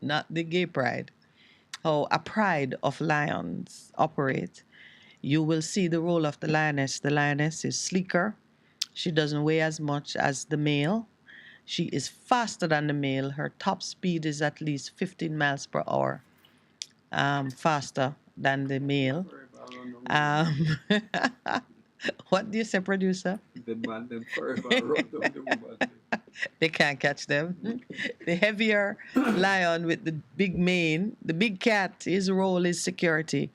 not the gay pride, how a pride of lions operate, you will see the role of the lioness. The lioness is sleeker. She doesn't weigh as much as the male. She is faster than the male. Her top speed is at least 15 miles per hour, faster than the male. Um, what do you say, producer? The man them forever run down the woman. They can't catch them. The heavier lion with the big mane, the big cat, his role is security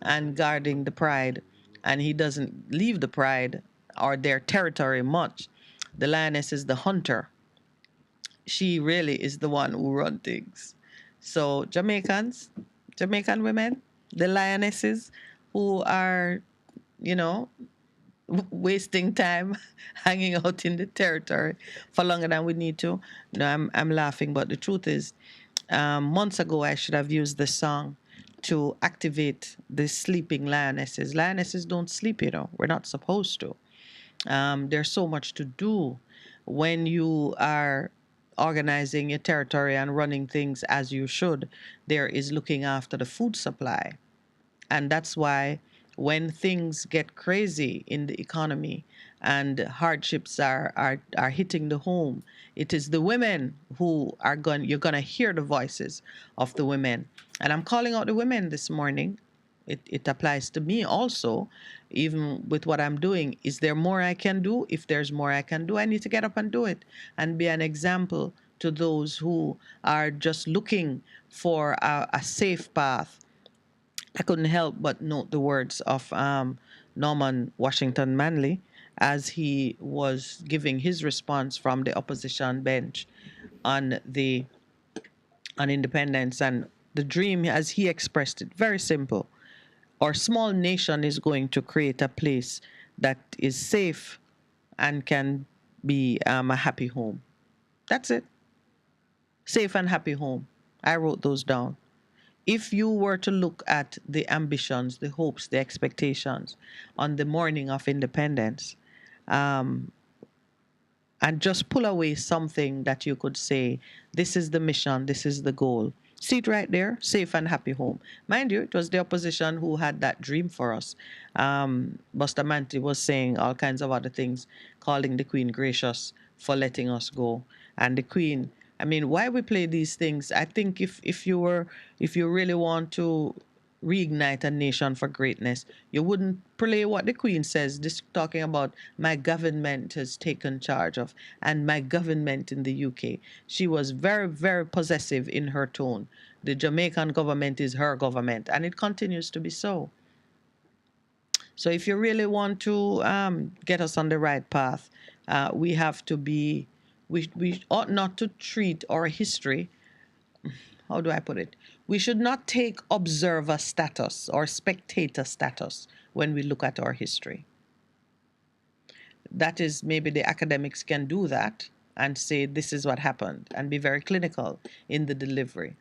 and guarding the pride. And he doesn't leave the pride or their territory much. The lioness is the hunter. She really is the one who runs things. So Jamaican women, the lionesses who are, you know, wasting time hanging out in the territory for longer than we need to. No, I'm laughing, but the truth is, months ago I should have used this song to activate the sleeping lionesses. Lionesses don't sleep, you know. We're not supposed to. There's so much to do when you are organizing your territory and running things as you should. There is looking after the food supply. And that's why when things get crazy in the economy and hardships are hitting the home, it is the women who are going, you're going to hear the voices of the women. And I'm calling out the women this morning. It applies to me also, even with what I'm doing. Is there more I can do? If there's more I can do, I need to get up and do it and be an example to those who are just looking for a safe path. I couldn't help but note the words of Norman Washington Manley as he was giving his response from the opposition bench on the on independence, and the dream as he expressed it, very simple. Our small nation is going to create a place that is safe and can be a happy home. That's it. Safe and happy home. I wrote those down. If you were to look at the ambitions, the hopes, the expectations on the morning of independence, um, and just pull away something that you could say, this is the mission, this is the goal. See it right there, safe and happy home. Mind you, it was the opposition who had that dream for us. Bustamante was saying all kinds of other things, calling the Queen gracious for letting us go. And the Queen, I mean, why we play these things? I think if you really want to reignite a nation for greatness, you wouldn't play what the Queen says. This talking about my government has taken charge of, and my government in the UK. She was very, very possessive in her tone. The Jamaican government is her government, and it continues to be so. So if you really want to get us on the right path, we have to be, we ought not to treat our history, how do I put it? We should not take observer status or spectator status when we look at our history. That is, maybe the academics can do that and say this is what happened and be very clinical in the delivery.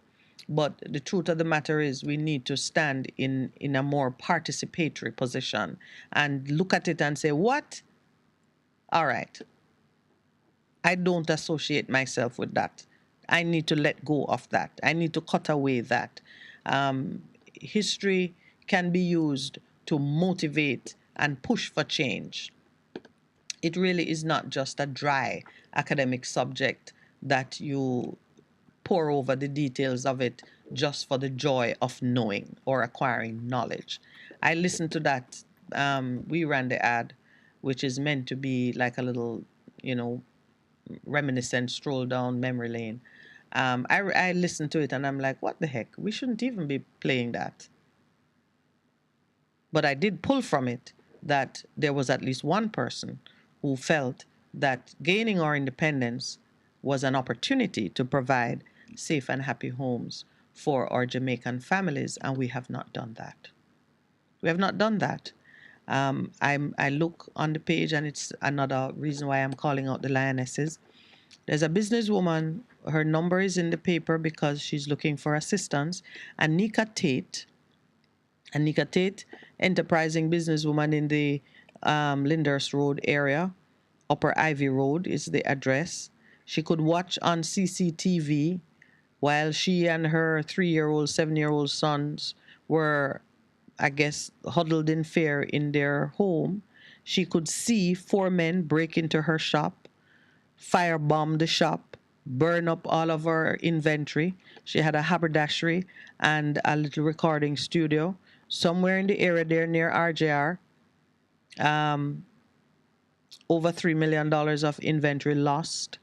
But the truth of the matter is we need to stand in a more participatory position and look at it and say, what? All right. I don't associate myself with that. I need to let go of that. I need to cut away that. History can be used to motivate and push for change. It really is not just a dry academic subject that you pour over the details of it just for the joy of knowing or acquiring knowledge. I listened to that. We ran the ad, which is meant to be like a little, you know, reminiscent stroll down memory lane. I listened to it and I'm like, what the heck? We shouldn't even be playing that. But I did pull from it that there was at least one person who felt that gaining our independence was an opportunity to provide safe and happy homes for our Jamaican families, and we have not done that. We have not done that. I look on the page, and it's another reason why I'm calling out the lionesses. There's a businesswoman, her number is in the paper because she's looking for assistance. Anika Tate, enterprising businesswoman in the Lyndhurst Road area. Upper Ivy Road is the address. She could watch on CCTV while she and her 3-year-old, 7-year-old sons were, I guess, huddled in fear in their home, she could see 4 men break into her shop, firebomb the shop, burn up all of her inventory. She had a haberdashery and a little recording studio somewhere in the area there near RJR. Over $3 million of inventory lost.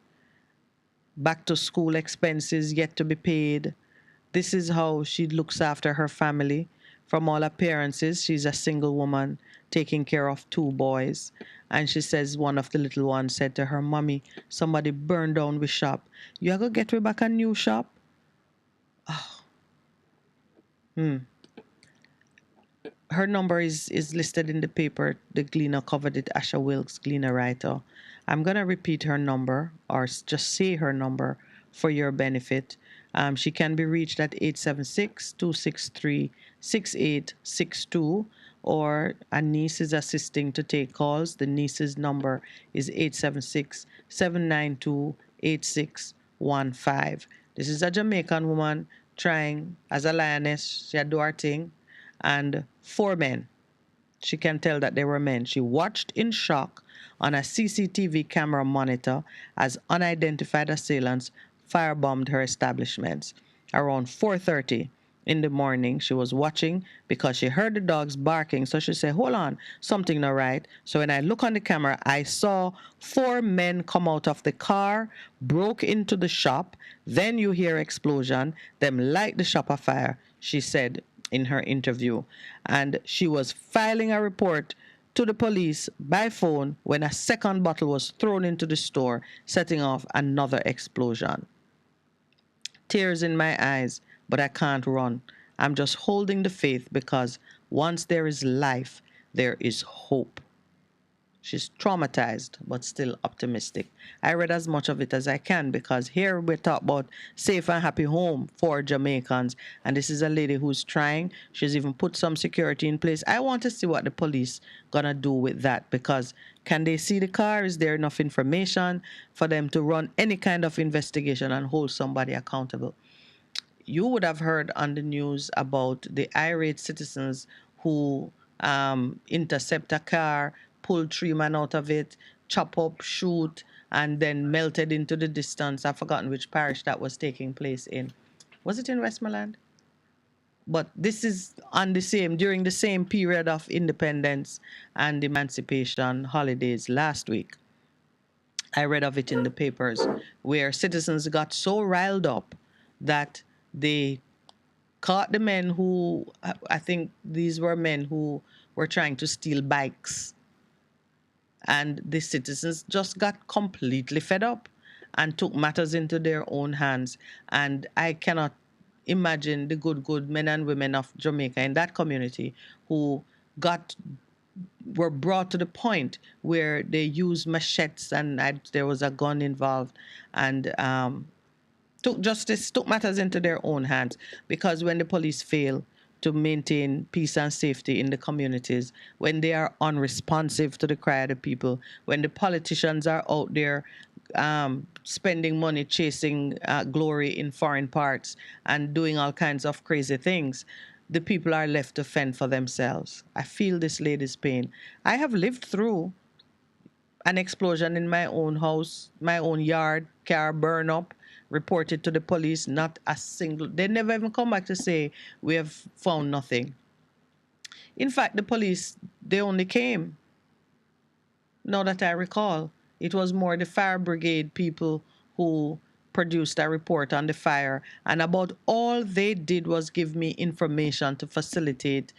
Back to school expenses yet to be paid. This is how she looks after her family. From all appearances, she's a single woman taking care of 2 boys. And she says one of the little ones said to her, "Mommy, somebody burned down the shop. You are going to get me back a new shop?" Her number is listed in the paper. The Gleaner covered it, Asha Wilkes, Gleaner writer. I'm going to repeat her number or just say her number for your benefit. She can be reached at 876-263-6862, or a niece is assisting to take calls. The niece's number is 876-792-8615. This is a Jamaican woman trying as a lioness. She had do her thing. And 4 men. She can tell that they were men. She watched in shock on a CCTV camera monitor as unidentified assailants firebombed her establishments. Around 4:30 in the morning, she was watching because she heard the dogs barking. So she said, "Hold on, something not right." So when I look on the camera, I saw 4 men come out of the car, broke into the shop. Then you hear explosion. Them light the shop afire, she said in her interview. And she was filing a report to the police by phone when a second bottle was thrown into the store, setting off another explosion. Tears in my eyes, but I can't run. I'm just holding the faith because once there is life, there is hope. She's traumatized, but still optimistic. I read as much of it as I can because here we talk about safe and happy home for Jamaicans. And this is a lady who's trying. She's even put some security in place. I want to see what the police gonna do with that, because can they see the car? Is there enough information for them to run any kind of investigation and hold somebody accountable? You would have heard on the news about the irate citizens who intercept a car, pull 3 men out of it, chop up, shoot, and then melted into the distance. I've forgotten which parish that was taking place in. Was it in Westmoreland? But this is on the same, during the same period of independence and emancipation holidays last week. I read of it in the papers where citizens got so riled up that they caught the men who, I think these were men who were trying to steal bikes. And the citizens just got completely fed up and took matters into their own hands. And I cannot imagine the good men and women of Jamaica in that community who were brought to the point where they used machetes and there was a gun involved, and took matters into their own hands. Because when the police fail to maintain peace and safety in the communities, when they are unresponsive to the cry of the people, when the politicians are out there spending money chasing glory in foreign parts and doing all kinds of crazy things, the people are left to fend for themselves. I feel this lady's pain. I have lived through an explosion in my own house, my own yard, car burn up, reported to the police, not a single, they never even come back to say, "We have found nothing." In fact, the police, they only came, now that I recall, it was more the fire brigade people who produced a report on the fire, and about all they did was give me information to facilitate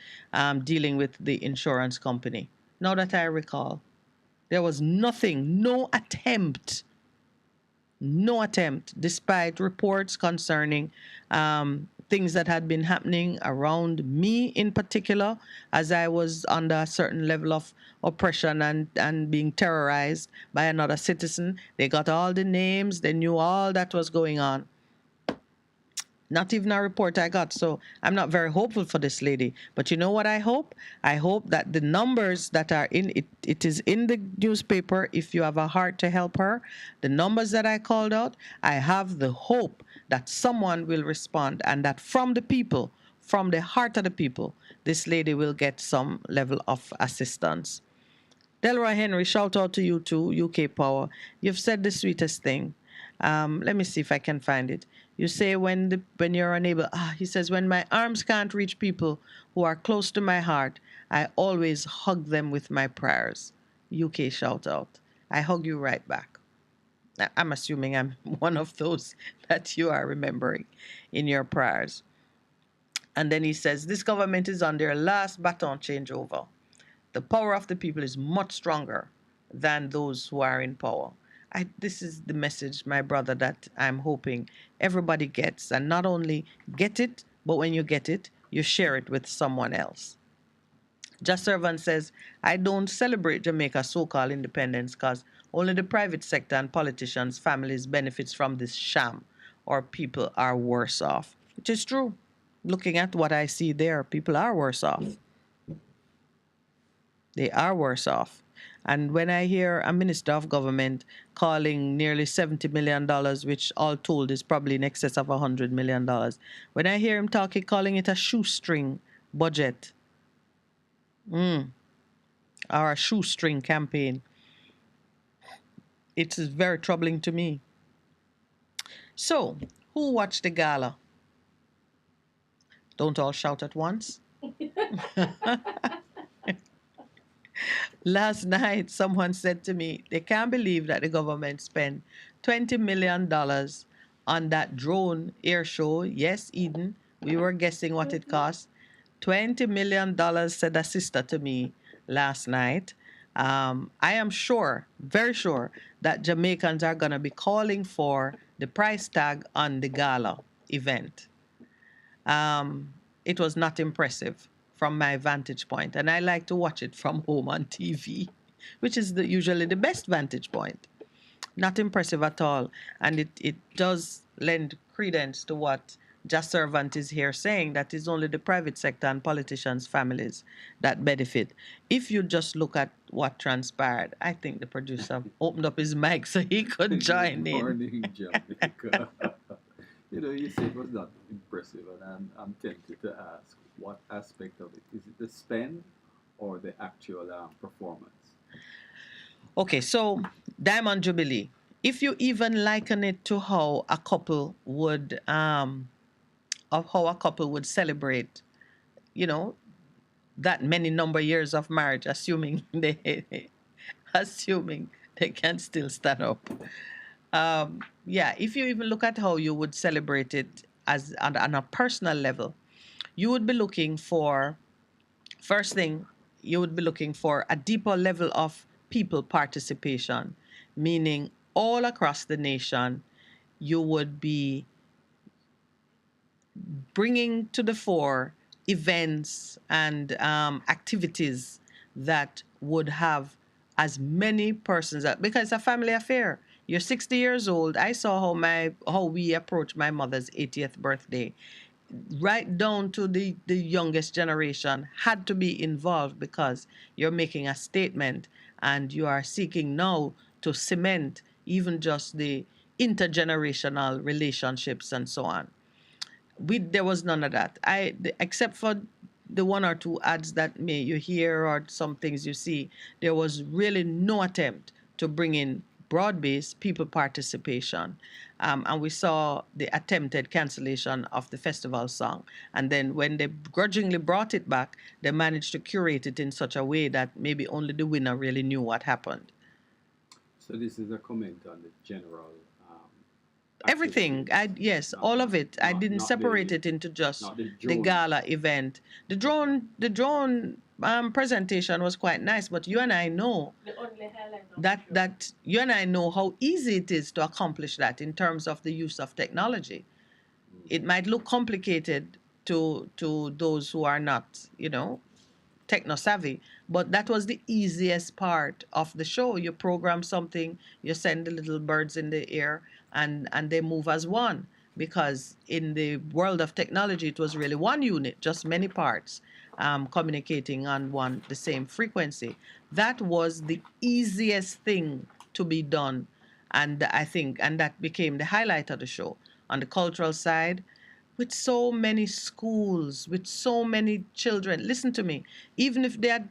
dealing with the insurance company. Now that I recall, there was nothing, no attempt, despite reports concerning things that had been happening around me in particular, as I was under a certain level of oppression and being terrorized by another citizen. They got all the names, they knew all that was going on. Not even a report I got. So I'm not very hopeful for this lady. But you know what I hope? I hope that the numbers that are in it, it is in the newspaper. If you have a heart to help her, the numbers that I called out, I have the hope that someone will respond and that from the people, from the heart of the people, this lady will get some level of assistance. Delroy Henry, shout out to you too, UK Power. You've said the sweetest thing. Let me see if I can find it. You say when you're unable. He says when my arms can't reach people who are close to my heart, I always hug them with my prayers. UK shout out. I hug you right back. I'm assuming I'm one of those that you are remembering in your prayers. And then he says this government is on their last baton changeover. The power of the people is much stronger than those who are in power. This is the message, my brother, that I'm hoping everybody gets. And not only get it, but when you get it, you share it with someone else. Just Servant says, I don't celebrate Jamaica's so-called independence because only the private sector and politicians' families benefits from this sham, or people are worse off. Which is true. Looking at what I see there, people are worse off. They are worse off. And when I hear a minister of government calling nearly $70 million, which all told is probably in excess of $100 million, when I hear him talking, calling it a shoestring budget, or a shoestring campaign, it is very troubling to me. So, who watched the gala? Don't all shout at once. Last night, someone said to me, they can't believe that the government spent $20 million on that drone air show. Yes, Eden, we were guessing what it cost. $20 million, said a sister to me last night. I am sure, very sure, that Jamaicans are going to be calling for the price tag on the gala event. It was not impressive from my vantage point, and I like to watch it from home on TV, which is usually the best vantage point. Not impressive at all, and it does lend credence to what Just Servant is here saying, that it's only the private sector and politicians' families that benefit. If you just look at what transpired, I think the producer opened up his mic so he could join in. Good morning, Jamaica. You say it was not impressive, and I'm tempted to ask, what aspect of it? Is it the spend or the actual performance? Okay, so Diamond Jubilee. If you even liken it to how a couple would celebrate, that many number of years of marriage, assuming they can still stand up. If you even look at how you would celebrate it as on a personal level, you would be looking for, first thing, you would be looking for a deeper level of people participation, meaning all across the nation, you would be bringing to the fore events and activities that would have as many persons, because it's a family affair. You're 60 years old. I saw how we approached my mother's 80th birthday. Right down to the youngest generation had to be involved, because you're making a statement and you are seeking now to cement even just the intergenerational relationships and so on. There was none of that. Except for the one or two ads that you hear or some things you see, there was really no attempt to bring in broad-based people participation. And we saw the attempted cancellation of the festival song. And then when they grudgingly brought it back, they managed to curate it in such a way that maybe only the winner really knew what happened. So this is a comment on the general everything. Yes, all of it. I didn't separate it into just the gala event. The drone presentation was quite nice, but you and I know that you and I know how easy it is to accomplish that in terms of the use of technology. It might look complicated to those who are not, techno savvy, but that was the easiest part of the show. You program something, you send the little birds in the air, and they move as one. because in the world of technology, it was really one unit, just many parts communicating on the same frequency. That was the easiest thing to be done, and I think, and that became the highlight of the show. On the cultural side, with so many schools, with so many children. Listen to me. Even if they had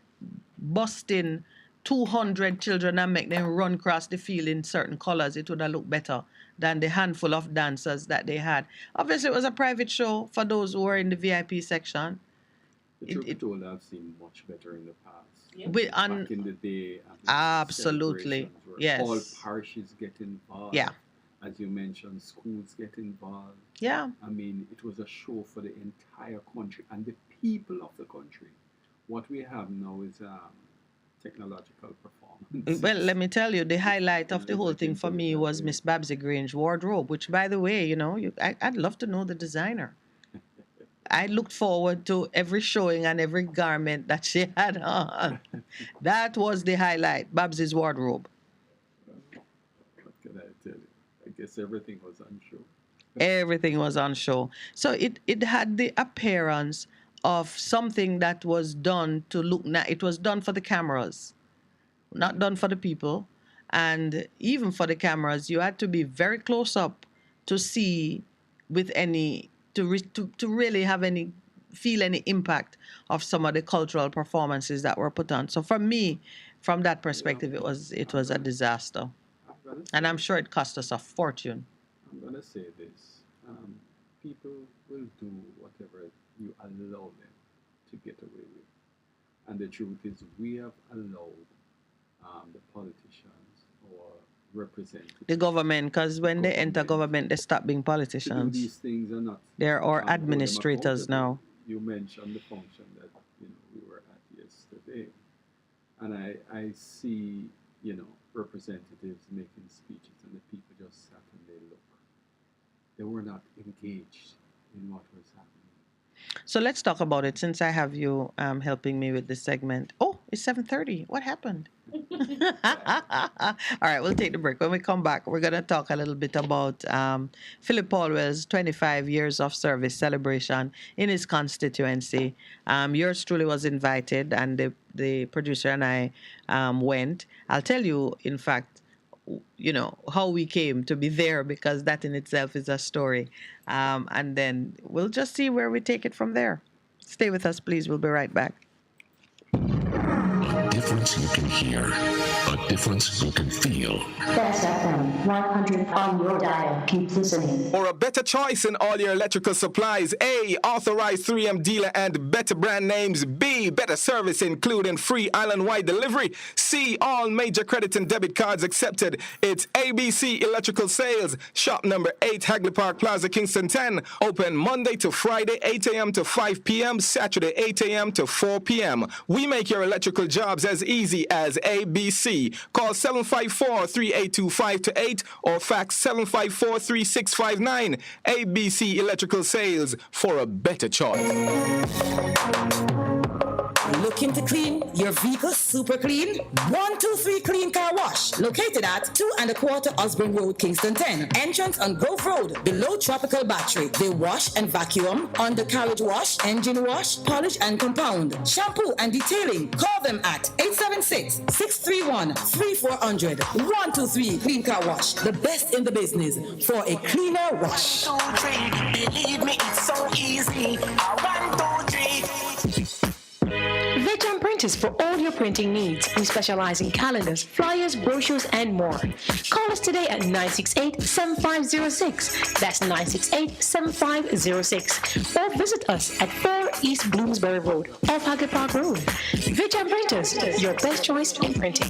bust in 200 children and make them run across the field in certain colors, it would have looked better than the handful of dancers that they had. Obviously, it was a private show for those who were in the VIP section. The truth be told, I've seen much better in the past. Yeah. Back in the day, absolutely, yes. All parishes get involved. Yeah. As you mentioned, schools get involved. Yeah. I mean, it was a show for the entire country and the people of the country. What we have now is technological performance. Well, let me tell you, the highlight of the whole thing for me was Miss Babsy Grange's wardrobe, which, by the way, I'd love to know the designer. I looked forward to every showing and every garment that she had on. That was the highlight, Babsy's wardrobe. What can I tell you? I guess everything was on show. Everything was on show. So it had the appearance of something that was done to look it was done for the cameras, not done for the people. And even for the cameras, you had to be very close up to see with any to really have feel any impact of some of the cultural performances that were put on. So for me, from that perspective, it was a disaster, and I'm sure it cost us a fortune. I'm gonna say this: people will do whatever you allow them to get away with, and the truth is, we have allowed the politicians or representatives, the government, because when they enter government, they stop being politicians. These things are not. They're our administrators now. You mentioned the function that we were at yesterday, and I see representatives making speeches, and the people just sat and they look. They were not engaged in what was happening. So let's talk about it, since I have you helping me with this segment. Oh, it's 7:30. What happened? All right, we'll take the break. When we come back, we're going to talk a little bit about Philip Paulwell's 25 years of service celebration in his constituency. Yours truly was invited, and the producer and I went. I'll tell you, in fact, how we came to be there, because that in itself is a story. And then we'll just see where we take it from there. Stay with us, please. We'll be right back. A difference you can hear, a difference you can feel. Best FM 100 on your dial. Keep listening. For a better choice in all your electrical supplies, A, authorized 3M dealer and better brand names. B, better service including free island-wide delivery. C, all major credit and debit cards accepted. It's ABC Electrical Sales. Shop number 8, Hagley Park Plaza, Kingston 10. Open Monday to Friday, 8 a.m. to 5 p.m., Saturday, 8 a.m. to 4 p.m. We make your electrical jobs as easy as ABC. Call 754-382-528 or fax 754-3659. ABC Electrical Sales, for a better choice. Looking to clean your vehicle super clean? 123 Clean Car Wash, located at 2 1/4 Osborne Road, Kingston 10. Entrance on Grove Road, below Tropical Battery. They wash and vacuum, undercarriage wash, engine wash, polish and compound, shampoo and detailing. Call them at 876-631-3400. 123 Clean Car Wash, the best in the business for a cleaner wash. 1, 2, 3, believe me, it's so easy. 1, 2, 3. Veteran Printers for all your printing needs. We specialize in calendars, flyers, brochures, and more. Call us today at 968-7506. That's 968-7506. Or visit us at 4 East Bloomsbury Road, off Hagley Park Road. Veteran Printers, your best choice in printing.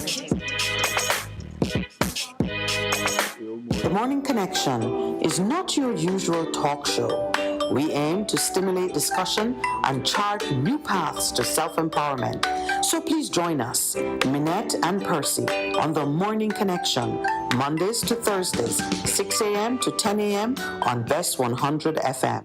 The Morning Connection is not your usual talk show. We aim to stimulate discussion and chart new paths to self-empowerment. So please join us, Minette and Percy, on The Morning Connection, Mondays to Thursdays, 6 a.m. to 10 a.m. on Best 100 FM.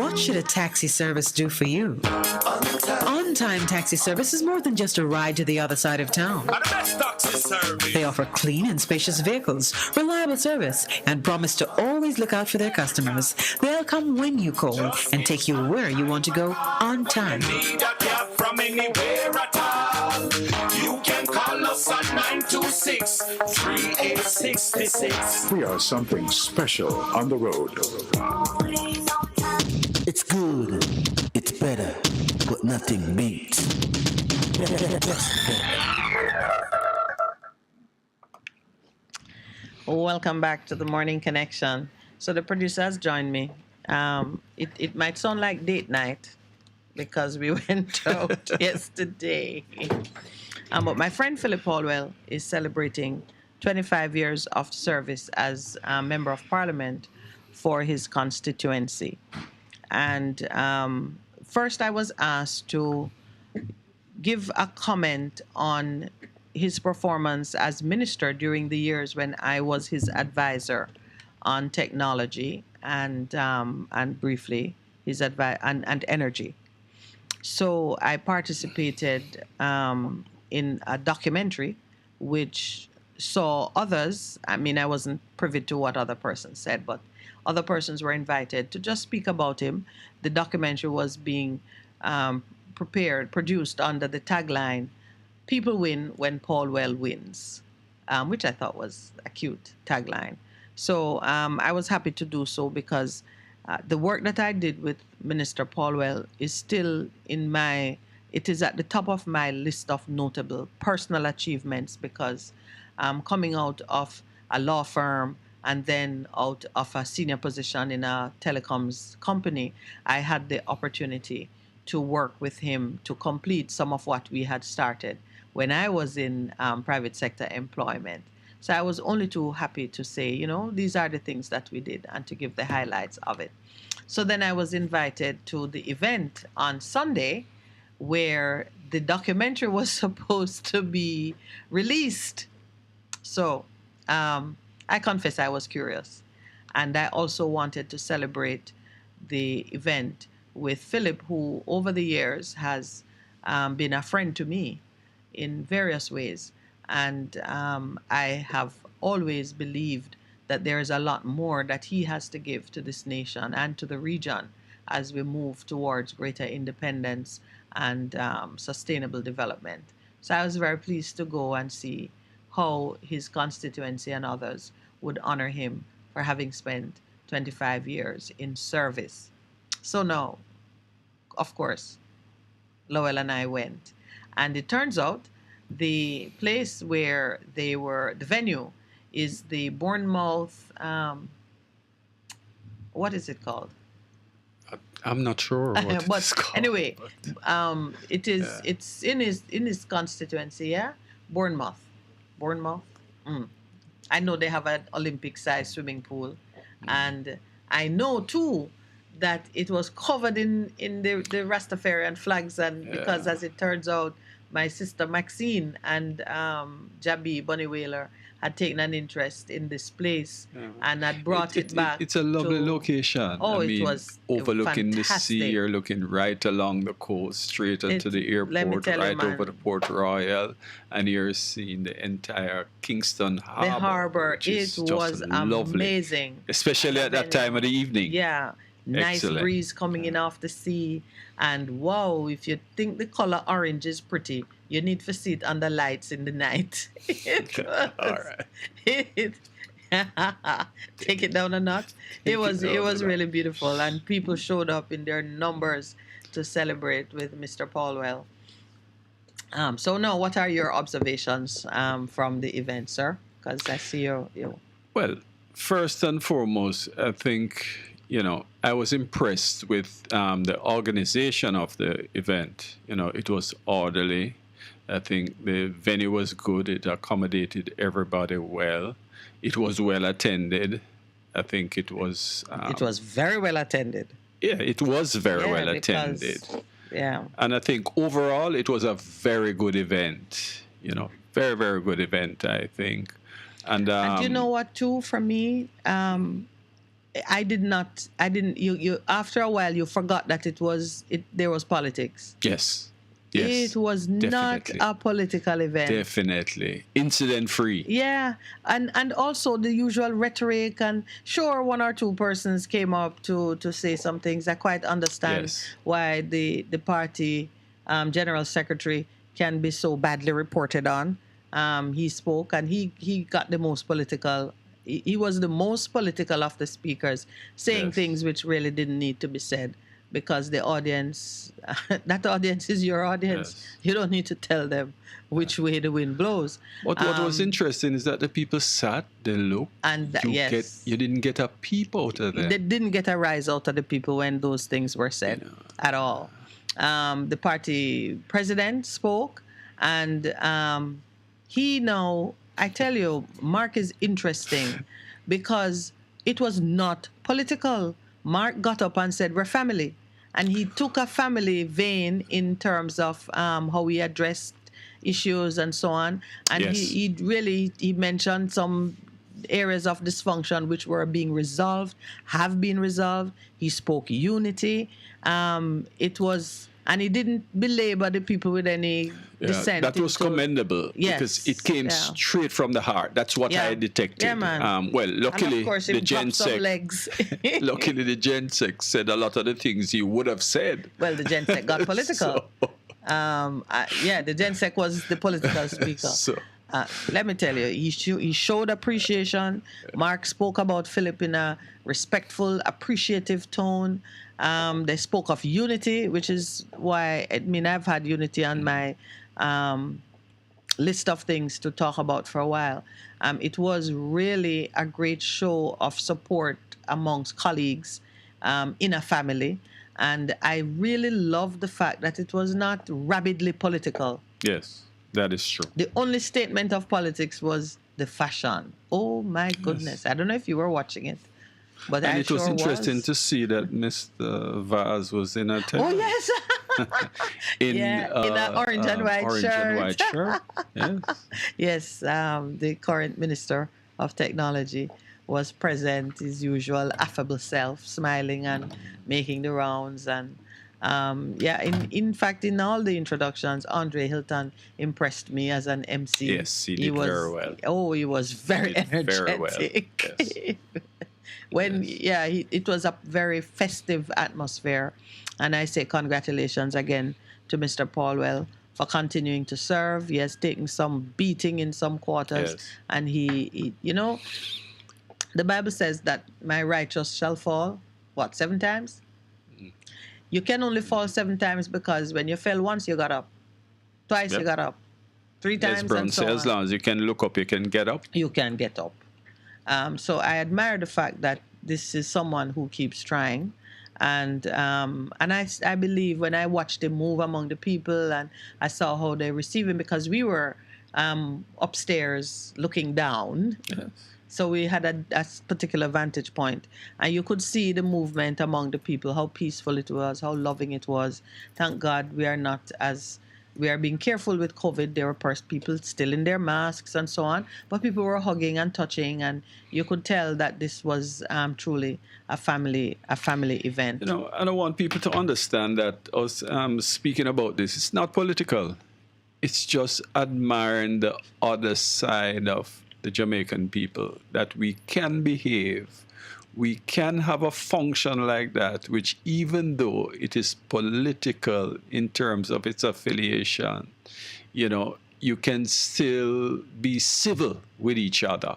What What should a taxi service do for you? On-Time Taxi Service is more than just a ride to the other side of town. The best taxi service. They offer clean and spacious vehicles, reliable service, and promise to always look out for their customers. They'll come when you call and take you where you want to go on time. Need a cab from anywhere at all. You can call us at 926-3866. We are something special on the road. It's good, it's better, but nothing beats. Welcome back to the Morning Connection. So the producer has joined me. It might sound like date night because we went out yesterday. But my friend Philip Hallwell is celebrating 25 years of service as a member of parliament for his constituency. And first I was asked to give a comment on his performance as minister during the years when I was his advisor on technology and briefly his advice and energy. So I participated in a documentary which saw others. I mean, I wasn't privy to what other persons said, but other persons were invited to just speak about him. The documentary was being produced under the tagline, "People win when Paul Well wins," which I thought was a cute tagline. So I was happy to do so because the work that I did with Minister Paul Well is still it is at the top of my list of notable personal achievements because coming out of a law firm and then out of a senior position in a telecoms company, I had the opportunity to work with him to complete some of what we had started when I was in private sector employment. So I was only too happy to say, these are the things that we did and to give the highlights of it. So then I was invited to the event on Sunday where the documentary was supposed to be released. So I confess I was curious. And I also wanted to celebrate the event with Philip, who over the years has been a friend to me in various ways. And I have always believed that there is a lot more that he has to give to this nation and to the region as we move towards greater independence and sustainable development. So I was very pleased to go and see how his constituency and others would honor him for having spent 25 years in service. So now, of course, Lowell and I went. And it turns out the place where the venue is the Bournemouth, what is it called? I'm not sure what but it's called. Anyway, it's in his constituency, yeah? Bournemouth. I know they have an Olympic-sized swimming pool. And I know, too, that it was covered in the Rastafarian flags. And because, as it turns out, my sister Maxine and Jabi Bunny Whaler had taken an interest in this place and had brought it back. It's a lovely location. Oh, I mean, it was overlooking fantastic. the sea. You're looking right along the coast, straight into the airport, right over the Port Royal, and you're seeing the entire Kingston Harbor. The harbor, it was amazing. Especially at that time of the evening. Yeah. Nice Excellent. Breeze coming in off the sea. And wow, if you think the color orange is pretty, you need to see it under lights in the night. All right. Take it down a notch. It was really beautiful, and people showed up in their numbers to celebrate with Mr. Paulwell. So now, what are your observations from the event, sir? Because I see you. Well, first and foremost, I think, I was impressed with the organization of the event. It was orderly. I think the venue was good. It accommodated everybody well. It was well attended. I think it was... it was very well attended. Yeah, it was very well attended. Yeah. And I think overall it was a very good event. Very, very good event, I think. And you know what, too, for me, I did not. I didn't. You. After a while, you forgot that it was. There was politics. Yes. Yes. It was definitely. not a political event. Definitely. Incident free. Yeah, and also the usual rhetoric, and sure, one or two persons came up to say some things. I quite understand Yes. why the party general secretary can be so badly reported on. He spoke, and he got the most political. He was the most political of the speakers, saying Yes. things which really didn't need to be said, because the audience, that audience is your audience. Yes. You don't need to tell them which way the wind blows. But what was interesting is that the people sat, they looked, And yes, you didn't get a peep out of them. they didn't get a rise out of the people when those things were said at all. The party president spoke, and he now, I tell you, Mark is interesting because it was not political. Mark got up and said, we're family. And he took a family vein in terms of how he addressed issues and so on. And Yes. he mentioned some areas of dysfunction which were being resolved, have been resolved. He spoke unity. And he didn't belabor the people with any dissent. That was commendable because it came straight from the heart. That's what I detected. Yeah, man. Well, luckily and of course, the him dropped some Gensec, legs. luckily the Gensec said a lot of the things he would have said. Well, the Gensec got political. So- The Gensec was the political speaker. So- Let me tell you, he showed appreciation. Mark spoke about Philip in a respectful, appreciative tone. They spoke of unity, which is why, I mean, I've had unity on my list of things to talk about for a while. It was really a great show of support amongst colleagues in a family. And I really love the fact that it was not rabidly political. Yes, that is true. The only statement of politics was the fashion. Oh my goodness. I don't know if you were watching it, but And I it was sure interesting was. to see that Mr. Vaz was in attendance. Oh, yes. in an orange and white orange shirt. and white shirt. Yes. Yes, the current Minister of Technology was present, his usual affable self, smiling and making the rounds. And in fact, in all the introductions, Andre Hilton impressed me as an MC. Yes, he did was, very well. Oh, he was very He did very energetic. well. Yes. It was a very festive atmosphere. And I say congratulations again to Mr. Paulwell for continuing to serve. He has taken some beating in some quarters. Yes. And he, the Bible says that my righteous shall fall, 7 times? You can only fall 7 times because when you fell once, you got up. Twice, you got up. 3 times, Yes, Brown and so said, as on. long as you can look up, you can get up. You can get up. So I admire the fact that this is someone who keeps trying. And I believe when I watched him move among the people and I saw how they receive him, because we were upstairs looking down. Yes. So we had a particular vantage point, and you could see the movement among the people, how peaceful it was, how loving it was. Thank God we are being careful with COVID. There were people still in their masks and so on, but people were hugging and touching, and you could tell that this was truly a family event. I don't want people to understand that us speaking about this, it's not political. It's just admiring the other side of the Jamaican people, that we can behave, we can have a function like that, which even though it is political in terms of its affiliation, you can still be civil with each other,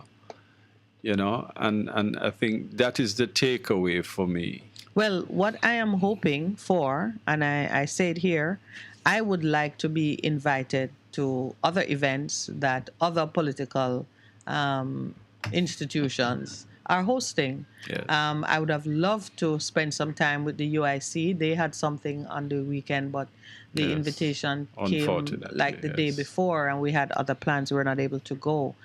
and I think that is the takeaway for me. Well, what I am hoping for, and I say it here, I would like to be invited to other events that other political institutions are hosting. Yes. I would have loved to spend some time with the UIC. They had something on the weekend, but the Yes. invitation came Unfortunately, like the day yes. before, and we had other plans. We were not able to go.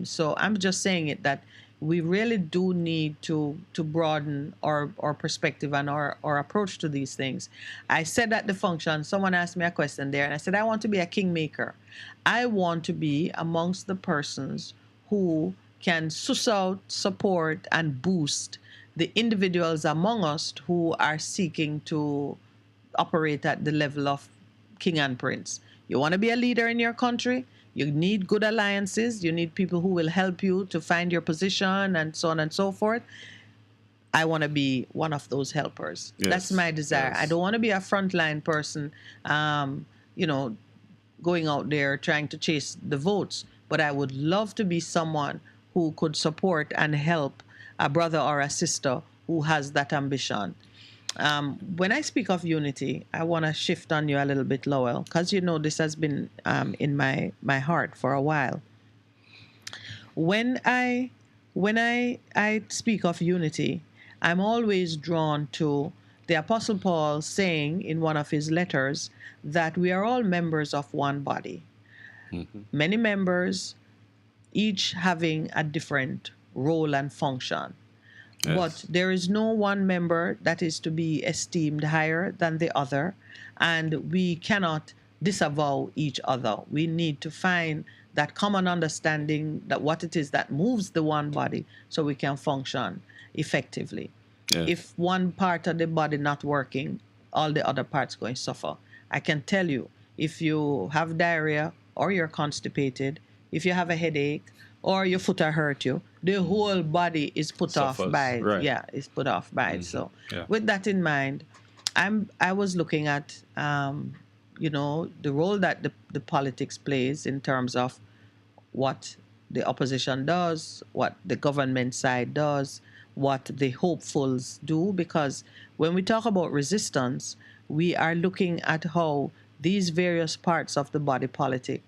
So I'm just saying it that we really do need to broaden our perspective and our approach to these things. I said at the function, someone asked me a question there, and I said, I want to be a kingmaker. I want to be amongst the persons who can suss out, support, and boost the individuals among us who are seeking to operate at the level of king and prince. You want to be a leader in your country? You need good alliances. You need people who will help you to find your position and so on and so forth. I want to be one of those helpers. Yes, That's my desire. yes. I don't want to be a frontline person, going out there trying to chase the votes. But I would love to be someone who could support and help a brother or a sister who has that ambition. When I speak of unity, I want to shift on you a little bit, Lowell, because this has been in my heart for a while. When I speak of unity, I'm always drawn to the Apostle Paul saying in one of his letters that we are all members of one body. Mm-hmm. Many members, each having a different role and function. Yes. But there is no one member that is to be esteemed higher than the other, and we cannot disavow each other. We need to find that common understanding that what it is that moves the one body so we can function effectively. Yes. If one part of the body not working, all the other parts going to suffer. I can tell you, if you have diarrhea or you're constipated, if you have a headache or your foot hurt you, the whole body is put Suffers, off by it. right. Yeah, it's put off by it. So Yeah. with that in mind, I was looking at the role that the politics plays in terms of what the opposition does, what the government side does, what the hopefuls do, because when we talk about resistance, we are looking at how these various parts of the body politic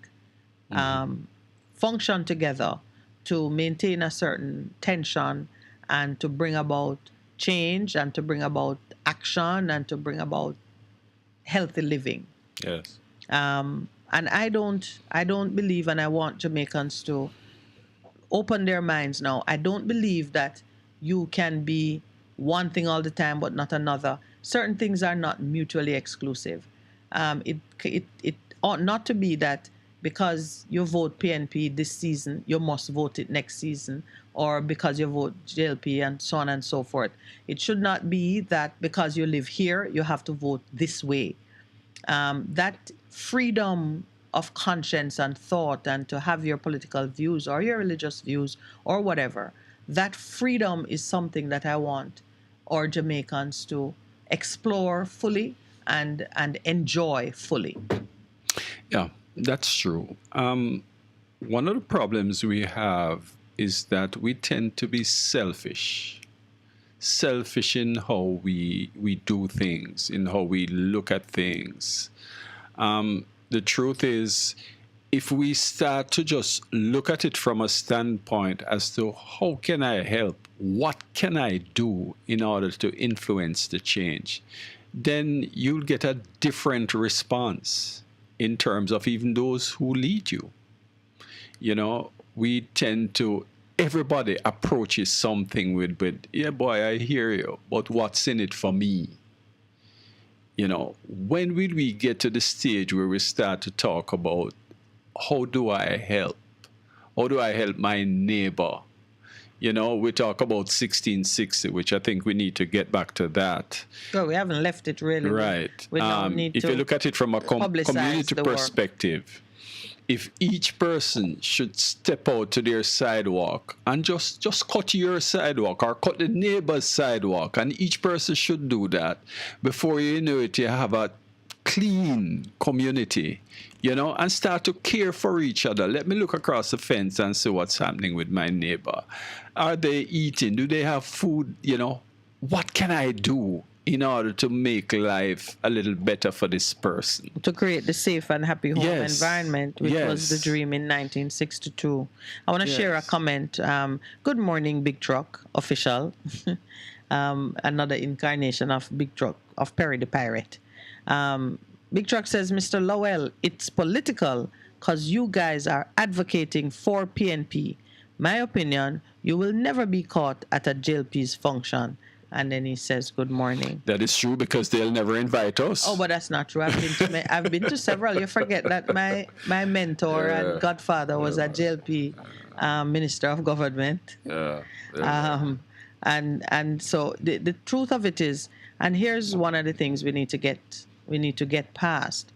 function together to maintain a certain tension and to bring about change and to bring about action and to bring about healthy living. Yes. And I don't believe, and I want Jamaicans to open their minds now. I don't believe that you can be one thing all the time but not another. Certain things are not mutually exclusive. It ought not to be that because you vote PNP this season, you must vote it next season, or because you vote JLP and so on and so forth. It should not be that because you live here, you have to vote this way. That freedom of conscience and thought and to have your political views or your religious views or whatever, that freedom is something that I want our Jamaicans to explore fully and enjoy fully. Yeah, that's true. One of the problems we have is that we tend to be selfish in how we do things, in how we look at things. The truth is, if we start to just look at it from a standpoint as to how can I help, what can I do in order to influence the change, then you'll get a different response in terms of even those who lead you. We tend to, everybody approaches something with, yeah, boy, I hear you, but what's in it for me? When will we get to the stage where we start to talk about how do I help? How do I help my neighbor? We talk about 1660, which I think we need to get back to that. Well, we haven't left it really. Right. We don't need if to you look at it from a publicize community the work. perspective, if each person should step out to their sidewalk and just cut your sidewalk or cut the neighbor's sidewalk, and each person should do that, before you know it, you have a clean community, and start to care for each other. Let me look across the fence and see what's happening with my neighbor. Are they eating? Do they have food? What can I do in order to make life a little better for this person? To create the safe and happy home environment, which was the dream in 1962. I want to share a comment. Good morning, Big Truck official. Another incarnation of Big Truck, of Perry the Pirate. Big Truck says, Mr. Lowell, it's political because you guys are advocating for PNP. My opinion, you will never be caught at a JLP's function. And then he says, good morning. That is true, because they'll never invite us. Oh, but that's not true. I've been to several. You forget that my mentor and godfather was a JLP Minister of Government. And so the truth of it is, and here's one of the things we need to get past.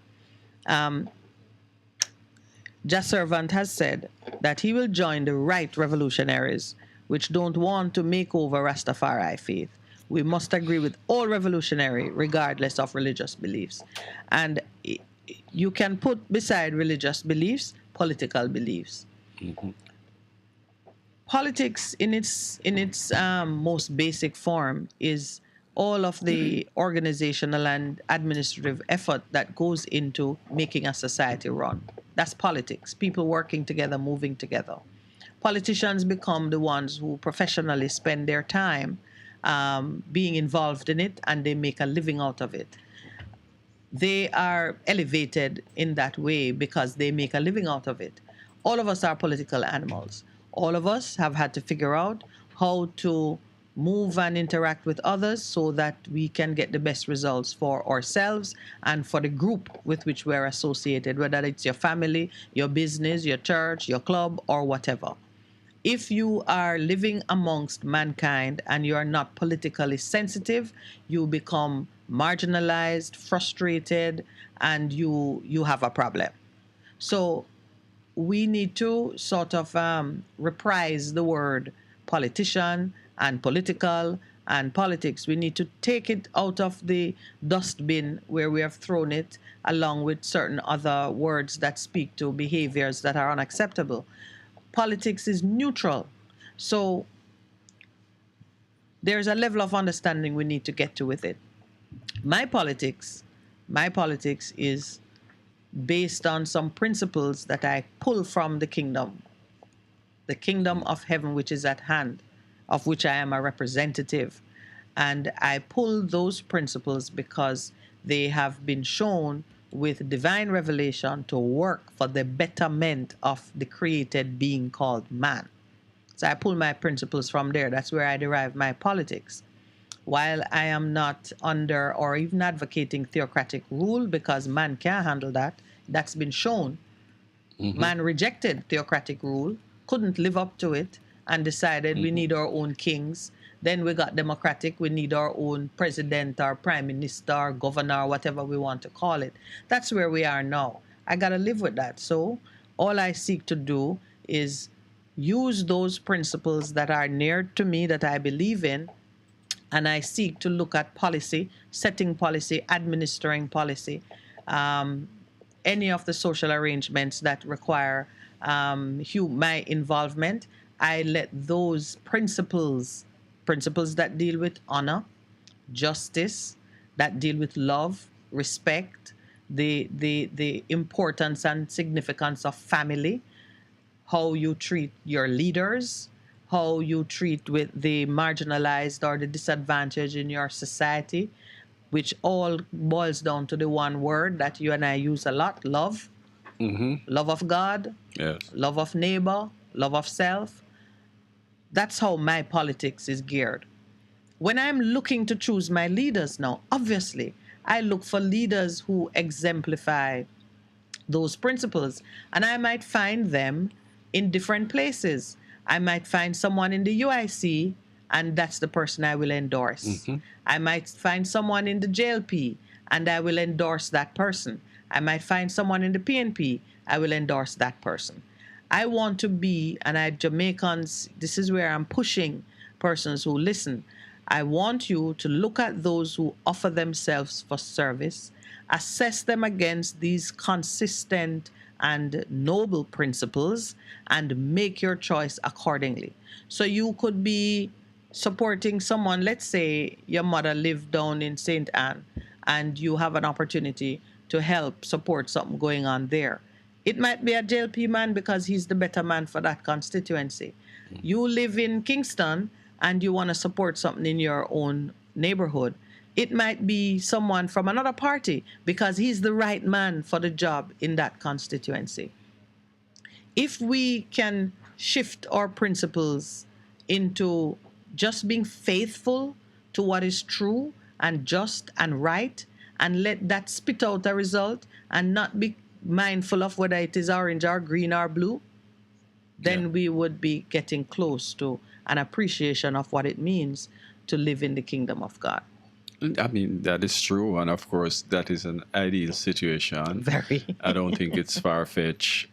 Just Servant has said that he will join the right revolutionaries which don't want to make over Rastafari faith. We must agree with all revolutionary, regardless of religious beliefs. And you can put beside religious beliefs, political beliefs. Mm-hmm. Politics in its most basic form is all of the organizational and administrative effort that goes into making a society run. That's politics. People working together, moving together. Politicians become the ones who professionally spend their time being involved in it, and they make a living out of it. They are elevated in that way because they make a living out of it. All of us are political animals. All of us have had to figure out how to move and interact with others so that we can get the best results for ourselves and for the group with which we're associated, whether it's your family, your business, your church, your club, or whatever. If you are living amongst mankind and you are not politically sensitive, you become marginalized, frustrated, and you have a problem. So we need to sort of reprise the word politician and political and politics. We need to take it out of the dustbin where we have thrown it, along with certain other words that speak to behaviors that are unacceptable. Politics is neutral. So there's a level of understanding we need to get to with it. My politics is based on some principles that I pull from the kingdom of heaven, which is at hand, of which I am a representative. And I pull those principles because they have been shown with divine revelation to work for the betterment of the created being called man. So I pull my principles from there. That's where I derive my politics. While I am not under or even advocating theocratic rule, because man can't handle that, that's been shown. Mm-hmm. Man rejected theocratic rule, couldn't live up to it, and decided we need our own kings. Then we got democratic, we need our own president or prime minister or governor, whatever we want to call it. That's where we are now. I got to live with that. So all I seek to do is use those principles that are near to me, that I believe in, and I seek to look at policy, setting policy, administering policy, any of the social arrangements that require my involvement. I let those principles that deal with honor, justice, that deal with love, respect, the importance and significance of family, how you treat your leaders, how you treat with the marginalized or the disadvantaged in your society, which all boils down to the one word that you and I use a lot: love. Mm-hmm. Love of God, yes. Love of neighbor, love of self. That's how my politics is geared. When I'm looking to choose my leaders now, obviously, I look for leaders who exemplify those principles. And I might find them in different places. I might find someone in the UIC, and that's the person I will endorse. Mm-hmm. I might find someone in the JLP, and I will endorse that person. I might find someone in the PNP, I will endorse that person. I want to be, and Jamaicans, this is where I'm pushing persons who listen. I want you to look at those who offer themselves for service, assess them against these consistent and noble principles, and make your choice accordingly. So you could be supporting someone, let's say your mother lived down in St. Anne, and you have an opportunity to help support something going on there. It might be a JLP man because he's the better man for that constituency. You live in Kingston and you want to support something in your own neighborhood. It might be someone from another party because he's the right man for the job in that constituency. If we can shift our principles into just being faithful to what is true and just and right, and let that spit out a result, and not be mindful of whether it is orange or green or blue, then we would be getting close to an appreciation of what it means to live in the kingdom of God. I mean, that is true. And of course, that is an ideal situation. Very. I don't think it's far-fetched.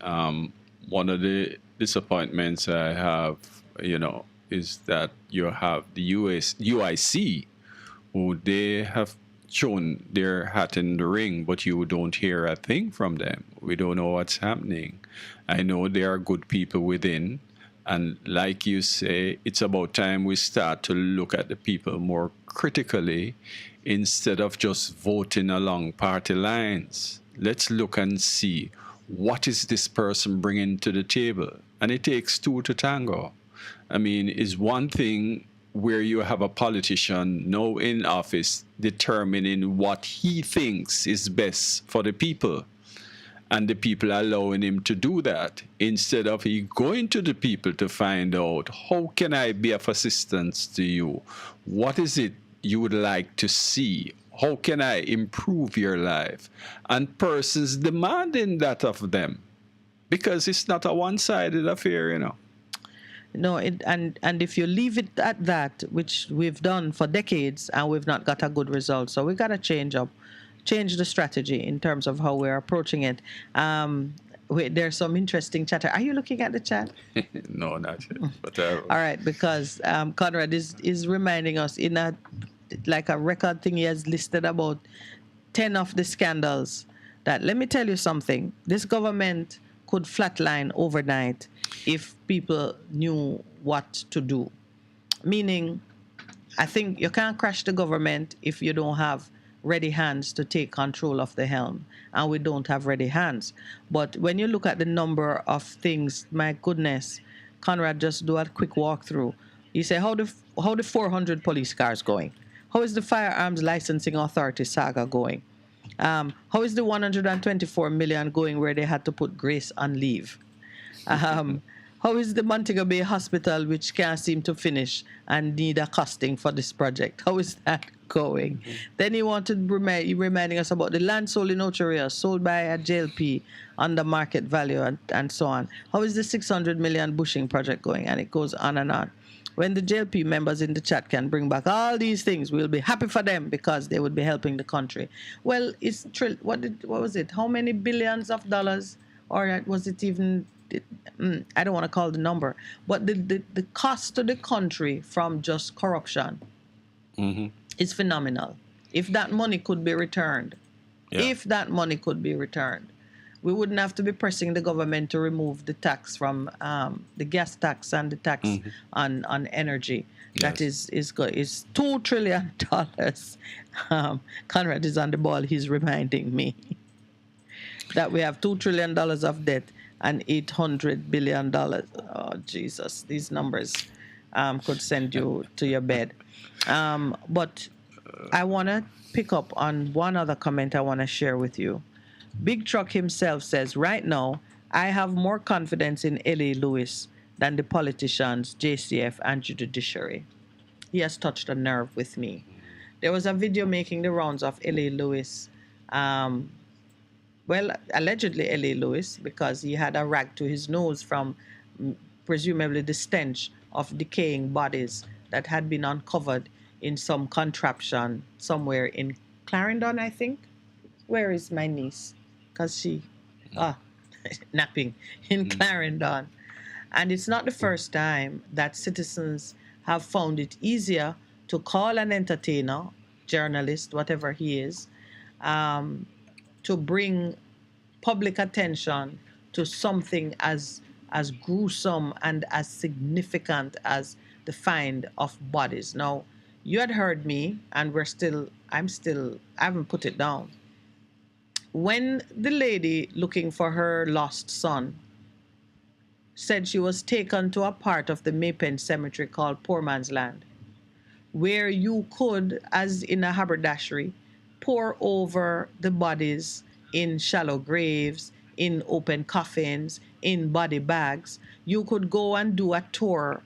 One of the disappointments I have, is that you have the UIC, who they have shown their hat in the ring, but you don't hear a thing from them. We don't know what's happening. I know there are good people within. And like you say, it's about time we start to look at the people more critically instead of just voting along party lines. Let's look and see, what is this person bringing to the table? And it takes two to tango. I mean, it's one thing where you have a politician now in office determining what he thinks is best for the people, and the people allowing him to do that, instead of he going to the people to find out, how can I be of assistance to you? What is it you would like to see? How can I improve your life? And persons demanding that of them, because it's not a one-sided affair, No, and if you leave it at that, which we've done for decades, and we've not got a good result, so we got to change the strategy in terms of how we're approaching it. There's some interesting chatter. Are you looking at the chat? No, not yet. But, all right, because Conrad is reminding us in a record thing, he has listed about 10 of the scandals that, let me tell you something, this government could flatline overnight if people knew what to do. Meaning, I think you can't crash the government if you don't have ready hands to take control of the helm, and we don't have ready hands. But when you look at the number of things, my goodness, Conrad, just do a quick walkthrough. You say, how the 400 police cars going? How is the firearms licensing authority saga going? How is the 124 million going where they had to put Grace on leave? How is the Montego Bay Hospital, which can't seem to finish and need a costing for this project? How is that going? Then he wanted reminding us about the land sold in Ochorea, sold by a JLP under market value, and so on. How is the 600 million bushing project going? And it goes on and on. When the JLP members in the chat can bring back all these things, we'll be happy for them because they would be helping the country. Well, it's what was it? How many billions of dollars? Or was it even, I don't want to call the number, but the cost to the country from just corruption is phenomenal. If that money could be returned, we wouldn't have to be pressing the government to remove the tax from the gas tax and the tax on energy. That is good. It's $2 trillion. Conrad is on the ball. He's reminding me that we have $2 trillion of debt and $800 billion. Oh, Jesus, these numbers could send you to your bed. But I want to pick up on one other comment I want to share with you. Big Truck himself says, right now, I have more confidence in L.A. Lewis than the politicians, JCF, and the judiciary. He has touched a nerve with me. There was a video making the rounds of L.A. Lewis, allegedly L.A. Lewis, because he had a rag to his nose from presumably the stench of decaying bodies that had been uncovered in some contraption somewhere in Clarendon, I think. Where is my niece? Because she, napping in Clarendon. And it's not the first time that citizens have found it easier to call an entertainer, journalist, whatever he is, to bring public attention to something as gruesome and as significant as the find of bodies. Now, you had heard me, and I haven't put it down. When the lady looking for her lost son said she was taken to a part of the Maypen Cemetery called Poor Man's Land, where you could, as in a haberdashery, pour over the bodies in shallow graves, in open coffins, in body bags. You could go and do a tour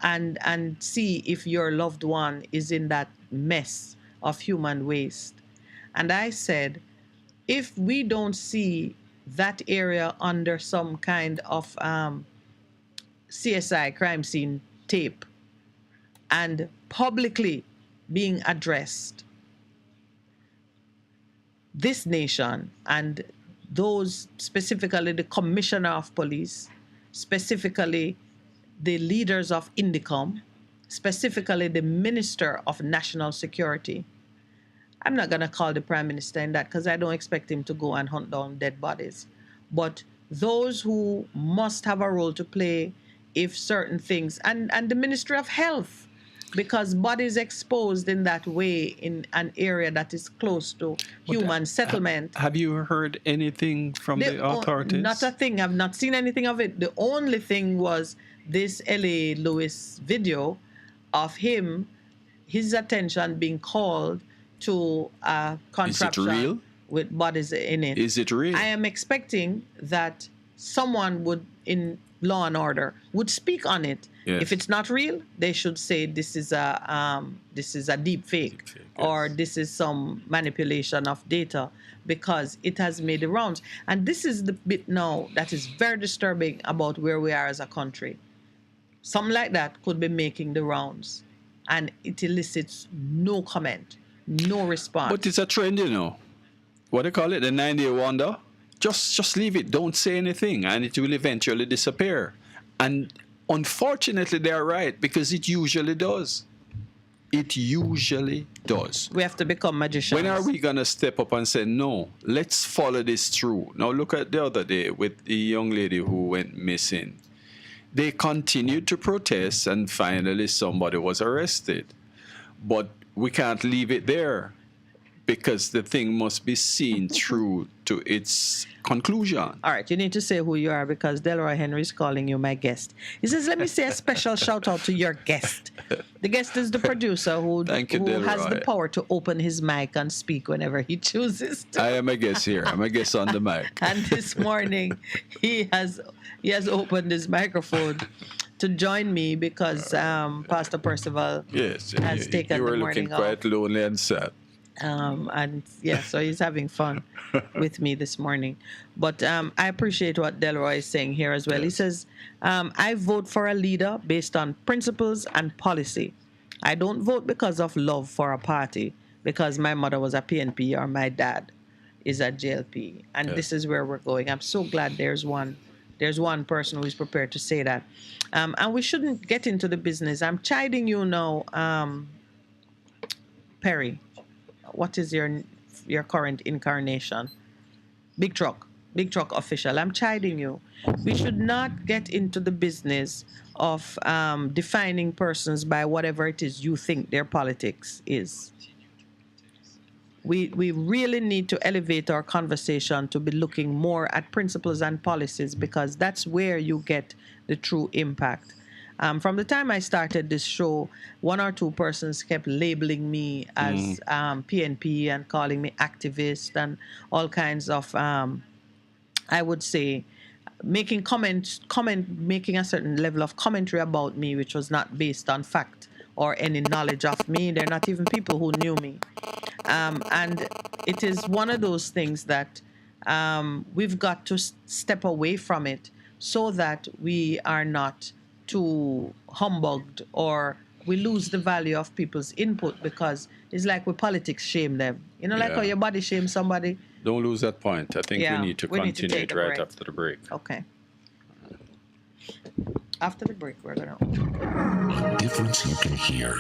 and see if your loved one is in that mess of human waste. And I said, if we don't see that area under some kind of CSI crime scene tape and publicly being addressed, this nation and those, specifically the commissioner of police, specifically the leaders of INDICOM, specifically the minister of national security. I'm not going to call the prime minister in that because I don't expect him to go and hunt down dead bodies. But those who must have a role to play if certain things, and the Ministry of Health, because bodies exposed in that way in an area that is close to human settlement. Have you heard anything from the authorities? Not a thing. I've not seen anything of it. The only thing was this L.A. Lewis video of him, his attention being called to a contraption. Is it real? With bodies in it. Is it real? I am expecting that someone would, in law and order, would speak on it. Yes. If it's not real, they should say this is a deep fake, or this is some manipulation of data, because it has made the rounds. And this is the bit now that is very disturbing about where we are as a country. Something like that could be making the rounds, and it elicits no comment, no response. But it's a trend, you know. What do you call it? The 9-day wonder? Just leave it. Don't say anything, and it will eventually disappear. And unfortunately, they're right, because it usually does. It usually does. We have to become magicians. When are we going to step up and say, no, let's follow this through? Now, look at the other day with the young lady who went missing. They continued to protest, and finally somebody was arrested. But we can't leave it there, because the thing must be seen through to its conclusion. All right, you need to say who you are, because Delroy Henry is calling you my guest. He says, let me say a special shout out to your guest. The guest is the producer who has the power to open his mic and speak whenever he chooses to. I am a guest here. I'm a guest on the mic. And this morning, he has opened his microphone to join me because Pastor Percival has taken you were the morning looking quite lonely and sad. And yeah, so he's having fun with me this morning. But I appreciate what Delroy is saying here as well. Yes. He says, I vote for a leader based on principles and policy. I don't vote because of love for a party, because my mother was a PNP or my dad is a JLP. And this is where we're going. I'm so glad there's one person who is prepared to say that. And we shouldn't get into the business. I'm chiding you now, Perry. What is your current incarnation? Big truck official. I'm chiding you. We should not get into the business of defining persons by whatever it is you think their politics is. We really need to elevate our conversation to be looking more at principles and policies, because that's where you get the true impact. From the time I started this show, one or two persons kept labeling me as PNP and calling me activist and all kinds of, I would say, making a certain level of commentary about me, which was not based on fact or any knowledge of me. They're not even people who knew me. And it is one of those things that we've got to step away from it so that we are not too humbugged or we lose the value of people's input, because it's like we politics shame them. You know, like how your body shames somebody. Don't lose that point. I think we need to continue it right after the break. Okay. After the break, we're going to... A difference you can hear.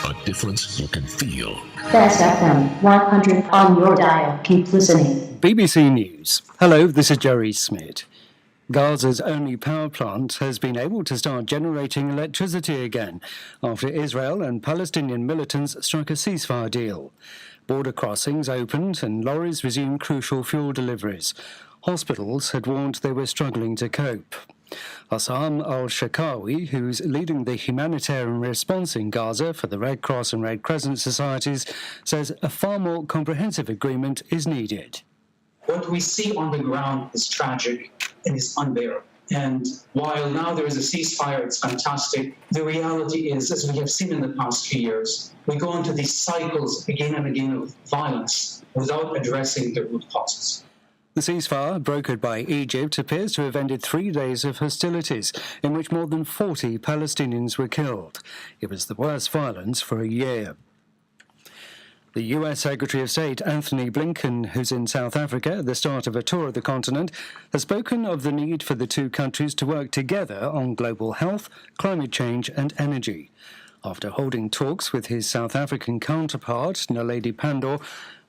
A difference you can feel. Best FM 100 on your dial. Keep listening. BBC News. Hello, this is Jerry Smith. Gaza's only power plant has been able to start generating electricity again after Israel and Palestinian militants struck a ceasefire deal. Border crossings opened and lorries resumed crucial fuel deliveries. Hospitals had warned they were struggling to cope. Hassan al-Shakawi, who's leading the humanitarian response in Gaza for the Red Cross and Red Crescent societies, says a far more comprehensive agreement is needed. What we see on the ground is tragic and is unbearable. And while now there is a ceasefire, it's fantastic, the reality is, as we have seen in the past few years, we go into these cycles again and again of violence without addressing the root causes. The ceasefire, brokered by Egypt, appears to have ended 3 days of hostilities, in which more than 40 Palestinians were killed. It was the worst violence for a year. The US Secretary of State Anthony Blinken, who's in South Africa at the start of a tour of the continent, has spoken of the need for the two countries to work together on global health, climate change and energy. After holding talks with his South African counterpart, Naledi Pandor,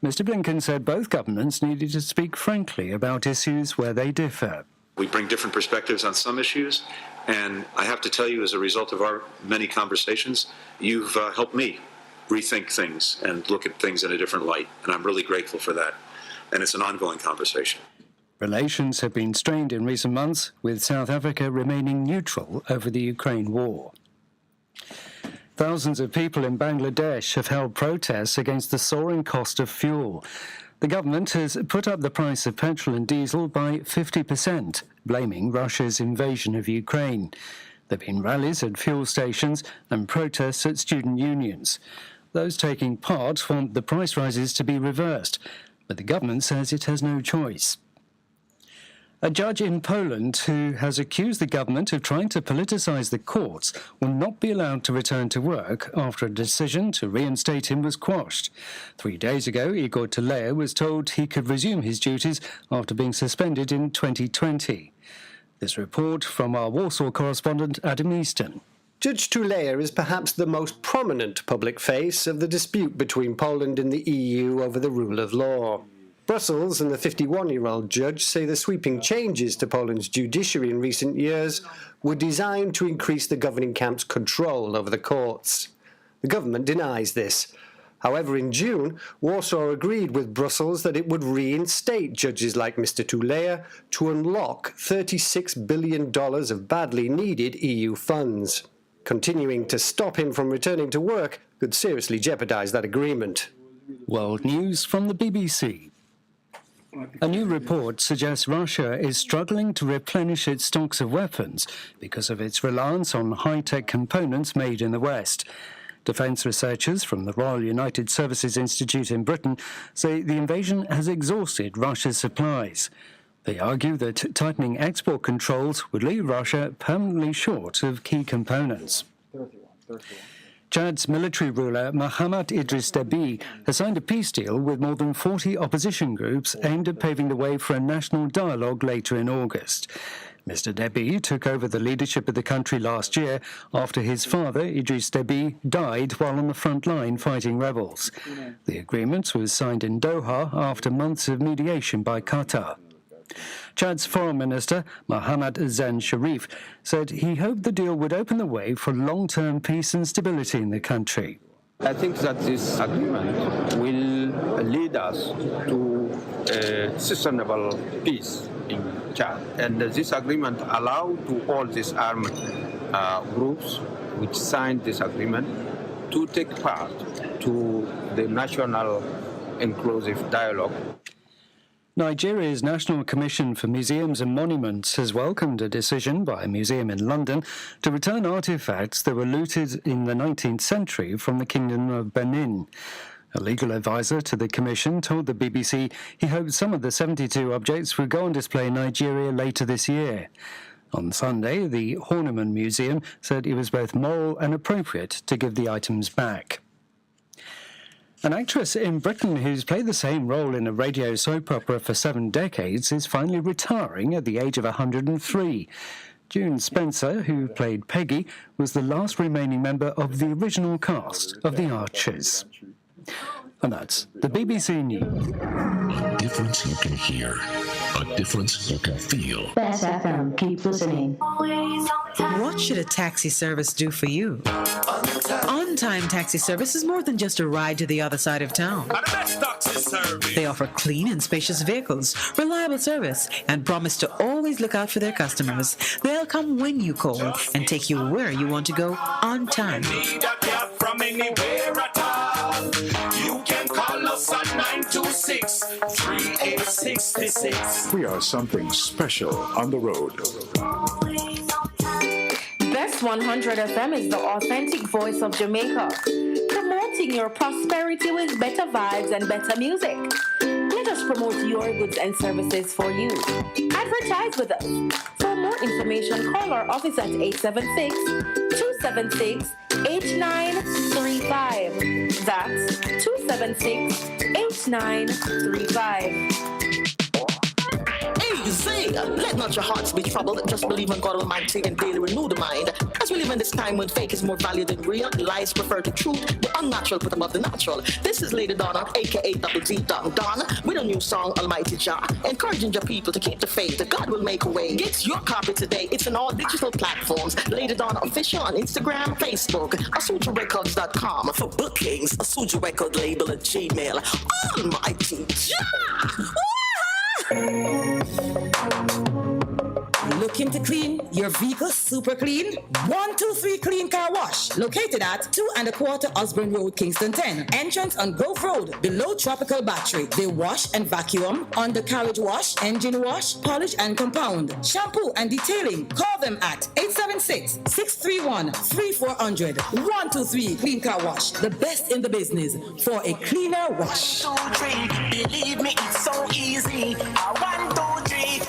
Mr. Blinken said both governments needed to speak frankly about issues where they differ. We bring different perspectives on some issues, and I have to tell you, as a result of our many conversations, you've helped me rethink things and look at things in a different light, and I'm really grateful for that. And it's an ongoing conversation. Relations have been strained in recent months, with South Africa remaining neutral over the Ukraine war. Thousands of people in Bangladesh have held protests against the soaring cost of fuel. The government has put up the price of petrol and diesel by 50%, blaming Russia's invasion of Ukraine. There have been rallies at fuel stations and protests at student unions. Those taking part want the price rises to be reversed, but the government says it has no choice. A judge in Poland who has accused the government of trying to politicise the courts will not be allowed to return to work after a decision to reinstate him was quashed. 3 days ago, Igor Tuleya was told he could resume his duties after being suspended in 2020. This report from our Warsaw correspondent Adam Easton. Judge Tuleya is perhaps the most prominent public face of the dispute between Poland and the EU over the rule of law. Brussels and the 51-year-old judge say the sweeping changes to Poland's judiciary in recent years were designed to increase the governing camp's control over the courts. The government denies this. However, in June, Warsaw agreed with Brussels that it would reinstate judges like Mr. Tuleya to unlock $36 billion of badly needed EU funds. Continuing to stop him from returning to work could seriously jeopardize that agreement. World news from the BBC. A new report suggests Russia is struggling to replenish its stocks of weapons because of its reliance on high-tech components made in the West. Defence researchers from the Royal United Services Institute in Britain say the invasion has exhausted Russia's supplies. They argue that tightening export controls would leave Russia permanently short of key components. Chad's military ruler Mohamed Idris Deby has signed a peace deal with more than 40 opposition groups aimed at paving the way for a national dialogue later in August. Mr. Deby took over the leadership of the country last year after his father, Idris Deby, died while on the front line fighting rebels. The agreement was signed in Doha after months of mediation by Qatar. Chad's foreign minister, Mohamed Zan Sharif, said he hoped the deal would open the way for long-term peace and stability in the country. I think that this agreement will lead us to a sustainable peace in Chad. And this agreement allowed to all these armed groups which signed this agreement to take part to the national inclusive dialogue. Nigeria's National Commission for Museums and Monuments has welcomed a decision by a museum in London to return artefacts that were looted in the 19th century from the Kingdom of Benin. A legal advisor to the Commission told the BBC he hoped some of the 72 objects would go on display in Nigeria later this year. On Sunday, the Horniman Museum said it was both moral and appropriate to give the items back. An actress in Britain who's played the same role in a radio soap opera for 7 decades is finally retiring at the age of 103. June Spencer, who played Peggy, was the last remaining member of the original cast of The Archers. And that's the BBC News. A difference you can hear. A difference you can feel. Best FM, keep listening. What should a taxi service do for you? On-Time Taxi Service is more than just a ride to the other side of town. They offer clean and spacious vehicles, reliable service, and promise to always look out for their customers. They'll come when you call and take you where you want to go on time. You can call us at 926-3866. We are something special on the road. Best 100 FM is the authentic voice of Jamaica, promoting your prosperity with better vibes and better music. Let us promote your goods and services for you. Advertise with us. For more information, call our office at 876-276-8935. That's 276-8935. Easy. Let not your hearts be troubled. Just believe in God Almighty and daily renew the mind. As we live in this time when fake is more valued than real, lies prefer to truth, the unnatural put above the natural. This is Lady Donna, aka Double D Don, with a new song, Almighty Jah, encouraging your people to keep the faith. God will make a way. Get your copy today. It's on all digital platforms. Lady Donna Official on Instagram, Facebook, AsujaRecords.com. For bookings, Asuja Record Label at Gmail. Almighty Jah! Looking to clean your vehicle super clean? 123 Clean Car Wash, located at 2 1/4 Osborne Road, Kingston 10. Entrance on Grove Road, below Tropical Battery. They wash and vacuum, undercarriage wash, engine wash, polish and compound, shampoo and detailing. Call them at 876-631-3400. 123 Clean Car Wash, the best in the business for a cleaner wash. 1, 2, 3. Believe me, it's so easy. 1, 2, 3.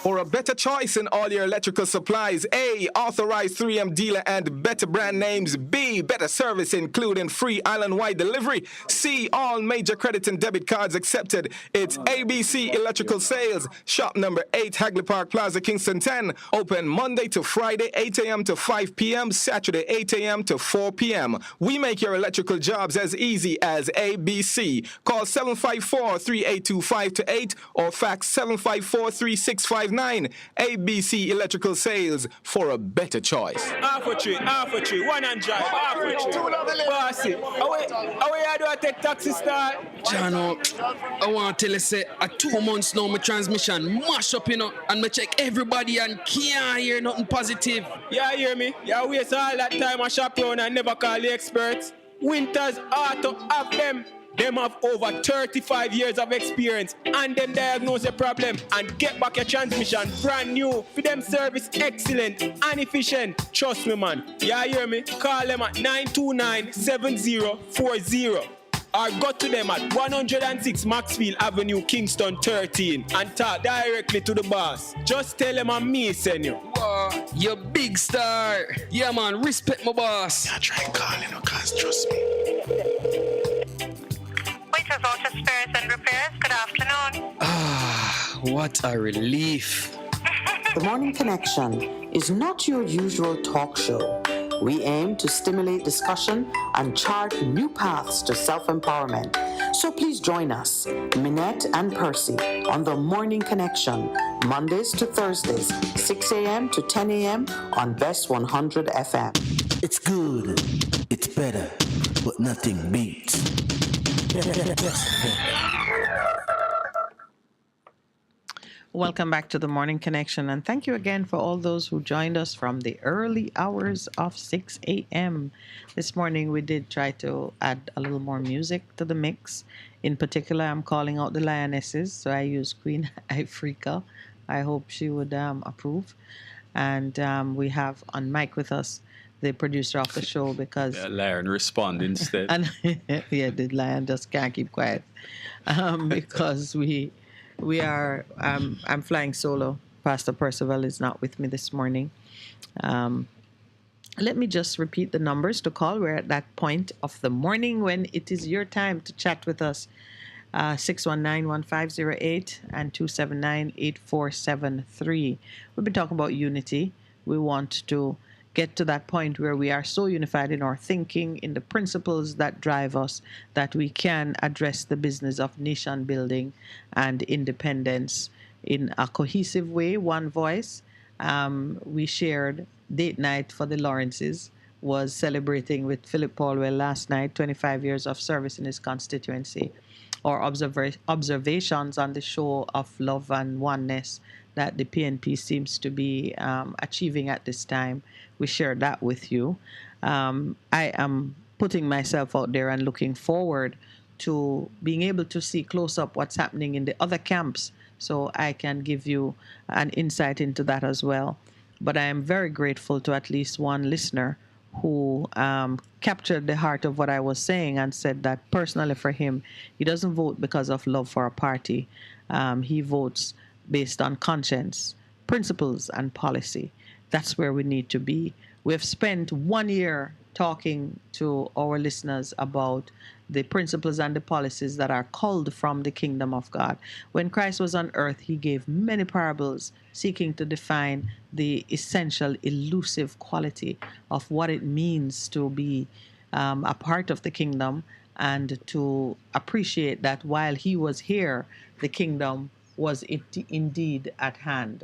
For a better choice in all your electrical supplies, A, authorized 3M dealer and better brand names. B, better service including free island-wide delivery. C, all major credit and debit cards accepted. It's ABC Electrical Sales, shop number 8, Hagley Park Plaza, Kingston 10. Open Monday to Friday, 8 a.m. to 5 p.m., Saturday, 8 a.m. to 4 p.m. We make your electrical jobs as easy as ABC. Call 754-382-528 or fax 754-3659. ABC Electrical Sales, for a better choice. Half a tree, 100, half a tree. Bossy, how do I take taxi start? Jano, I want to tell you, say, 2 months now, my transmission mash up, and I check everybody and can't hear nothing positive. Yeah, hear me? Yeah, waste all that time I shop around and never call the experts. Winters Auto have them. Them have over 35 years of experience and them diagnose the problem and get back your transmission brand new. For them service excellent and efficient. Trust me, man. You hear me? Call them at 929-7040 or go to them at 106 Maxfield Avenue, Kingston 13 and talk directly to the boss. Just tell them I'm me, send you. Wow, you big star. Yeah, man, respect my boss. I try calling her, cause trust me. Waiters, Auto Spares and Repairs, good afternoon. Ah, what a relief. The Morning Connection is not your usual talk show. We aim to stimulate discussion and chart new paths to self-empowerment. So please join us, Minette and Percy, on The Morning Connection, Mondays to Thursdays, 6 a.m. to 10 a.m. on Best 100 FM. It's good, it's better, but nothing beats. Welcome back to the Morning Connection, and thank you again for all those who joined us from the early hours of 6 a.m. This morning we did try to add a little more music to the mix. In particular, I'm calling out the Lionesses, so I use Queen Ifrica. I hope she would approve. And we have on mic with us the producer of the show, because Lion respond instead. and yeah, the Lion just can't keep quiet because we are I'm flying solo. Pastor Percival is not with me this morning. Let me just repeat the numbers to call. We're at that point of the morning when it is your time to chat with us. 619-1508 and 279-8473. We've been talking about unity. We want to get to that point where we are so unified in our thinking, in the principles that drive us, that we can address the business of nation building and independence in a cohesive way, one voice. We shared date night for the Lawrences, was celebrating with Philip Paulwell last night, 25 years of service in his constituency, or observations on the show of love and oneness that the PNP seems to be achieving at this time. We shared that with you. I am putting myself out there and looking forward to being able to see close up what's happening in the other camps, so I can give you an insight into that as well. But I am very grateful to at least one listener who captured the heart of what I was saying and said that personally for him, he doesn't vote because of love for a party. He votes based on conscience, principles, and policy. That's where we need to be. We have spent 1 year talking to our listeners about the principles and the policies that are culled from the kingdom of God. When Christ was on earth, he gave many parables seeking to define the essential, elusive quality of what it means to be a part of the kingdom and to appreciate that while he was here, the kingdom was indeed at hand.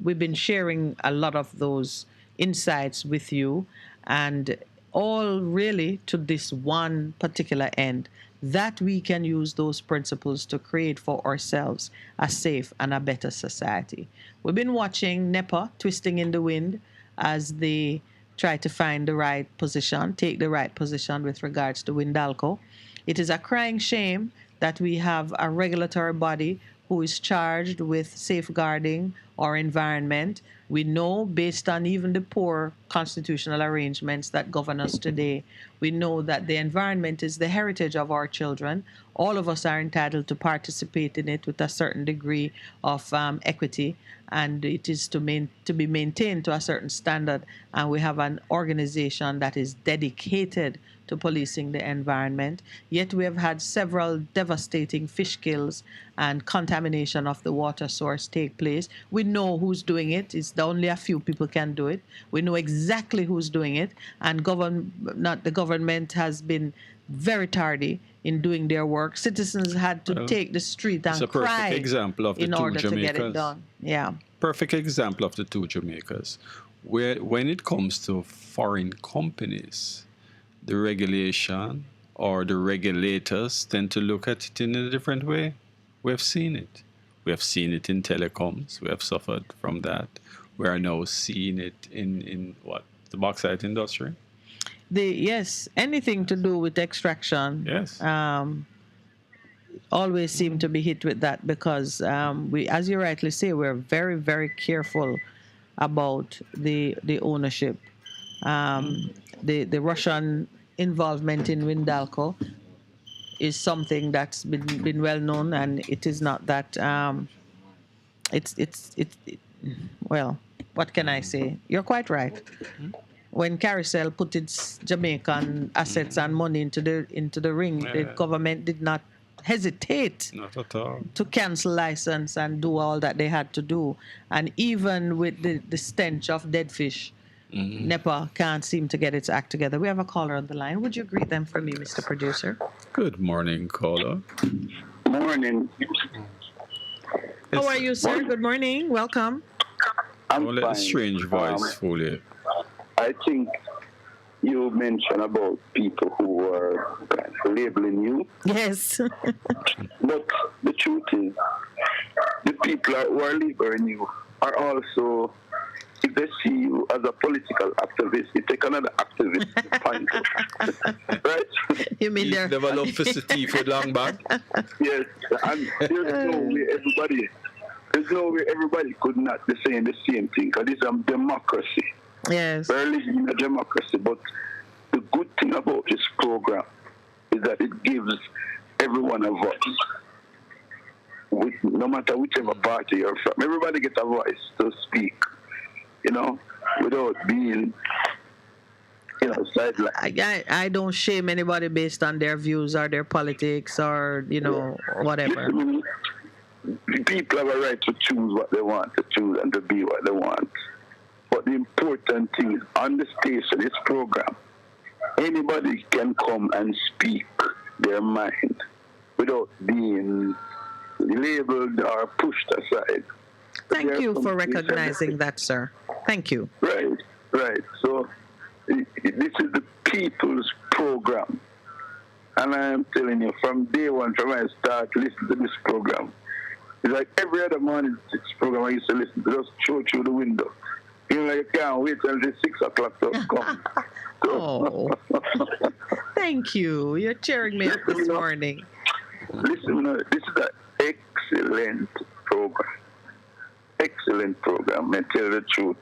We've been sharing a lot of those insights with you, and all really to this one particular end, that we can use those principles to create for ourselves a safe and a better society. We've been watching NEPA twisting in the wind as they try to find the right position, take the right position with regards to Windalco. It is a crying shame that we have a regulatory body who is charged with safeguarding our environment. We know, based on even the poor constitutional arrangements that govern us today, we know that the environment is the heritage of our children. All of us are entitled to participate in it with a certain degree of equity, and it is to be maintained to a certain standard. And we have an organization that is dedicated to policing the environment. Yet we have had several devastating fish kills and contamination of the water source take place. We know who's doing it. It's only a few people can do it. We know exactly who's doing it, and the government has been very tardy in doing their work. Citizens had to take the street and cry in order to get it done. Yeah. Perfect example of the two Jamaicas. Where when it comes to foreign companies, the regulation or the regulators tend to look at it in a different way. We have seen it. We have seen it in telecoms. We have suffered from that. We are now seeing it in what? The bauxite industry? Yes, anything to do with extraction. Yes. Always seem to be hit with that because we, as you rightly say, we're very, very careful about the ownership. The Russian involvement in Windalco is something that's been well known, and it is not that well, what can I say? You're quite right. When Carousel put its Jamaican assets and money into the ring, the government did not hesitate not at all to cancel license and do all that they had to do. And even with the stench of dead fish, NEPA can't seem to get its act together. We have a caller on the line. Would you greet them for me, Mr. Producer? Good morning, caller. Morning. How are you, sir? Good morning. Welcome. I'm Don't let fine. the strange voice fool you. I think you mentioned about people who are labeling you. Yes. But the truth is, the people who are labeling you are also, if they see you as a political activist, they take another activist to find you. Right? You mean they're... Never love for the teeth with long back? Yes. And there's no way everybody could not be saying the same thing, because it's a democracy. Yes. We're living in a democracy, but the good thing about this program is that it gives everyone a voice. No matter whichever party you're from, everybody gets a voice to speak, without being, sidelined. I don't shame anybody based on their views or their politics or, whatever. Listen, people have a right to choose what they want to choose and to be what they want. But the important thing is, on the station, this program, anybody can come and speak their mind without being labeled or pushed aside. Thank you for recognizing that, sir. Thank you. Right. So this is the people's program. And I am telling you, from day one, from when I start listening to this program, it's like every other morning, this program I used to listen to, just throw through the window. You can't wait until 6 o'clock to come. Oh, thank you. You're cheering me up this morning. Listen, this is an excellent program. Excellent program, I tell the truth.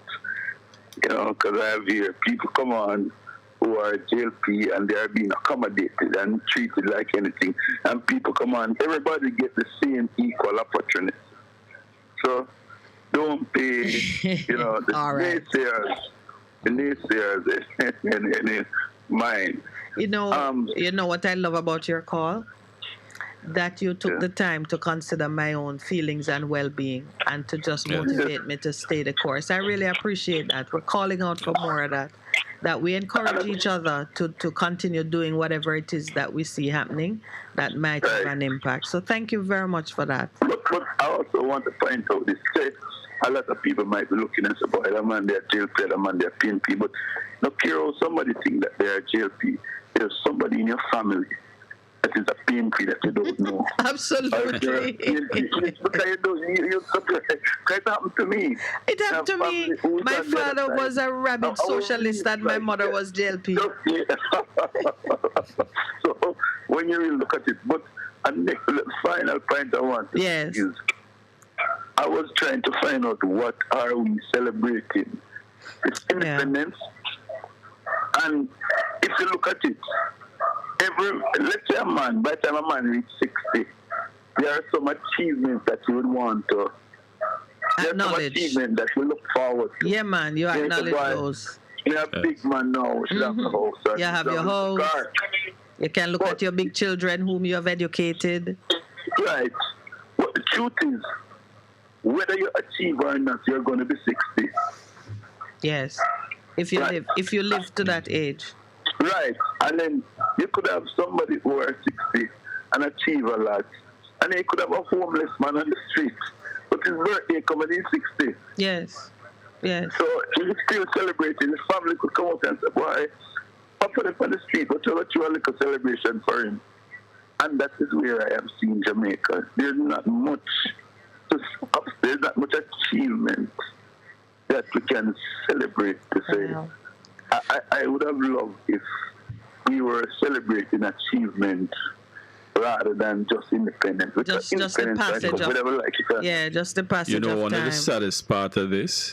You know, because I have here people come on who are JLP and they are being accommodated and treated like anything. And people come on, everybody get the same equal opportunity. So don't pay, you know, the naysayers in mind. You know what I love about your call? That you took the time to consider my own feelings and well-being and to just motivate me to stay the course. I really appreciate that. We're calling out for more of that we encourage each other to continue doing whatever it is that we see happening that might have an impact. So thank you very much for that. But I also want to point out this. A lot of people might be looking and say, boy, that man, they're JLP, that man, they're PNP. But no care how somebody think that they're JLP. There's somebody in your family that is a PNP that you don't know. Absolutely. It happened to me. It happened to me. My father was a rabid socialist and my mother was JLP. So when you really look at it, but the final point I want to is, I was trying to find out what are we celebrating. It's independence. And if you look at it, let's say a man, by the time a man reaches 60, there are some achievements that you would want to acknowledge. Some achievements that you look forward to. Yeah, man, you acknowledge those. You're a big man now, you have a house. You have your house. You can look at your big children whom you have educated. Right. But the truth is, whether you achieve or not, you're going to be 60. Yes. If you live to that age. Right. And then you could have somebody who are 60 and achieve a lot. And then you could have a homeless man on the street. But his birthday coming in 60. Yes. Yes. So he's still celebrating. His family could come out and say, boy, I put him on the street, but you'll do a little celebration for him. And that is where I am seeing Jamaica. There's not much achievement that we can celebrate to say. Wow. I would have loved if we were celebrating achievement rather than just independence. Just the passage of just the passage of time. You know, one of the saddest part of this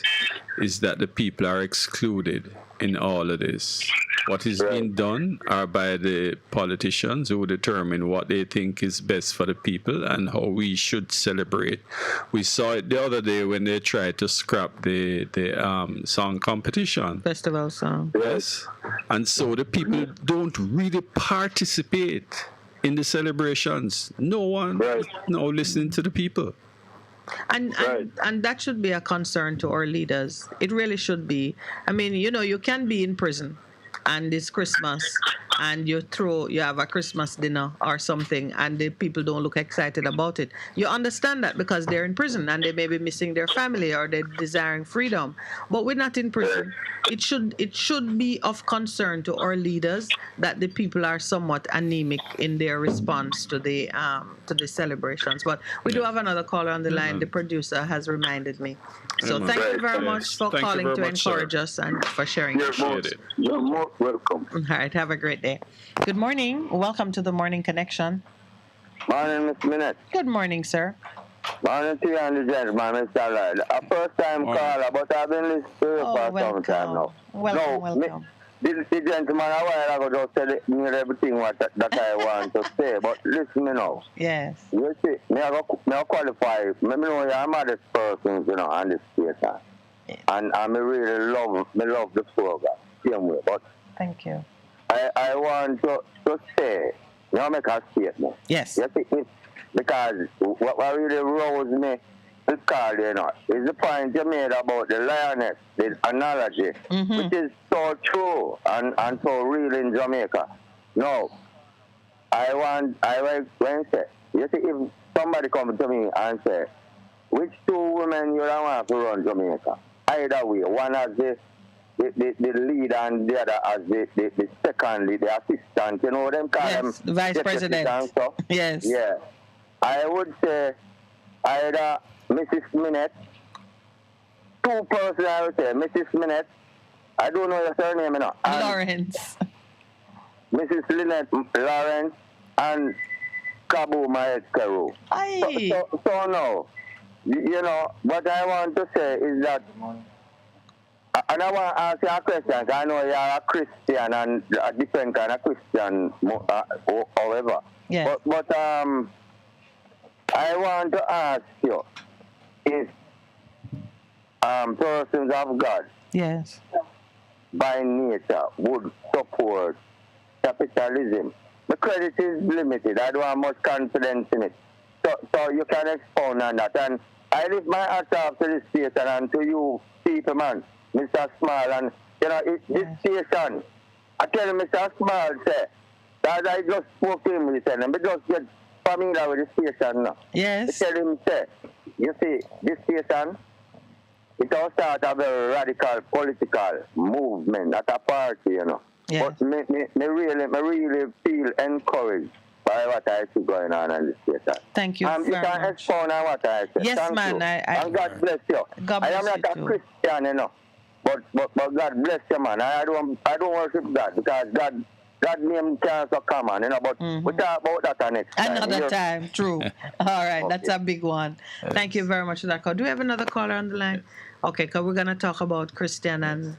is that the people are excluded in all of this. What is being done are by the politicians who determine what they think is best for the people and how we should celebrate. We saw it the other day when they tried to scrap the song competition. Festival song. Yes. And so the people don't really participate in the celebrations. No one is now listening to the people. And that should be a concern to our leaders. It really should be. I mean, you can be in prison and it's Christmas and you have a Christmas dinner or something and the people don't look excited about it. You understand that because they're in prison and they may be missing their family or they're desiring freedom. But we're not in prison. It should be of concern to our leaders that the people are somewhat anemic in their response to the celebrations. But we do have another caller on the line. The producer has reminded me. So thank you very much for calling to encourage us and for sharing your thoughts. You're most welcome. All right, have a great day. Good morning. Welcome to the Morning Connection. Morning, Miss Minette. Good morning, sir. Morning to you and the gentleman, Mr. Lloyd. A first-time caller, but I've been listening to you for some time now. Welcome. The gentleman a while ago just said near everything that I want to say, but listen me now. Yes. You see, me I qualify. Me know you're a modest person, on this station. Yeah. And I really love the program. Same way, but thank you. I want to say, make a statement. Yes. You see, because what really rose me this call, is the point you made about the lioness, the analogy, which is so true and so real in Jamaica. No, when say, you see, if somebody comes to me and say, which two women you don't want to run Jamaica? Either way, one as the lead and the other as the second lead, the assistant, them call them the vice president. Yes. Yeah. I would say either Mrs. Minette, two persons I would say, Mrs. Minette, I don't know your surname, Lawrence. Mrs. Lynette Lawrence and Kabu Maestro. So no, what I want to say is that And I want to ask you a question. 'Cause I know you're a Christian and a different kind of Christian, however. Yes. But I want to ask you if persons of God, yes, by nature, would support capitalism. The credit is limited. I don't have much confidence in it. So you can expound on that. And I lift my hat off to this station and to you people, man, Mr. Small, and this station. I tell you, Mr. Small, say that I just spoke to him recently, but just get familiar with the station now. Yes. I tell him, say, you see, this station, it all start a very radical political movement at a party, Yes. But me really feel encouraged by what I see going on in this station. Thank you very you can much. expound on what I say. Yes, Thank man. you. And God bless you. God bless I am not you a too. Christian, but God bless you, man. I don't worship God because God name can't so common, but we talk about that next time. Another time, true. All right, that's a big one. Thank you very much for that call. Do we have another caller on the line? Okay, because we're going to talk about Christian and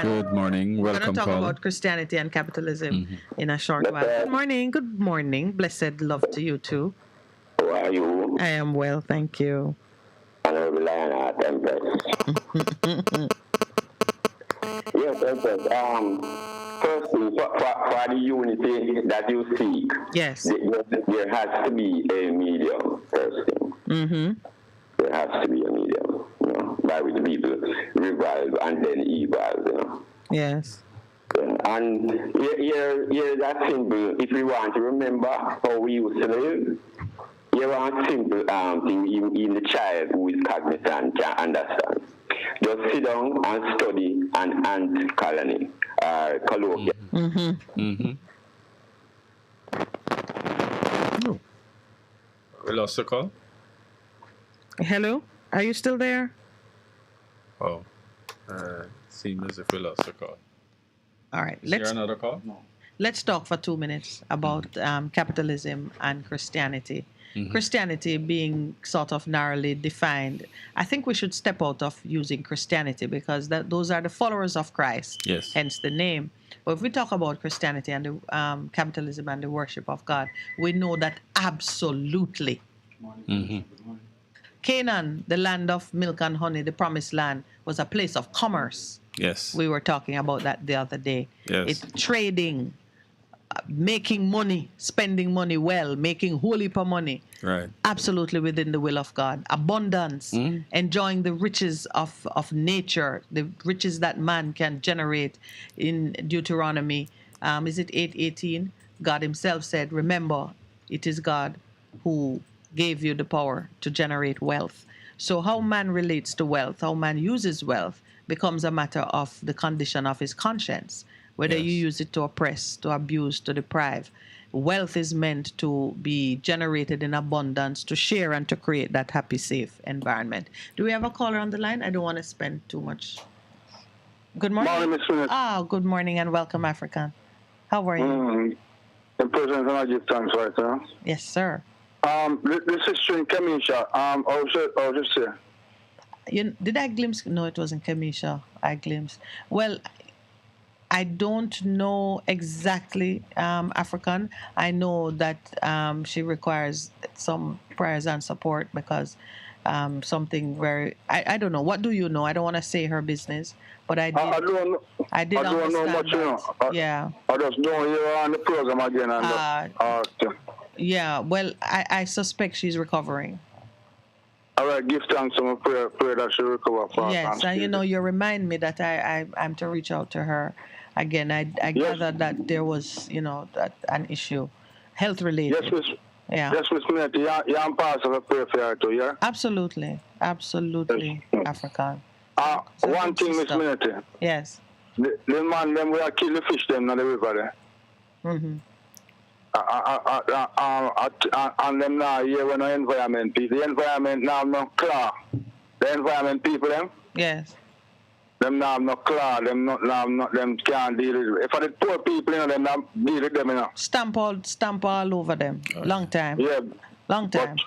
Good morning. we're going Welcome, to talk caller. about Christianity and capitalism in a short while. Good morning. Good morning. Blessed love to you too. How are you? I am well, thank you. Honorable Lionheart Empress. Yes. First thing, for the unity that you seek, yes, there has to be a medium, first thing. Mm-hmm. There has to be a medium, by which people revive and then evolve, Yes. And here that simple, if we want to remember how we used to live, here are simple thing in the child who is cognizant can understand. Just sit down and study an ant colony, colloquial. Mm-hmm. Mm-hmm. Oh. We lost the call? Hello? Are you still there? Oh. Seems as if we lost the call. All right. Is there another call? No. Let's talk for 2 minutes about capitalism and Christianity. Mm-hmm. Christianity being sort of narrowly defined. I think we should step out of using Christianity because those are the followers of Christ, yes, hence the name. But if we talk about Christianity and the capitalism and the worship of God, we know that absolutely. Mm-hmm. Canaan, the land of milk and honey, the promised land, was a place of commerce. Yes. We were talking about that the other day. Yes. It's trading, making money, spending money well, making whole heap of money. Right. Absolutely within the will of God. Abundance, enjoying the riches of nature, the riches that man can generate. In Deuteronomy, is it 8:18? God himself said, remember, it is God who gave you the power to generate wealth. So how man relates to wealth, how man uses wealth, becomes a matter of the condition of his conscience, whether you use it to oppress, to abuse, to deprive. Wealth is meant to be generated in abundance, to share and to create that happy, safe environment. Do we have a caller on the line? I don't want to spend too much. Good morning. Morning, Miss Smith. Good morning and welcome, African. How are you? The President, I give thanks right now. Yes, sir. This is in Kamisha. I'll just say. Did I glimpse? No, it wasn't Kamisha. I glimpsed. Well, I don't know exactly African. I know that she requires some prayers and support because something very. I don't know. What do you know? I don't want to say her business, but I did. I don't know. I did I don't know much, yeah. I just don't hear her on the program again. Yeah. Well, I suspect she's recovering. All right, give thanks and pray that she recover fast. Yes, and you remind me that I'm to reach out to her again. I gathered that there was that an issue, health related. Yes, Miss. Yeah. Yes, Miss Minette. You're on pass of a prayer for her too, yeah. Absolutely, African. One thing, Miss Minette. Yes. The man them we are kill the fish them in the river there. Mm-hmm. And them now here when the environment people. The environment now no claw. The environment people them. Yes. Them now no claw. Them them can't deal with it. If the poor people them not deal with them Stamp all over them. Long time. Yeah. Long time.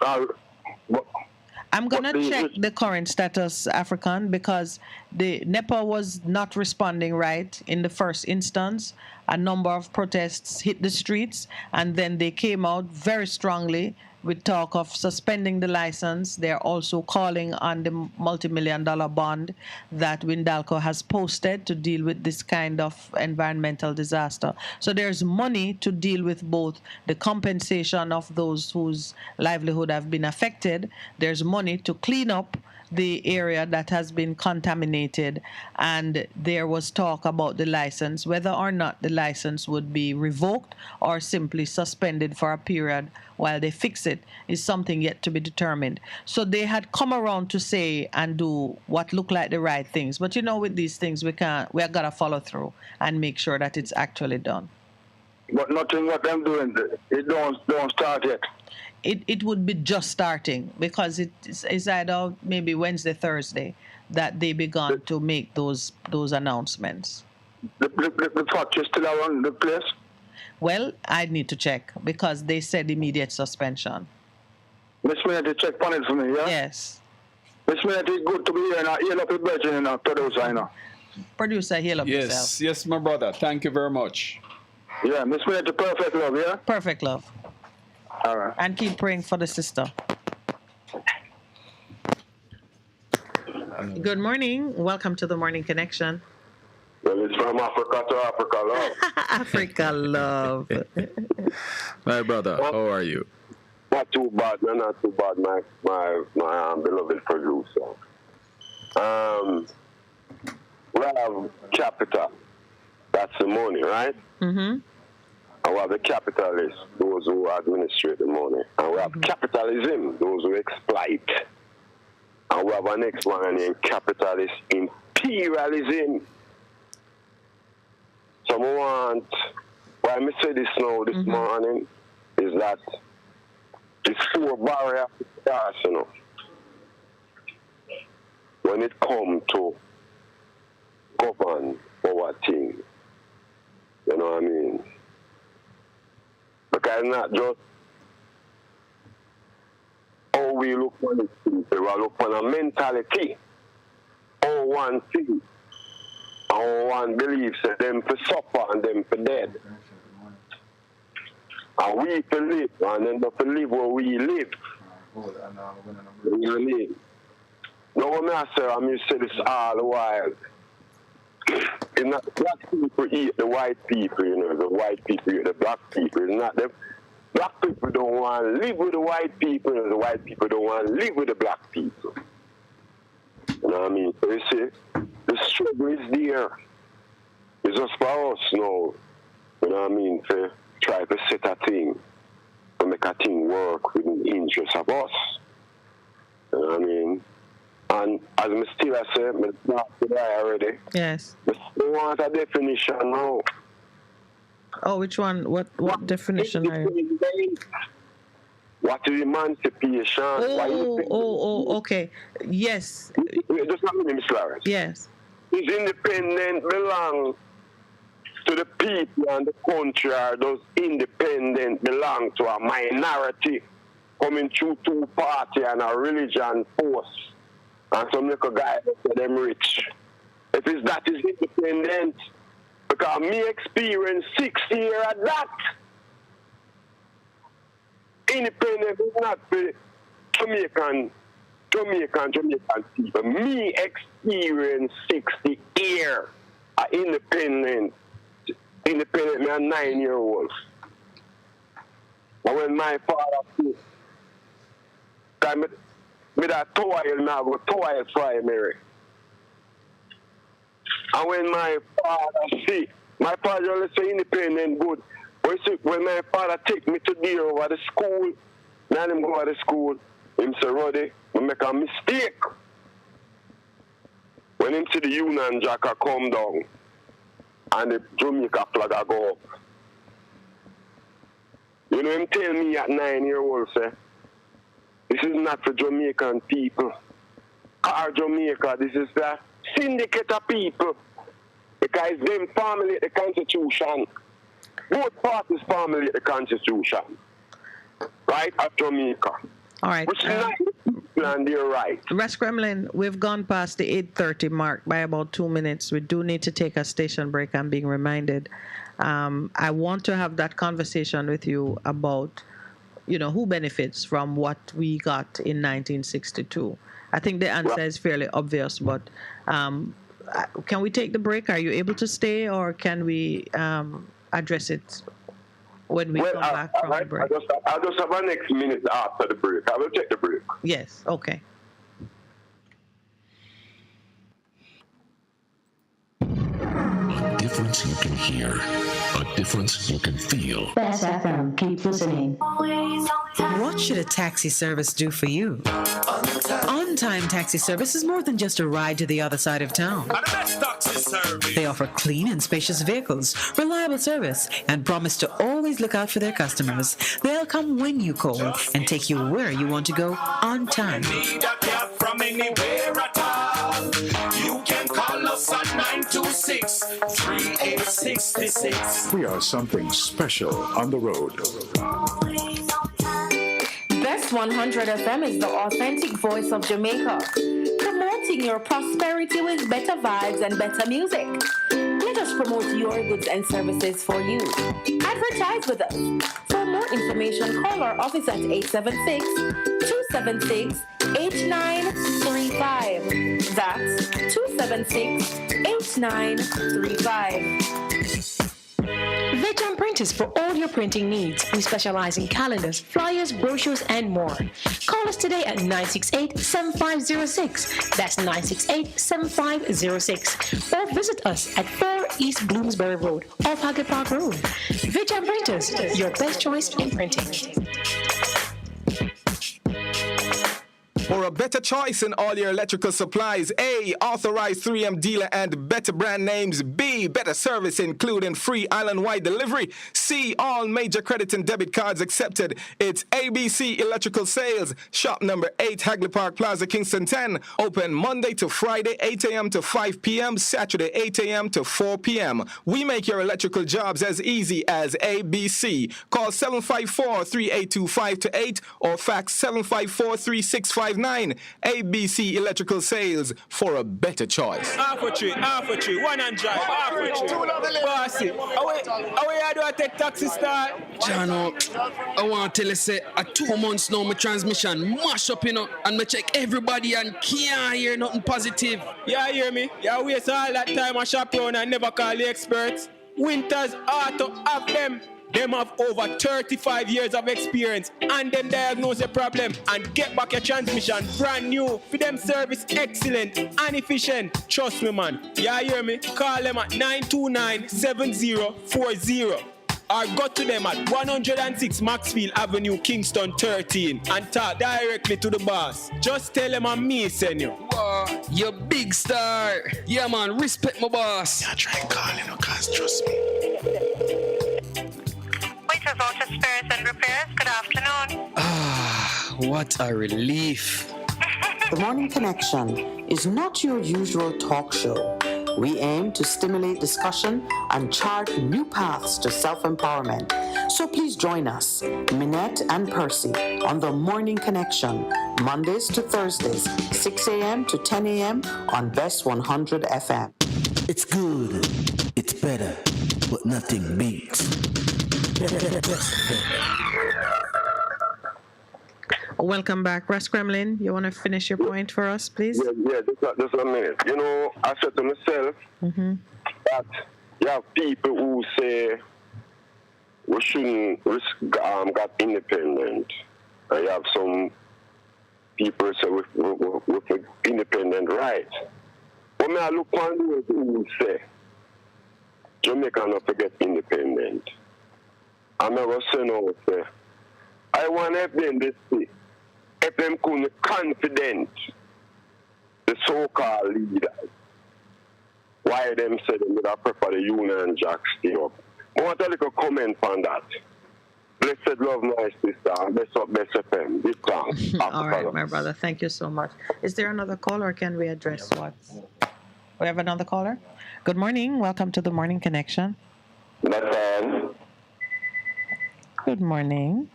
I'm going to check the current status, African, because the NEPA was not responding right in the first instance. A number of protests hit the streets, and then they came out very strongly with talk of suspending the license. They're also calling on the multi-million-dollar bond that Windalco has posted to deal with this kind of environmental disaster. So there's money to deal with both the compensation of those whose livelihood have been affected. There's money to clean up the area that has been contaminated, and there was talk about the license, whether or not the license would be revoked or simply suspended for a period while they fix it is something yet to be determined. So they had come around to say and do what looked like the right things, but you know, with these things we have got to follow through and make sure that it's actually done. But nothing what I'm doing, it don't start yet. It would be just starting, because it's either maybe Wednesday, Thursday that they began to make those announcements. The factory still around the place? Well, I need to check, because they said immediate suspension. Miss Minute, check on it for me, yeah? Yes. Miss Minute, it's good to be here now. Heal up your budget now, producer, now. Producer, heal up yourself. Yes, my brother. Thank you very much. Yeah, Miss Minute, perfect love, yeah? Perfect love. All right. And keep praying for the sister. Good morning. Welcome to the Morning Connection. Well, it's from Africa to Africa, love. Africa love. My brother, how are you? Not too bad, man. Not too bad, my beloved producer. We have capital. That's the money, right? Mm-hmm. And we have the capitalists, those who administrate the money. And we have capitalism, those who exploit. And we have our next one named capitalist imperialism. So I want, why I say this now this morning, is that this 4 barrier stars, you know, when it comes to govern our thing. You know what I mean? Because not just how we look on the people, we look on a mentality. How one thing, how one believes that them for suffer and them for dead. And we to live, and then to live where we live. We live. Now when I say this all the while. It's not the black people eat the white people, you know, the white people eat the black people. It's not the black people don't want to live with the white people, and the white people don't want to live with the black people. You know what I mean? So you see, the struggle is there. It's just for us now, you know what I mean, to try to set a thing, to make a thing work within the interest of us. You know what I mean? And as I still say, I start today already. Yes. I want a definition now. Oh, which one? What definition are you? What is emancipation? Okay. Yes. Just a minute, Miss Lawrence. Yes. Is independent belong to the people and the country, or does independent belong to a minority coming through 2 party and a religion force? And some little guy that them rich. If it's that is independent, because me experience 6 years of that. Independent is not for Jamaican people. Me experience 60 years of independent. Independent, me a 9-year-old. And when my father me that toil now, go toil primary. And when my father my father always say independent good. But see, when my father take me to deal over the school, now him go over the school, him say, Roddy, we make a mistake. When him see the Union Jack come down and the Jamaica flag go up. You know him tell me at 9-year-old say, this is not for Jamaican people. Our Jamaica, this is the syndicate of people. Because them formulate the Constitution. Both parties formulate the Constitution. Right? At Jamaica. All right. Which and their rights. Russ Kremlin, we've gone past the 8:30 mark by about 2 minutes. We do need to take a station break. I'm being reminded. I want to have that conversation with you about, who benefits from what we got in 1962. I think the answer is fairly obvious, but can we take the break? Are you able to stay, or can we address it when we come back from the break? I'll just have a next minute after the break. I will take the break. Yes, okay. A difference you can hear. A difference you can feel. Best FM, keep listening. What should a taxi service do for you? On-time taxi service is more than just a ride to the other side of town. They offer clean and spacious vehicles, reliable service, and promise to always look out for their customers. They'll come when you call and take you where you want to go on time. From anywhere at all. You can call us at 926-3866. We are something special on the road. Best 100 FM is the authentic voice of Jamaica, promoting your prosperity with better vibes and better music. Let us promote your goods and services for you. Advertise with us. For more information, call our office at 876-276-8935. That's 276-8935. Veteran Printers for all your printing needs. We specialize in calendars, flyers, brochures, and more. Call us today at 968-7506. That's 968-7506. Or visit us at 4 East Bloomsbury Road, off Hagley Park Road. Veteran Printers, your best choice in printing. For a better choice in all your electrical supplies, A, authorized 3M dealer and better brand names. B, better service including free island-wide delivery. C, all major credit and debit cards accepted. It's ABC Electrical Sales, shop number 8, Hagley Park Plaza, Kingston 10. Open Monday to Friday, 8 a.m. to 5 p.m., Saturday, 8 a.m. to 4 p.m. We make your electrical jobs as easy as ABC. Call 754-3825-8 or fax 754-3659. ABC Electrical Sales, for a better choice. Half a tree, 100, half a tree. Bossy, how do I take taxi start? Jano, I want to tell you, say, at 2 months now, my transmission mash up, and I check everybody and can't hear nothing positive. Yeah, hear me? Yeah, waste all that time I shop around and never call the experts. Winters Auto have them. Them have over 35 years of experience and them diagnose the problem and get back your transmission brand new. For them service excellent and efficient. Trust me, man. Yeah, hear me? Call them at 929-7040 or go to them at 106 Maxfield Avenue, Kingston 13 and talk directly to the boss. Just tell them I'm me, send you. Wow, you big star. Yeah, man, respect my boss. Yeah, try calling, cause trust me. Waiters Auto Spares and Repairs, good afternoon. Ah, what a relief. The Morning Connection is not your usual talk show. We aim to stimulate discussion and chart new paths to self-empowerment. So please join us, Minette and Percy, on The Morning Connection, Mondays to Thursdays, 6 a.m. to 10 a.m. on Best 100 FM. It's good, it's better, but nothing beats. Welcome back. Russ Kremlin, you want to finish your point for us, please? Yeah, just a minute. I said to myself that you have people who say we shouldn't get independent. And you have some people say with independent rights. When I look on those who say Jamaica not forget independent, I'm never saying no, say, I want to help them this way. If them could be confident, the so-called leaders, why them say they would have prefer the Union Jack stay up. I want a little comment on that. Blessed love, my sister, and bless up, best FM. This time. All right, my brother. Thank you so much. Is there another caller, or can we address what? We have another caller? Good morning. Welcome to the Morning Connection. Good morning.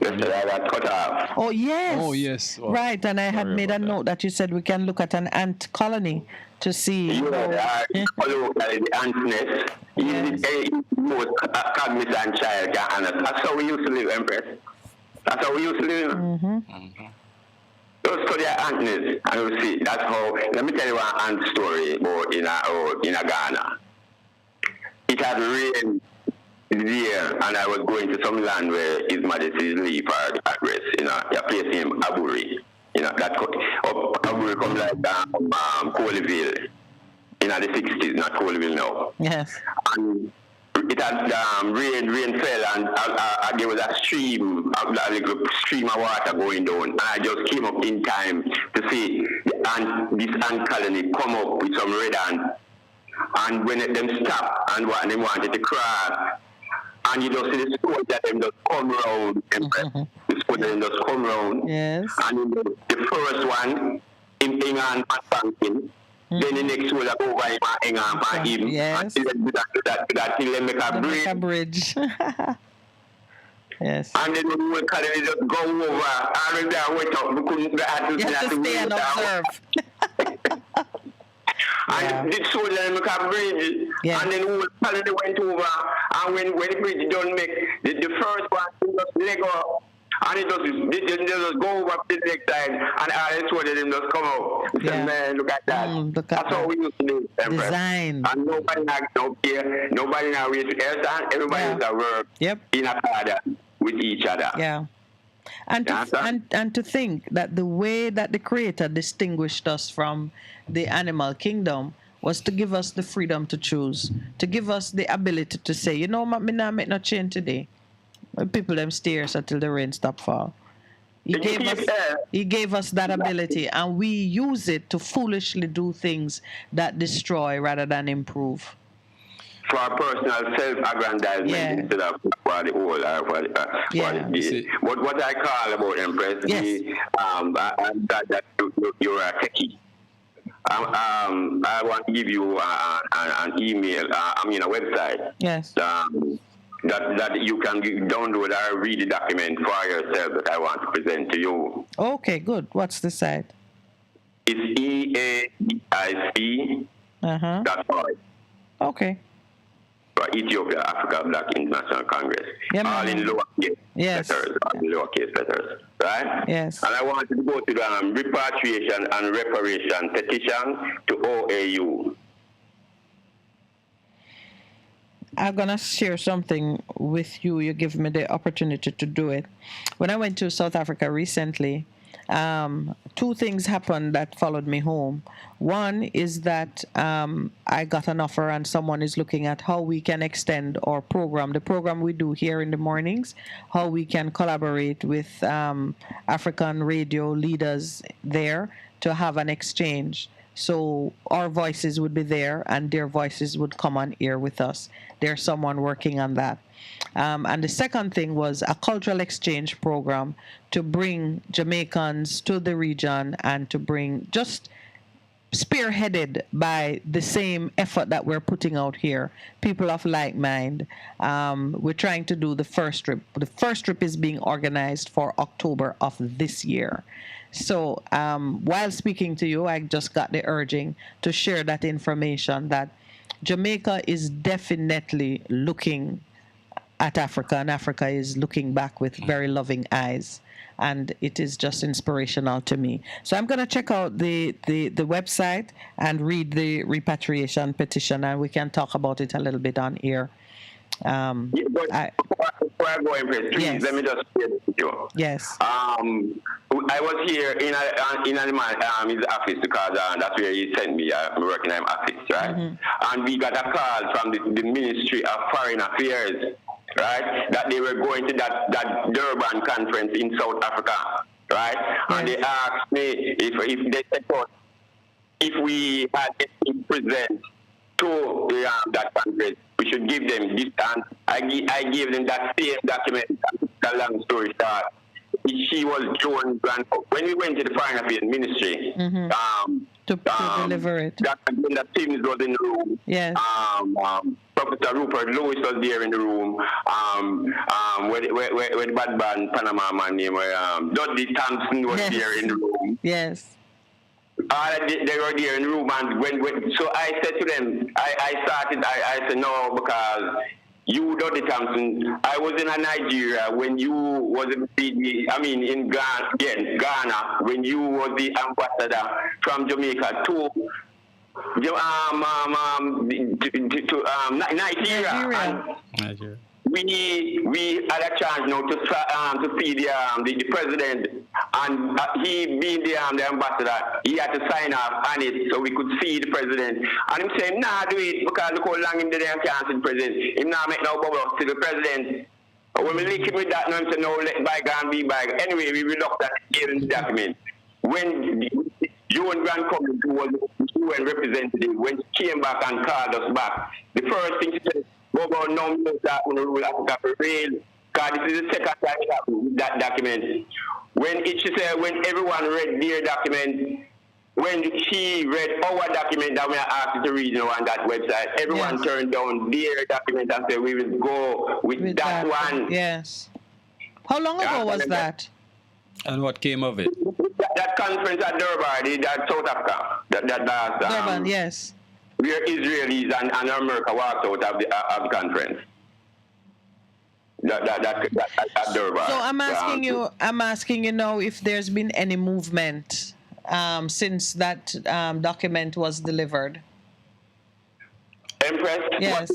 Yesterday I got cut off. Oh, yes. Oh, yes. Oh, right, and I had made a note that you said we can look at an ant colony to see. Follow the ant nest. The most cognizant child can understand. That's how we used to live, Empress. That's how we used to live. Just study ant nest and you'll see. That's how. Let me tell you one ant story about in a Ghana. It had rained there, and I was going to some land where His Majesty's leave are at rest. A place named Aburi. That Aburi come like Colville in the 60s, not Colville now. Yes. And it had rain fell, and there was a stream, a little stream of water going down. And I just came up in time to see this ant colony come up with some red ants. And when them stopped and they wanted to cross, and you just see the soldier them just come round, the soldier them just come round. Yes. And the first one, him hang on banking. Then the next soldier go over him and hang on him. Yes. And that till they make a bridge. Yes. And then we were calling it just go over. And then wait up. We couldn't have to stay and observe. And the soldier make a bridge, and then whole colony went over. And when the bridge don't make, the first one just leg up, and it just go over to the next side, and all the soldiers them just come out. Say, man, look at that. That's how we used to do it. Design. And nobody no care, nobody now wait to understand. Everybody is at work in a order with each other. Yeah. And to think that the way that the Creator distinguished us from the animal kingdom was to give us the freedom to choose, to give us the ability to say, you know, me not make no change today. People them stairs until the rain stop fall. He gave us that ability, and we use it to foolishly do things that destroy rather than improve. For our personal self-aggrandizement instead of for the whole. What I call about Empress, that you're a techie. I want to give you an email, a website. Yes. That you can download or read the document for yourself that I want to present to you. Okay, good. What's the site? It's EAIC.org. Okay. For Ethiopia Africa Black International Congress. All in lowercase letters. All in lowercase letters. Right? Yes. And I wanted to go to the Repatriation and Reparation Petition to OAU. I'm going to share something with you. You give me the opportunity to do it. When I went to South Africa recently, two things happened that followed me home. One is that I got an offer, and someone is looking at how we can extend our program, the program we do here in the mornings, how we can collaborate with African radio leaders there to have an exchange. So our voices would be there, and their voices would come on air with us. There's someone working on that. And the second thing was a cultural exchange program to bring Jamaicans to the region, and to bring, just spearheaded by the same effort that we're putting out here, people of like mind. We're trying to do the first trip. The first trip is being organized for October of this year. So while speaking to you, I just got the urging to share that information, that Jamaica is definitely looking at Africa, and Africa is looking back with very loving eyes. And it is just inspirational to me. So I'm going to check out the website and read the repatriation petition, and we can talk about it a little bit on air. Before I go in, please, let me just share this with you. Yes. I was here in his office because that's where he sent me. I'm working in his office, right? Mm-hmm. And we got a call from the Ministry of Foreign Affairs, right? That they were going to that Durban conference in South Africa, right? Yes. And they asked me if they said if we had anything present to that conference, we should give them this. And I gave them that same document. A long story short, she was Joan Grandpa. When we went to the Foreign Affairs Ministry, to deliver it, that Sims was in the room. Yes. Professor Rupert Lewis was there in the room. Where the bad band Panama man named Dudley Thompson was there in the room. Yes. They were there in the room, and so I said to them, I said no, because you, Dudley Thompson, I was in Nigeria when you was in Ghana, when you was the ambassador from Jamaica to Nigeria. We had a chance now to see the president, and he being the ambassador, he had to sign off on it so we could see the president. And him saying, nah, do it, because look how long him did and can't see the president. Him not make no bubble to the president. When we link him with that, now him say, no, let bygone be bygone. Anyway, we looked at the document. When UN Grand Committee, who was the UN representative, when she came back and called us back, the first thing she said, go on now, that on the rule Africa for real, because this is the second time it happened with that document. She said, when everyone read their document, when she read our document that we are asked to read on that website, everyone turned down their document and said, we will go with that one. Yes. How long ago was that? And what came of it? That conference at Durban, that South Africa. Durban, yes. Where Israelis and America walked out of the conference. That Durban. So I'm asking you now if there's been any movement since that document was delivered. Empress, yes.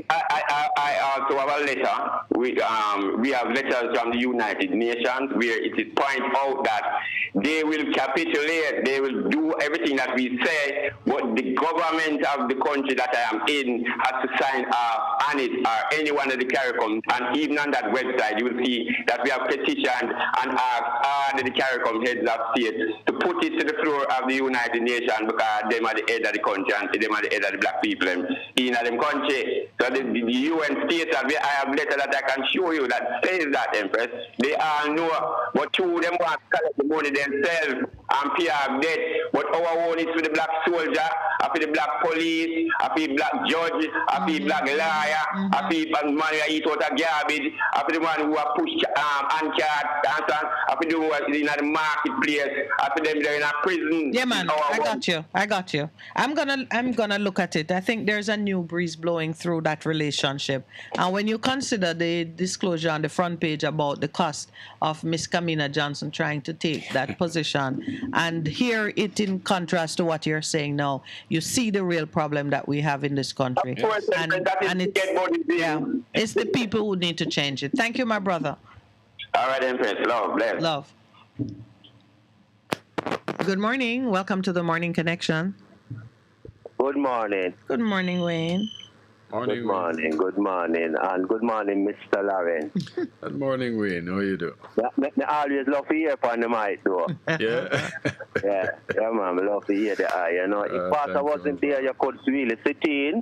I also have a letter. We have letters from the United Nations where it is pointed out that they will capitulate, they will do everything that we say, but the government of the country that I am in has to sign off on it, or any one of the CARICOM. And even on that website, you will see that we have petitioned and asked all the CARICOM heads of state to put it to the floor of the United Nations, because them are the head of the country and them are the head of the black people in them country. So the UN states that I have letter that I can show you that says that, Empress. They all know, but two of them want to collect the money themselves and pay off debt. But our own is for the black soldier, for the black police, for the black judge, for the black lawyer, for the man who eat out of garbage, for the man who are pushed and cards, for the one who is in the marketplace, for them that are in a prison. Yeah, man, I got you. I'm gonna look at it. I think there's a new breeze blowing through that relationship. And when you consider the disclosure on the front page about the cost of Miss Kamina Johnson trying to take that position, and hear it in contrast to what you're saying now, you see the real problem that we have in this country. Of course, and it's the people who need to change it. Thank you, my brother. All right, Empress. Love, bless. Love. Good morning. Welcome to the Morning Connection. Good morning. Good morning, Wayne. Good morning, and good morning, Mr. Lauren. Good morning, Wayne. How you do? I always love to hear from the mic, though. Yeah. yeah, man. I love to hear the eye. You know, if Pastor wasn't there, you could really sit in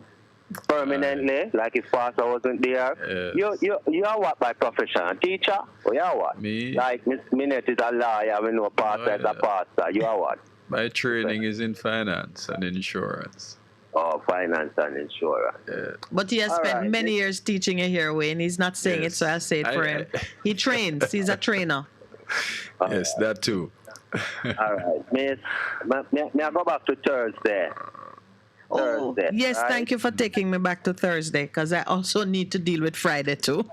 permanently. Like if Pastor wasn't there, you are what by profession? Teacher? Or you are what? Me? Like Miss Minette is a lawyer. We know Pastor is a pastor. You are what? My training is in finance and insurance. Oh, finance and insurance. Yeah. But he has spent many years teaching you here, Wayne. He's not saying it, so I'll say it for him. He trains. He's a trainer. Yes, that too. All right. May I go back to Thursday? Oh, yes, right? Thank you for taking me back to Thursday, because I also need to deal with Friday too.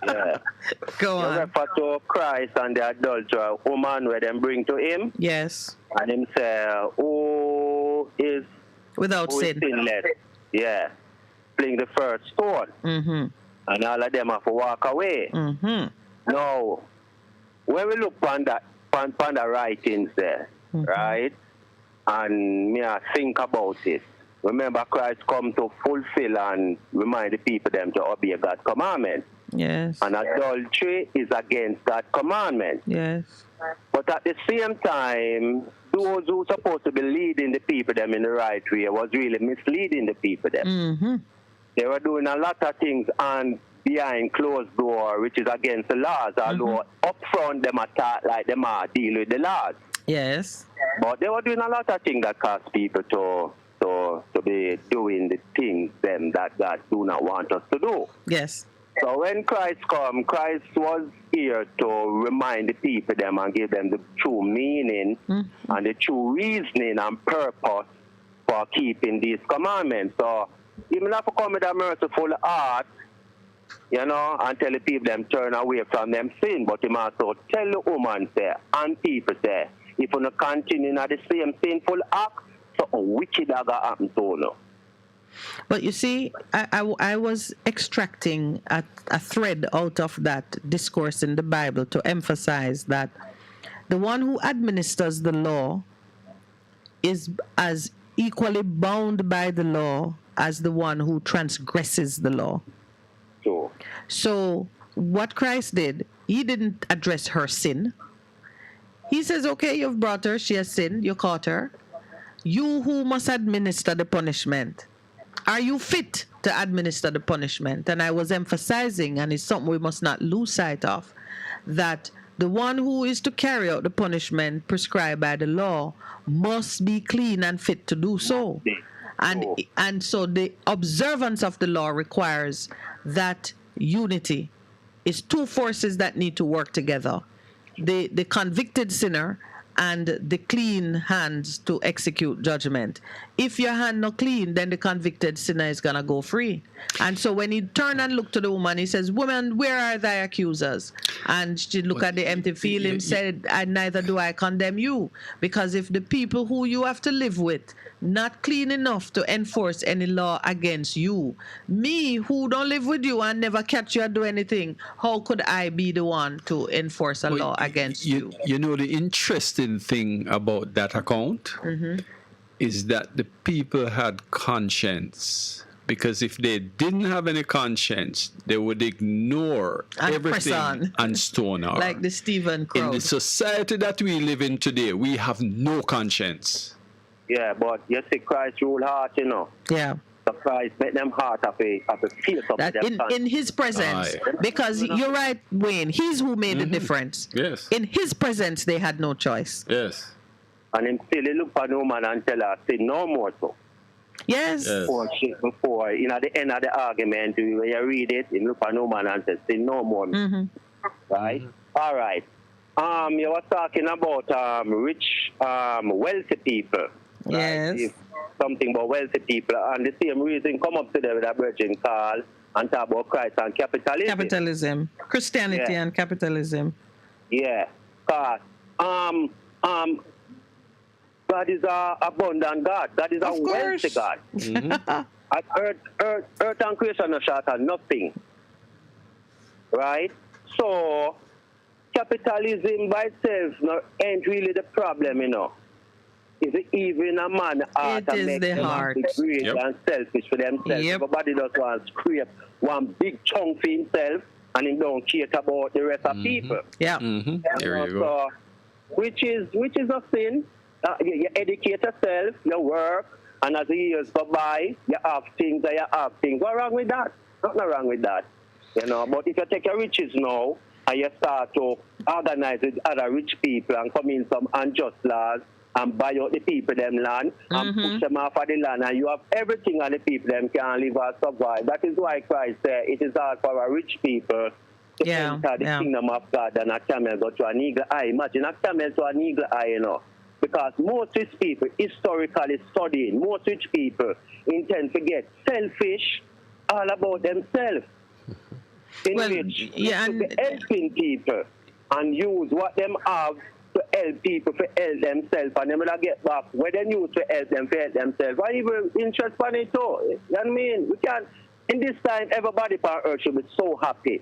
Yeah. Go on. You refer to Christ and the adulterer woman where them bring to him. Yes. And him say, who is without sin? Sinless. Yeah. Fling the first stone. Mm-hmm. And all of them have to walk away. Mm-hmm. Now, when we look on the writings there, right? And me I think about it. Remember, Christ come to fulfill and remind the people them to obey God's commandment. Yes. And adultery is against God's commandment. Yes. But at the same time, those who supposed to be leading the people them in the right way was really misleading the people them. Mm-hmm. They were doing a lot of things and behind closed door, which is against the laws, although up front them attack like them are deal with the laws. Yes. But they were doing a lot of things that caused people to to be doing the things them that God do not want us to do. Yes. So when Christ come, Christ was here to remind the people them and give them the true meaning and the true reasoning and purpose for keeping these commandments. So even if you come with a merciful heart, you know, and tell the people them turn away from them sin, but him also tell the woman say, and people say, if you not continue in the same sinful act, something wicked that gonna happen to you. But you see, I was extracting a thread out of that discourse in the Bible to emphasize that the one who administers the law is as equally bound by the law as the one who transgresses the law. Sure. So what Christ did, he didn't address her sin. He says, okay, you've brought her, she has sinned, you caught her. You who must administer the punishment, are you fit to administer the punishment? And I was emphasizing, and it's something we must not lose sight of, that the one who is to carry out the punishment prescribed by the law must be clean and fit to do so. And so the observance of the law requires that unity. It's two forces that need to work together. The convicted sinner and the clean hands to execute judgment. If your hand not clean, then the convicted sinner is going to go free. And so when he turned and looked to the woman, he says, woman, where are thy accusers? And she looked at the empty field and said, neither do I condemn you. Because if the people who you have to live with not clean enough to enforce any law against you, me who don't live with you and never catch you or do anything, how could I be the one to enforce a law against you? You know, the interesting thing about that account is that the people had conscience. Because if they didn't have any conscience, they would ignore and everything and stone her. Like the Stephen crowd. In the society that we live in today, we have no conscience. Yeah, but you see Christ rule heart, you know. Yeah. So Christ make them heart of a fierce of that them. In his presence. Because you're right, Wayne, he's who made the difference. Yes. In his presence, they had no choice. Yes. And him still look for the woman and tell her, sin no more so. Yes. Before, you know, at the end of the argument, when you read it, he look for the woman and says, sin no more. Right? All right. You were talking about rich, wealthy people. Yes. Right? Something about wealthy people, and the same reason come up to them with a virgin call and talk about Christ and capitalism. Christianity and capitalism. Yeah. Because God is an abundant God. God is a wealthy God. Earth and creation are short of nothing. Right? So capitalism by itself ain't really the problem, you know. It's even a man heart it is the heart. Great and selfish for themselves. Everybody just wants to create one big chunk for himself and he don't care about the rest of people. Yeah. There you go. So, which is a sin. You educate yourself, you work, and as the years go by, you have things. What's wrong with that? Nothing wrong with that. You know, but if you take your riches now and you start to organize with other rich people and come in some unjust laws and buy out the people them land and push them off of the land, and you have everything and the people them can live or survive. That is why Christ said it is hard for our rich people to enter the kingdom of God than a camel go to an eagle eye. Imagine a camel to an eagle eye, you know. Because most rich people, historically studying, most rich people intend to get selfish all about themselves. In which to be helping people and use what them have to help people to help themselves, and then when I get back, where they use to help themselves. Why even interest on it too? You know what I mean? We can't, in this time, everybody on earth should be so happy.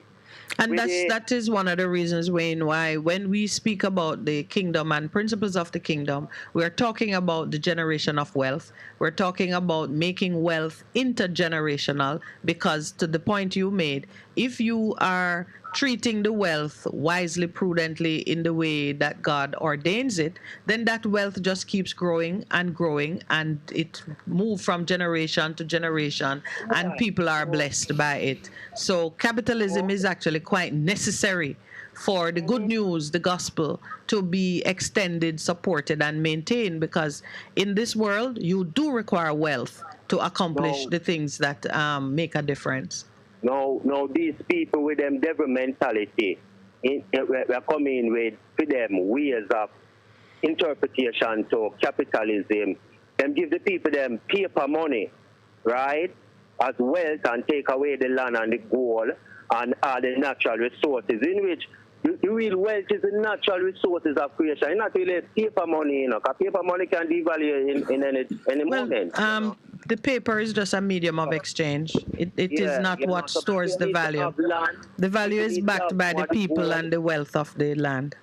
And that is one of the reasons, Wayne, why when we speak about the kingdom and principles of the kingdom, we're talking about the generation of wealth. We're talking about making wealth intergenerational, because to the point you made, if you are treating the wealth wisely, prudently, in the way that God ordains it, then that wealth just keeps growing, and it moves from generation to generation, and people are blessed by it. So capitalism is actually quite necessary for the good news, the gospel, to be extended, supported, and maintained, because in this world, you do require wealth to accomplish the things that make a difference. No, these people with them devil mentality, we're coming with for them ways of interpretation to capitalism. Them give the people them paper money, right, as wealth, and take away the land and the gold and all the natural resources, in which the real wealth is the natural resources of creation. It's not really paper money, because paper money can devalue in any moment. The paper is just a medium of exchange. It is not what stores the value. The value is backed by the people and the wealth of the land.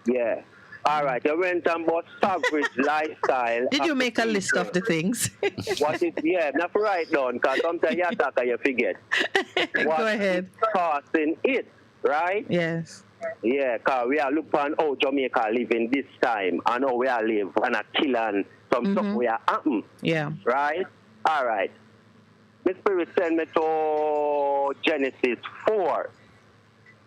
Yeah. All right. You went and bought savage lifestyle. Did you make a list of the things? What is, not for write down, because sometimes you attack and you forget. Go ahead. Costing it, right? Yes. Yeah, because we are looking on how Jamaica live in this time, and how we are live and a kill and some stuff we are happen. Yeah. Right? All right. The Spirit sent me to Genesis 4.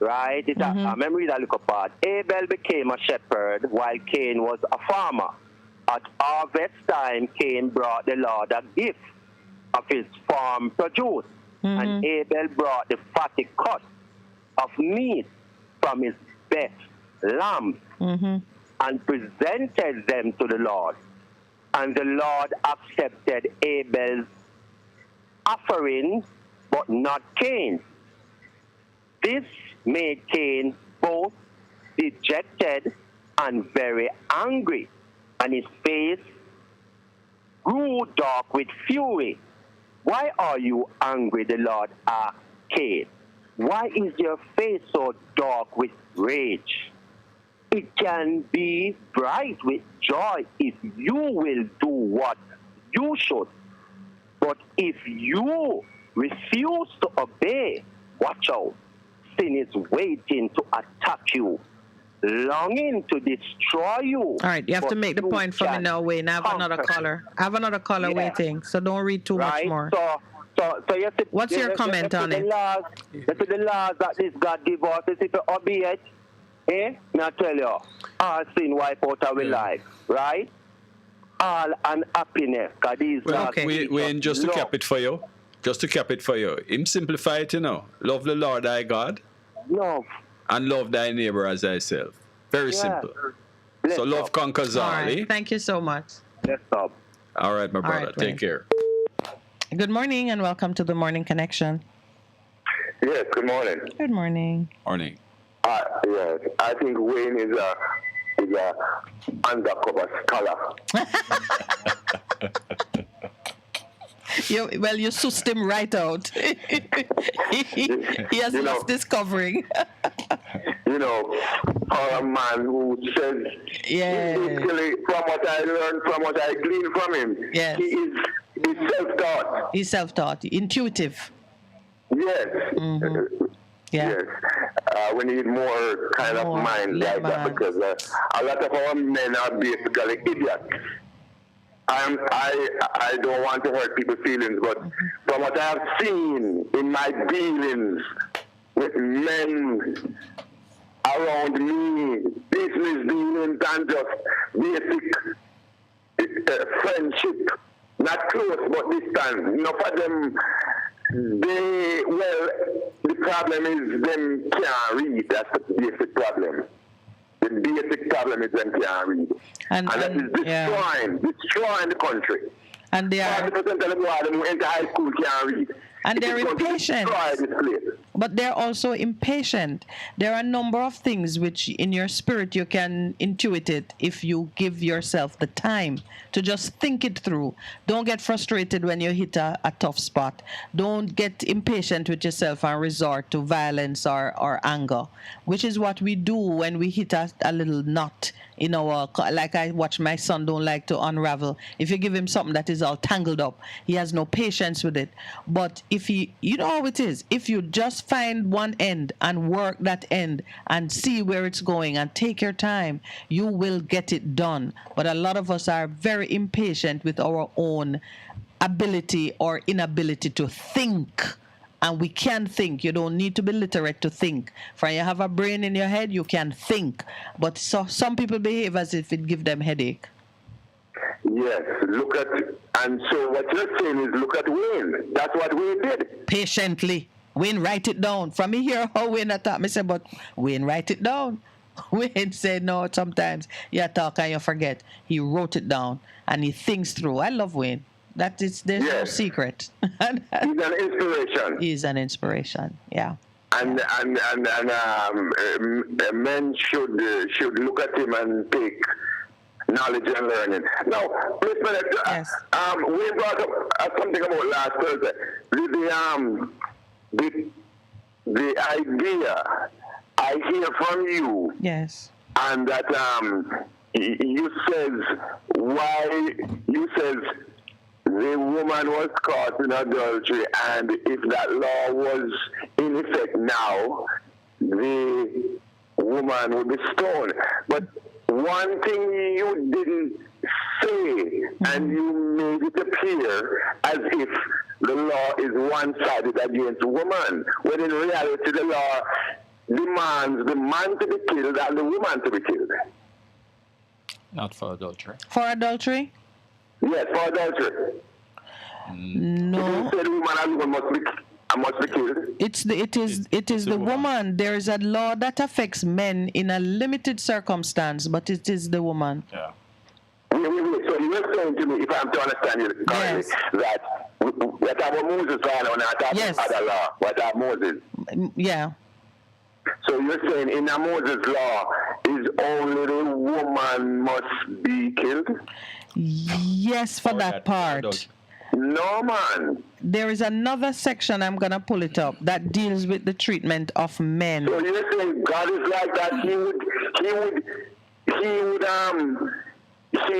Right? It's a memory that look apart. Abel became a shepherd while Cain was a farmer. At harvest time, Cain brought the Lord a gift of his farm produce. And Abel brought the fatty cut of meat from his best lamb and presented them to the Lord. And the Lord accepted Abel's offering, but not Cain's. This made Cain both dejected and very angry, and his face grew dark with fury. Why are you angry? The Lord asked Cain. Why is your face so dark with rage? It can be bright with joy if you will do what you should. But if you refuse to obey, watch out. Sin is waiting to attack you, longing to destroy you. All right, you have to make the point for me now, Wayne. I have another caller. I have another caller waiting, so don't read too much more. So you have to, what's your comment on it? The laws that this God give us, if you obey it, now tell you, all sin wipe out our life, right? All unhappiness. Wayne, just to cap it for you, him simplify it, love the Lord thy God, love, and love thy neighbor as thyself. Very simple. So love conquers all. Right. Thank you so much. Yes, sir. All right, my brother. Take care. Good morning and welcome to the Morning Connection. Yes, good morning. Good morning. Morning. Yes, I think Wayne is a undercover scholar. You sussed him right out. he has lost his covering. For a man who says, basically, from what I learned, from what I gleaned from him, he's self-taught. He's self-taught, intuitive. Yes. Yes. We need more kind of mind like that, because a lot of our men are basically idiots. I don't want to hurt people's feelings, but from what I have seen in my dealings with men around me, business dealings and just basic friendship, not close but distant. Enough of them, the problem is them can't read. That's the basic problem. The basic problem is them can't read. And that is destroying the country. And they are 40% of the people who enter high school can't read. And they're impatient. But they're also impatient. There are a number of things which in your spirit you can intuit it if you give yourself the time to just think it through. Don't get frustrated when you hit a tough spot. Don't get impatient with yourself and resort to violence or anger, which is what we do when we hit a little knot in our, like I watch my son don't like to unravel. If you give him something that is all tangled up, he has no patience with it. But if you know how it is, if you just find one end and work that end and see where it's going and take your time, you will get it done. But a lot of us are very impatient with our own ability or inability to think And we can think. You don't need to be literate to think. For you have a brain in your head, you can think. But some people behave as if it gives them headache. Yes, and so what you're saying is look at Wayne. That's what Wayne did. Patiently. Wayne, write it down. From me here, how Wayne attack me, say, but Wayne, write it down. Wayne said, no, sometimes you talk and you forget. He wrote it down and he thinks through. I love Wayne. There's no secret. He's an inspiration. He's an inspiration, yeah. And men should look at him and take knowledge and learning. Now, listen, we brought up something about last Thursday. The idea I hear from you. Yes. And that you says the woman was caught in adultery, and if that law was in effect now, the woman would be stoned. But one thing you didn't say, and you made it appear as if the law is one-sided against the woman, when in reality the law demands the man to be killed and the woman to be killed. Not for adultery. For adultery? Yes, for adultery. No. You said the woman and the woman must be killed. It is the woman. There is a law that affects men in a limited circumstance, but it is the woman. Yeah. Wait. So you're saying to me, if I'm to understand you correctly, that what about Moses right now, not other law, what about Moses? Yeah. So you're saying in a Moses law is only the woman must be killed? Yes, for that part. No, man. There is another section, I'm going to pull it up, that deals with the treatment of men. So you're saying God is like that? He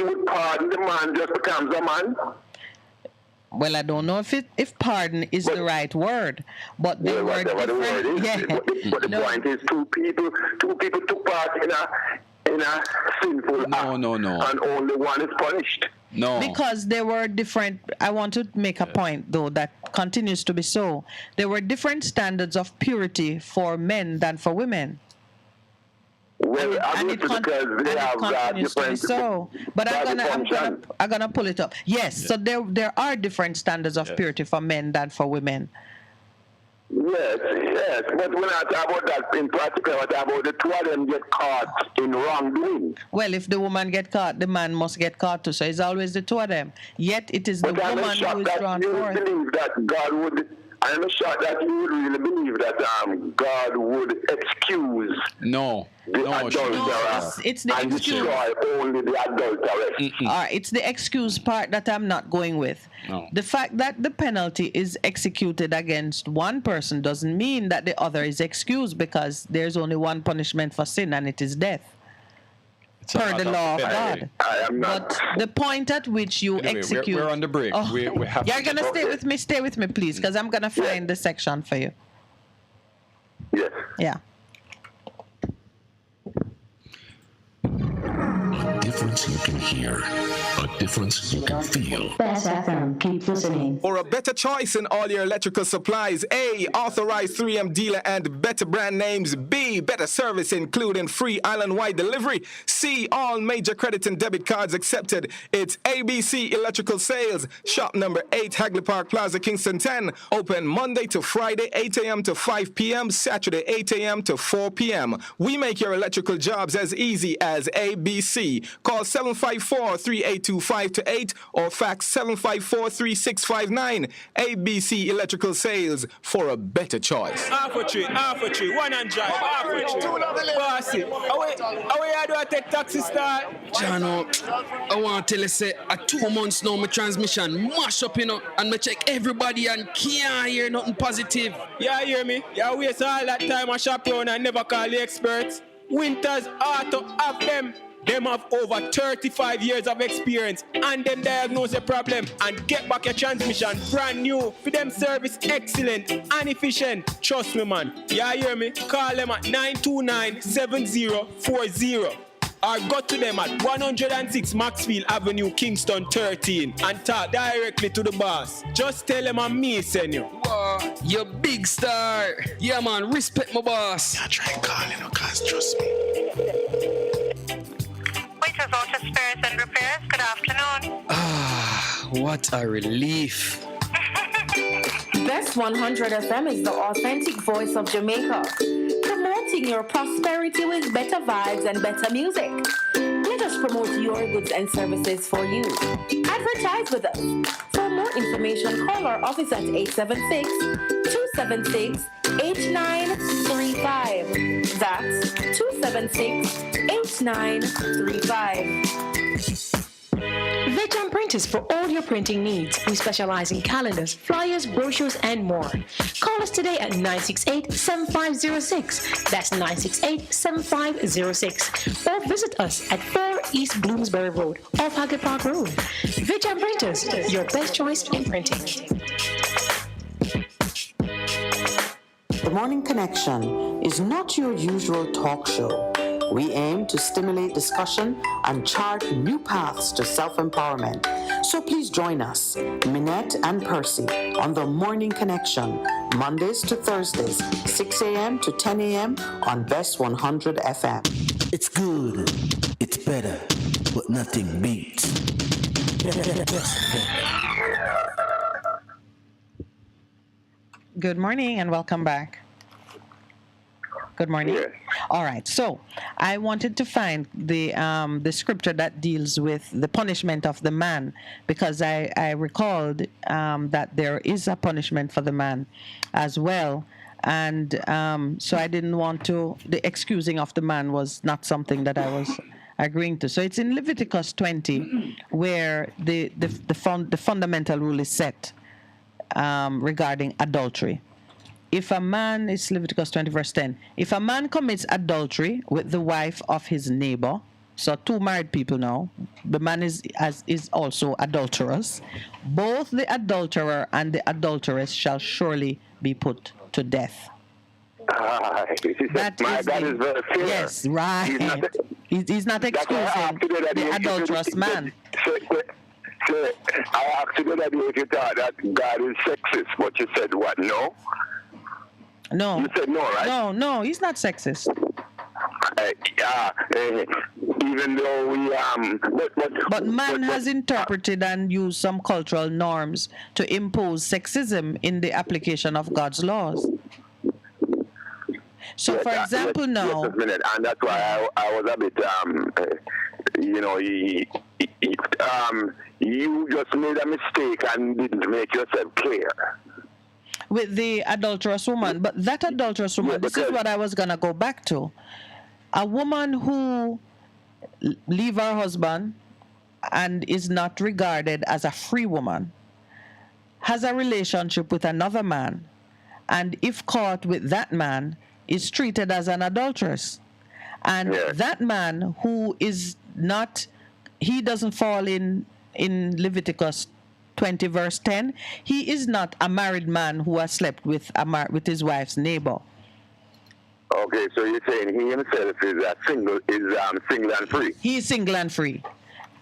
would pardon the man just becomes a man? Well, I don't know if pardon is the right word, but they were different. The word is, but the point is, two people took part in a sinful act, no, and only one is punished. No, because there were different. I want to make a point though that continues to be so. There were different standards of purity for men than for women. Well, and it continues to be so. But I'm gonna pull it up. Yes, so there are different standards of purity for men than for women. Yes, but when I talk about that in practical, I talk about the two of them get caught in wrongdoing. Well, if the woman get caught, the man must get caught too. So it's always the two of them. Yet it is the woman who is drawn forth. I'm shocked that you would really believe that God would excuse the adulterer it's the and excuse. destroy only the adulteress. All right, it's the excuse part that I'm not going with. No. The fact that the penalty is executed against one person doesn't mean that the other is excused, because there's only one punishment for sin, and it is death. Per the law of God. But the point at which you execute... We're on the break. Oh, we have you're going to stay with me, please, because I'm going to find the section for you. Yes. Yeah. A difference you can hear, a difference you can feel. Best FM, keep listening. For a better choice in all your electrical supplies, A, authorized 3M dealer and better brand names. B, better service including free island-wide delivery. C, all major credit and debit cards accepted. It's ABC Electrical Sales. Shop number 8, Hagley Park Plaza, Kingston 10. Open Monday to Friday, 8 a.m. to 5 p.m., Saturday, 8 a.m. to 4 p.m. We make your electrical jobs as easy as ABC. Call 754-3825-8 or fax 754-3659. ABC Electrical Sales, for a better choice. Half a tree, 100, half a tree. Bossy, how do I take taxi start? Jano, I want to tell you, say, 2 months now, my transmission mash up, and me check everybody and can't hear nothing positive. Yeah, hear me? Yeah, waste all that time I shop around and never call the experts. Winters Auto have them. Them have over 35 years of experience, and them diagnose the problem and get back your transmission brand new. For them service excellent and efficient. Trust me, man. Yeah, hear me? Call them at 929-7040. or go to them at 106 Maxfield Avenue, Kingston 13 and talk directly to the boss. Just tell them I'm me, senior. Wow, you big star. Yeah, man, respect my boss. I try calling her, cause trust me. Waiters, Auto Spares and Repairs, good afternoon. Ah, what a relief. Best 100 FM is the authentic voice of Jamaica, promoting your prosperity with better vibes and better music. Let us promote your goods and services for you. Advertise with us. For more information, call our office at 876-276-8935. That's 276-8935. Veteran Printers for all your printing needs. We specialize in calendars, flyers, brochures, and more. Call us today at 968-7506. That's 968-7506. Or visit us at 4 East Bloomsbury Road, off Haggard Park Road. Veteran Printers, your best choice in printing. The Morning Connection is not your usual talk show. We aim to stimulate discussion and chart new paths to self-empowerment. So please join us, Minette and Percy, on The Morning Connection, Mondays to Thursdays, 6 a.m. to 10 a.m. on Best 100 FM. It's good, it's better, but nothing beats. Good morning and welcome back. Good morning. Yes. All right. So I wanted to find the scripture that deals with the punishment of the man, because I recalled that there is a punishment for the man as well. And so I didn't want to, the excusing of the man was not something that I was agreeing to. So it's in Leviticus 20 where the fundamental rule is set regarding adultery. If a man, it's Leviticus 20 verse 10, if a man commits adultery with the wife of his neighbor, so two married people now, the man is also adulterous, both the adulterer and the adulteress shall surely be put to death. That is very fair. Yes, right. He's not excusing the adulterous man. So I asked you that if you thought that God is sexist, but you said what? No? No. You said no, right? No, he's not sexist. Even though we but man has interpreted and used some cultural norms to impose sexism in the application of God's laws. So, for example, now. Just a minute, and that's why I was a bit, you just made a mistake and didn't make yourself clear. With the adulterous woman, but that adulterous woman, this is what I was going to go back to. A woman who leave her husband and is not regarded as a free woman, has a relationship with another man, and if caught with that man, is treated as an adulteress. And that man who is not, he doesn't fall in Leviticus 20 verse 10, he is not a married man who has slept with his wife's neighbor. Okay, so you're saying he himself is single and free. He is single and free.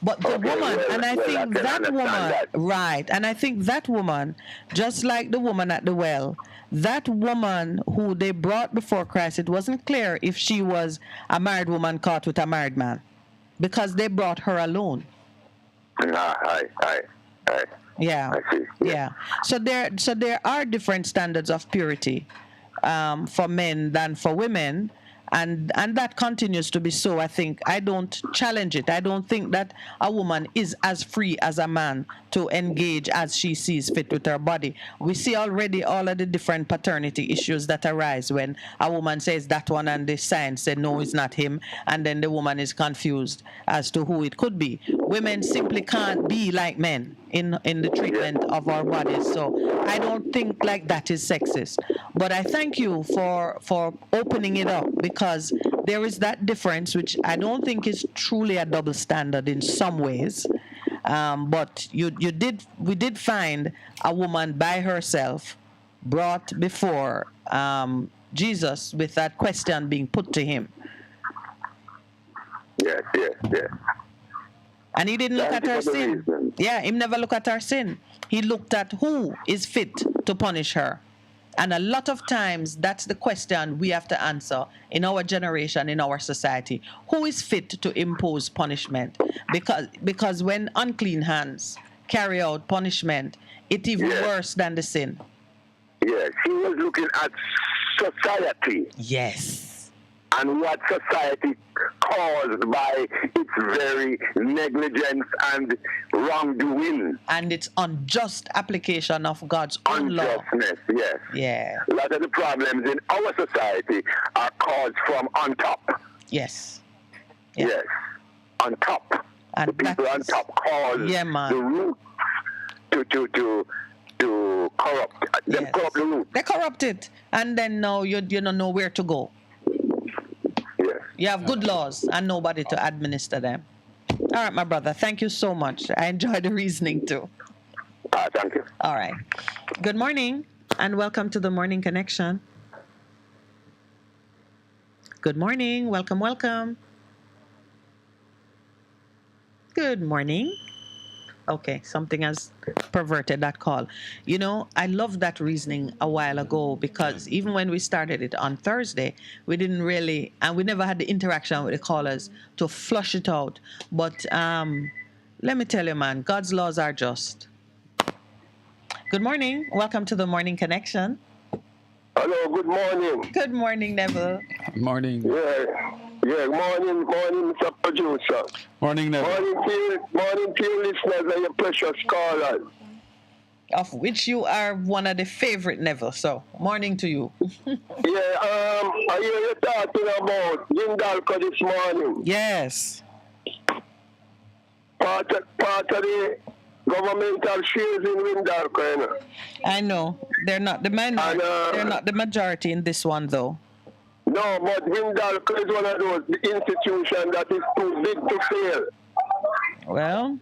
But the woman, and I think that woman, right, and I think that woman, just like the woman at the well, that woman who they brought before Christ, it wasn't clear if she was a married woman caught with a married man, because they brought her alone. Yeah. I see. Yeah. So there are different standards of purity for men than for women, and that continues to be so. I think I don't challenge it. I don't think that a woman is as free as a man to engage as she sees fit with her body. We see already all of the different paternity issues that arise when a woman says that one and the science said no, it's not him, and then the woman is confused as to who it could be. Women simply can't be like men in the treatment of our bodies. So I don't think like that is sexist. But I thank you for opening it up, because there is that difference, which I don't think is truly a double standard in some ways. But we did find a woman by herself brought before Jesus with that question being put to him. Yes, yes, yes. And he didn't look at her sin. Yeah, he never looked at her sin. He looked at who is fit to punish her. And a lot of times, that's the question we have to answer in our generation, in our society. Who is fit to impose punishment? Because when unclean hands carry out punishment, it's even worse than the sin. Yes, he was looking at society. Yes. And what society caused by its very negligence and wrongdoing. And its unjust application of God's own law. Unjustness, yes. Yeah. A lot of the problems in our society are caused from on top. Yes. Yeah. Yes. On top. And the people on top cause the root to corrupt. Them corrupt the root. They corrupt it. And then now you don't know where to go. You have good laws and nobody to administer them. All right, my brother. Thank you so much. I enjoyed the reasoning too. Thank you. All right. Good morning and welcome to the Morning Connection. Good morning. Welcome, welcome. Good morning. Okay, something has perverted that call. You know, I loved that reasoning a while ago because even when we started it on Thursday, we didn't really, and we never had the interaction with the callers to flush it out. But let me tell you, man, God's laws are just. Good morning. Welcome to the Morning Connection. Hello, good morning. Good morning, Neville. Morning. Yeah, morning, Mr. Producer. Morning, Neville. Morning to you listeners and your precious callers. Of which you are one of the favorite, Neville. So, morning to you. I hear you talking about Windalco this morning. Yes. Part of the governmental shares in Windalco, you know. I know. They're not the minority. They're not the majority in this one, though. No, but Windalco is one of those institutions that is too big to fail. Well?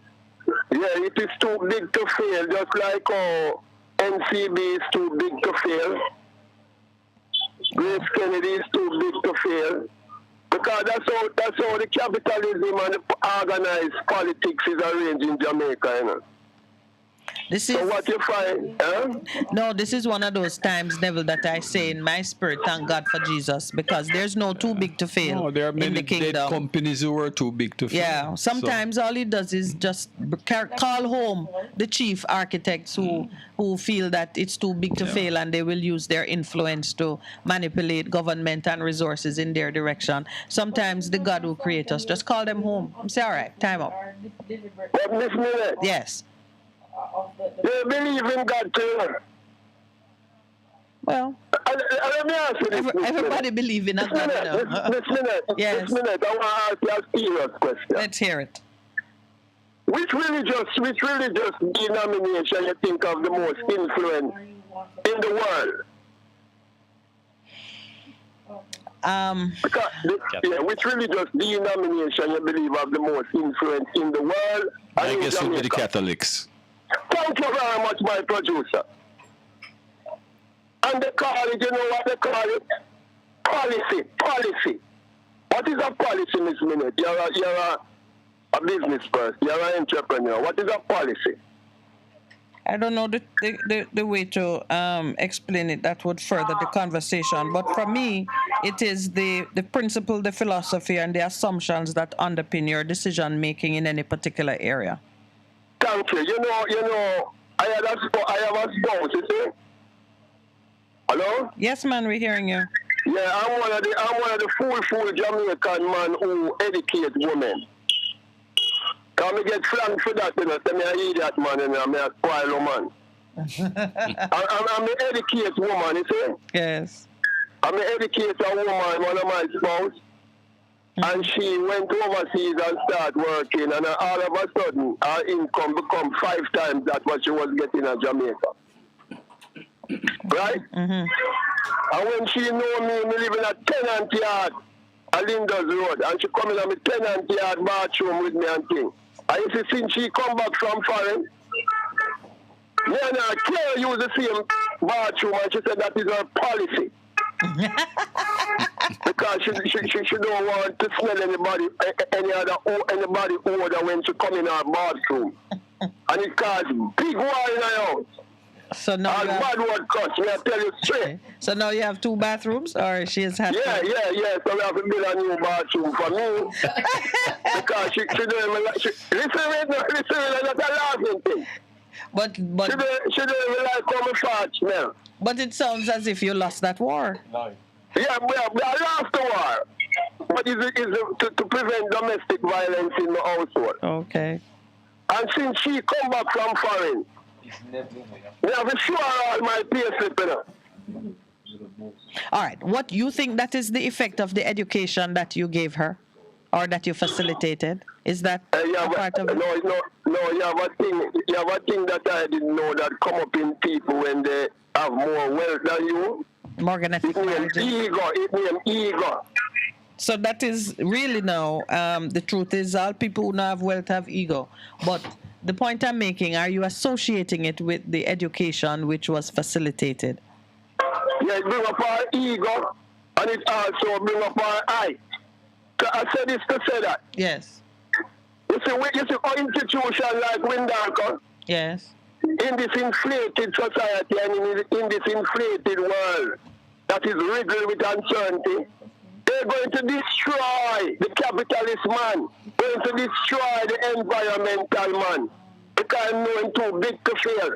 Yeah, it is too big to fail, just like how NCB is too big to fail. Grace Kennedy is too big to fail. Because that's how the capitalism and the organized politics is arranged in Jamaica, you know. So what you find? No, this is one of those times, Neville, that I say in my spirit, thank God for Jesus, because there's no too big to fail. No, there are many dead companies who are too big to fail. Yeah, sometimes all he does is just call home the chief architects who feel that it's too big to fail, and they will use their influence to manipulate government and resources in their direction. Sometimes the God who created us, just call them home. I'm say, all right, time up. Yes. They believe in God too. Well, let me ask you this. Everybody believes in a God. This minute, I want to ask you a serious question. Let's hear it. Which religious denomination you think of the most influence in the world? Which religious denomination you believe have the most influence in the world? I guess it would be the Catholics. Thank you very much, my producer. And they call it, you know what they call it? Policy. What is a policy, Miss Minute? You're a business person. You're an entrepreneur. What is a policy? I don't know the way to explain it that would further the conversation. But for me, it is the principle, the philosophy, and the assumptions that underpin your decision making in any particular area. Thank you. You know, I have a spouse, you see? Hello? Yes, man, we're hearing you. Yeah, I'm one of the fool Jamaican man who educate women. Can I get flanked for that, you know? Say me I idiot man, and I'm a spoil man. I'm an educate woman, you see? Yes. I'm an educate a woman, one of my spouse. And she went overseas and started working, and all of a sudden, her income become 5 times that what she was getting in Jamaica. Right? Mm-hmm. And when she know me live in a tenant yard at Linders Road, and she come in a tenant yard bathroom with me and thing. And you see, since she come back from foreign, me and her can't use the same bathroom, and she said that is her policy. Because she don't want to smell anybody odor when she come in her bathroom. And it causes big war in her house. So now and bad word cuss, I tell you straight. Okay. So now you have 2 bathrooms, or she is happy? Yeah. So we have to build a new bathroom for me. Because she don't even like, listen, that's a laughing thing. But she don't even like how my fart smell. But it sounds as if you lost that war. No. Yeah, we lost the war. But it's to prevent domestic violence in the household. Okay. And since she come back from foreign, we have to show her all my pay slip. All right. What you think that is the effect of the education that you gave her, or that you facilitated? Is that a part of it? No. You have a thing that I didn't know that come up in people when they have more wealth than you. Morganitic marriages. It named ego. So that is really now, the truth is all people who now have wealth have ego. But the point I'm making, are you associating it with the education which was facilitated? Yeah, it bring up our ego, and it also bring up our eye. I said this to say that. Yes. You see our institution like Windalco. Yes. In this inflated society and in this inflated world that is riddled with uncertainty, they're going to destroy the capitalist man, going to destroy the environmental man, because knowing too big to fail.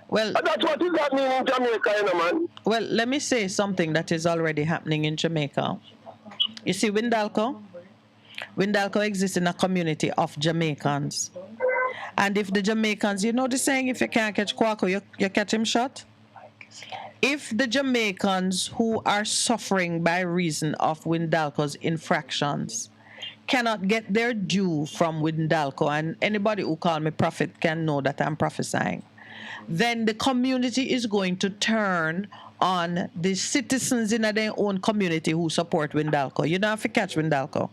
Well, and that's what is happening in Jamaica, you know, man. Well, let me say something that is already happening in Jamaica. You see, Windalco exists in a community of Jamaicans. And if the Jamaicans, you know the saying, if you can't catch Kwaku, you catch him shot? If the Jamaicans who are suffering by reason of Windalco's infractions cannot get their due from Windalco, and anybody who call me prophet can know that I'm prophesying, then the community is going to turn on the citizens in their own community who support Windalco. You don't have to catch Windalco.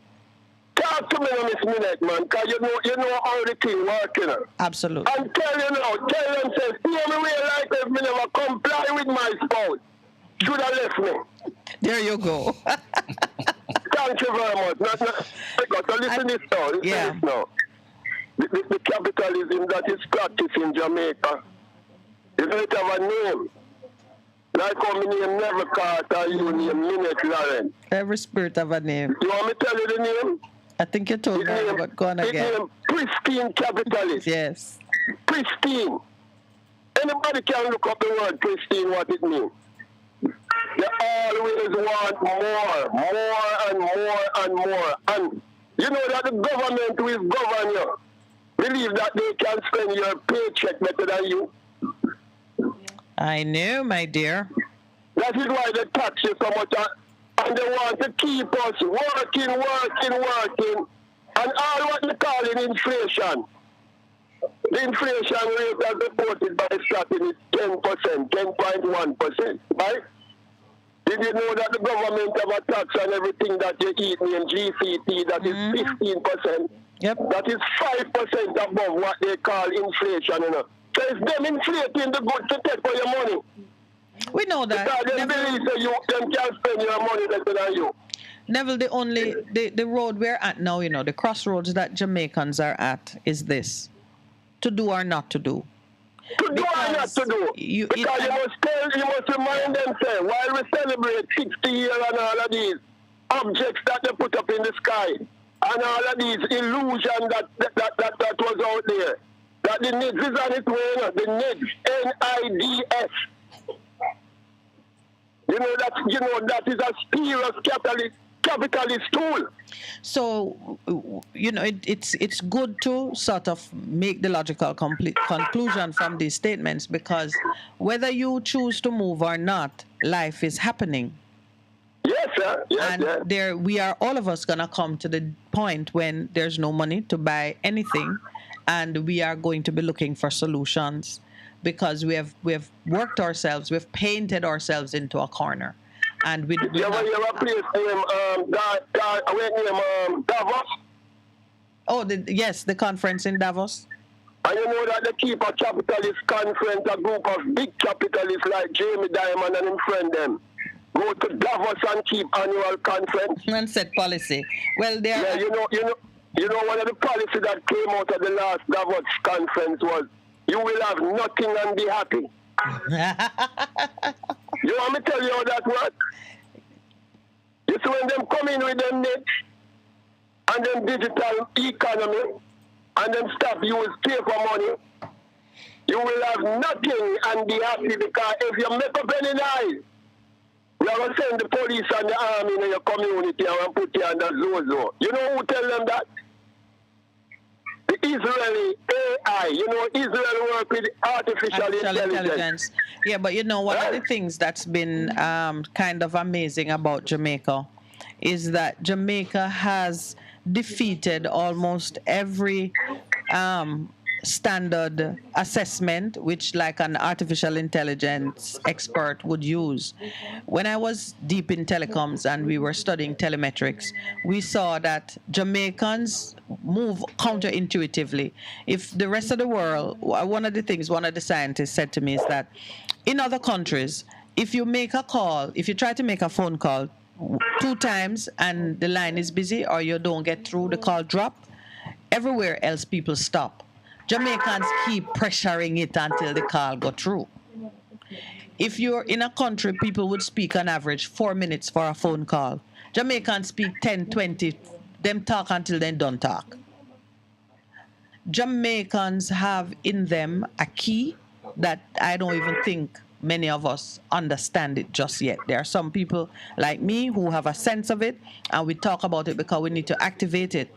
Talk to me on this minute, man, because you know how the thing working. Absolutely. And tell them, say, see me real like if me never comply with my spouse. Should have left me. There you go. Thank you very much. So listen this now. Listen this now. The capitalism that is practiced in Jamaica, you don't have a name. Like how my name Never Carter, you name Minute Lauren. Every spirit have a name. You want me to tell you the name? I think you told me, but go on again. It named Pristine Capitalist. Yes. Pristine. Anybody can look up the word pristine, what it means. They always want more and more and more. And you know that the government will govern you. Believe that they can spend your paycheck better than you. I know, my dear. That is why they tax you so much. And they want to keep us working. And all what they call it inflation. The inflation rate as reported by Stratton is 10%, 10.1%, right? Did you know that the government have a tax on everything that you eat named GCT that is 15%? Yep. That is 5% above what they call inflation, you know. So it's them inflating the goods to take for your money. We know that. Because they believe that them can spend your money better than you. Neville, the road we're at now, you know, the crossroads that Jamaicans are at is this: to do or not to do. To do or not to do. You must remind them, say, while we celebrate 60 years and all of these objects that they put up in the sky, and all of these illusions that was out there, that the NIDS is on its way, the NIDS, N-I-D-S. You know that is a serious capitalist tool. So, you know, it's good to sort of make the logical conclusion from these statements, because whether you choose to move or not, life is happening. Yes, sir. Yes, and we are all of us gonna come to the point when there's no money to buy anything, and we are going to be looking for solutions, because we have worked ourselves, we've painted ourselves into a corner, and we. You have a place named Davos? Oh, yes, the conference in Davos. And you know that they keep a capitalist conference, a group of big capitalists like Jamie Dimon and his friend them. go to Davos and keep annual conference. And set policy. Well, there. Yeah, you know, one of the policies that came out of the last Davos conference was, you will have nothing and be happy. You want me to tell you how that works? You see, when them come in with them net and them digital economy and them stop use paper money, you will have nothing and be happy, because if you make up any noise, you are going to send the police and the army in your community and put you under Zozo. You know who tell them that? The Israeli AI. You know, Israel work with artificial intelligence. Yeah, but you know, one of the things that's been kind of amazing about Jamaica is that Jamaica has defeated almost every standard assessment which like an artificial intelligence expert would use. When I was deep in telecoms and we were studying telemetrics, we saw that Jamaicans move counterintuitively. If the rest of the world, one of the scientists said to me is that in other countries, if you make a call, if you try to make a phone call 2 times and the line is busy or you don't get through, the call drop, everywhere else people stop. Jamaicans keep pressuring it until the call go through. If you're in a country, people would speak on average 4 minutes for a phone call. Jamaicans speak 10, 20, them talk until they don't talk. Jamaicans have in them a key that I don't even think many of us understand it just yet. There are some people like me who have a sense of it, and we talk about it because we need to activate it.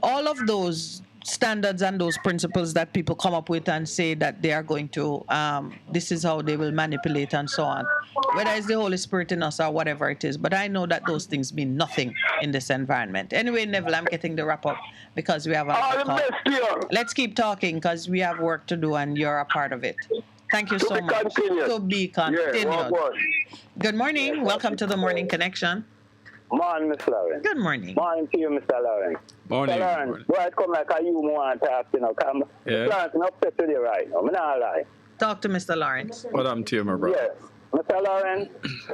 All of those standards and those principles that people come up with and say that they are going to, this is how they will manipulate and so on, whether it's the Holy Spirit in us or whatever it is. But I know that those things mean nothing in this environment. Anyway, Neville, I'm getting the wrap up because we have a call. Let's keep talking because we have work to do and you're a part of it. Thank you so much. To be continued. Yeah, Good morning. Welcome to the Morning Connection. Morning, Mr. Lawrence. Good morning. Morning to you, Mr. Lawrence. Morning. Mr. Lawrence, boy, it come like a you want to talk, you know. Mr. Lawrence, I'm upset with you right now. I'm not lie. Talk to Mr. Lawrence. What I'm to you, my brother? Yes. Mr. Lawrence,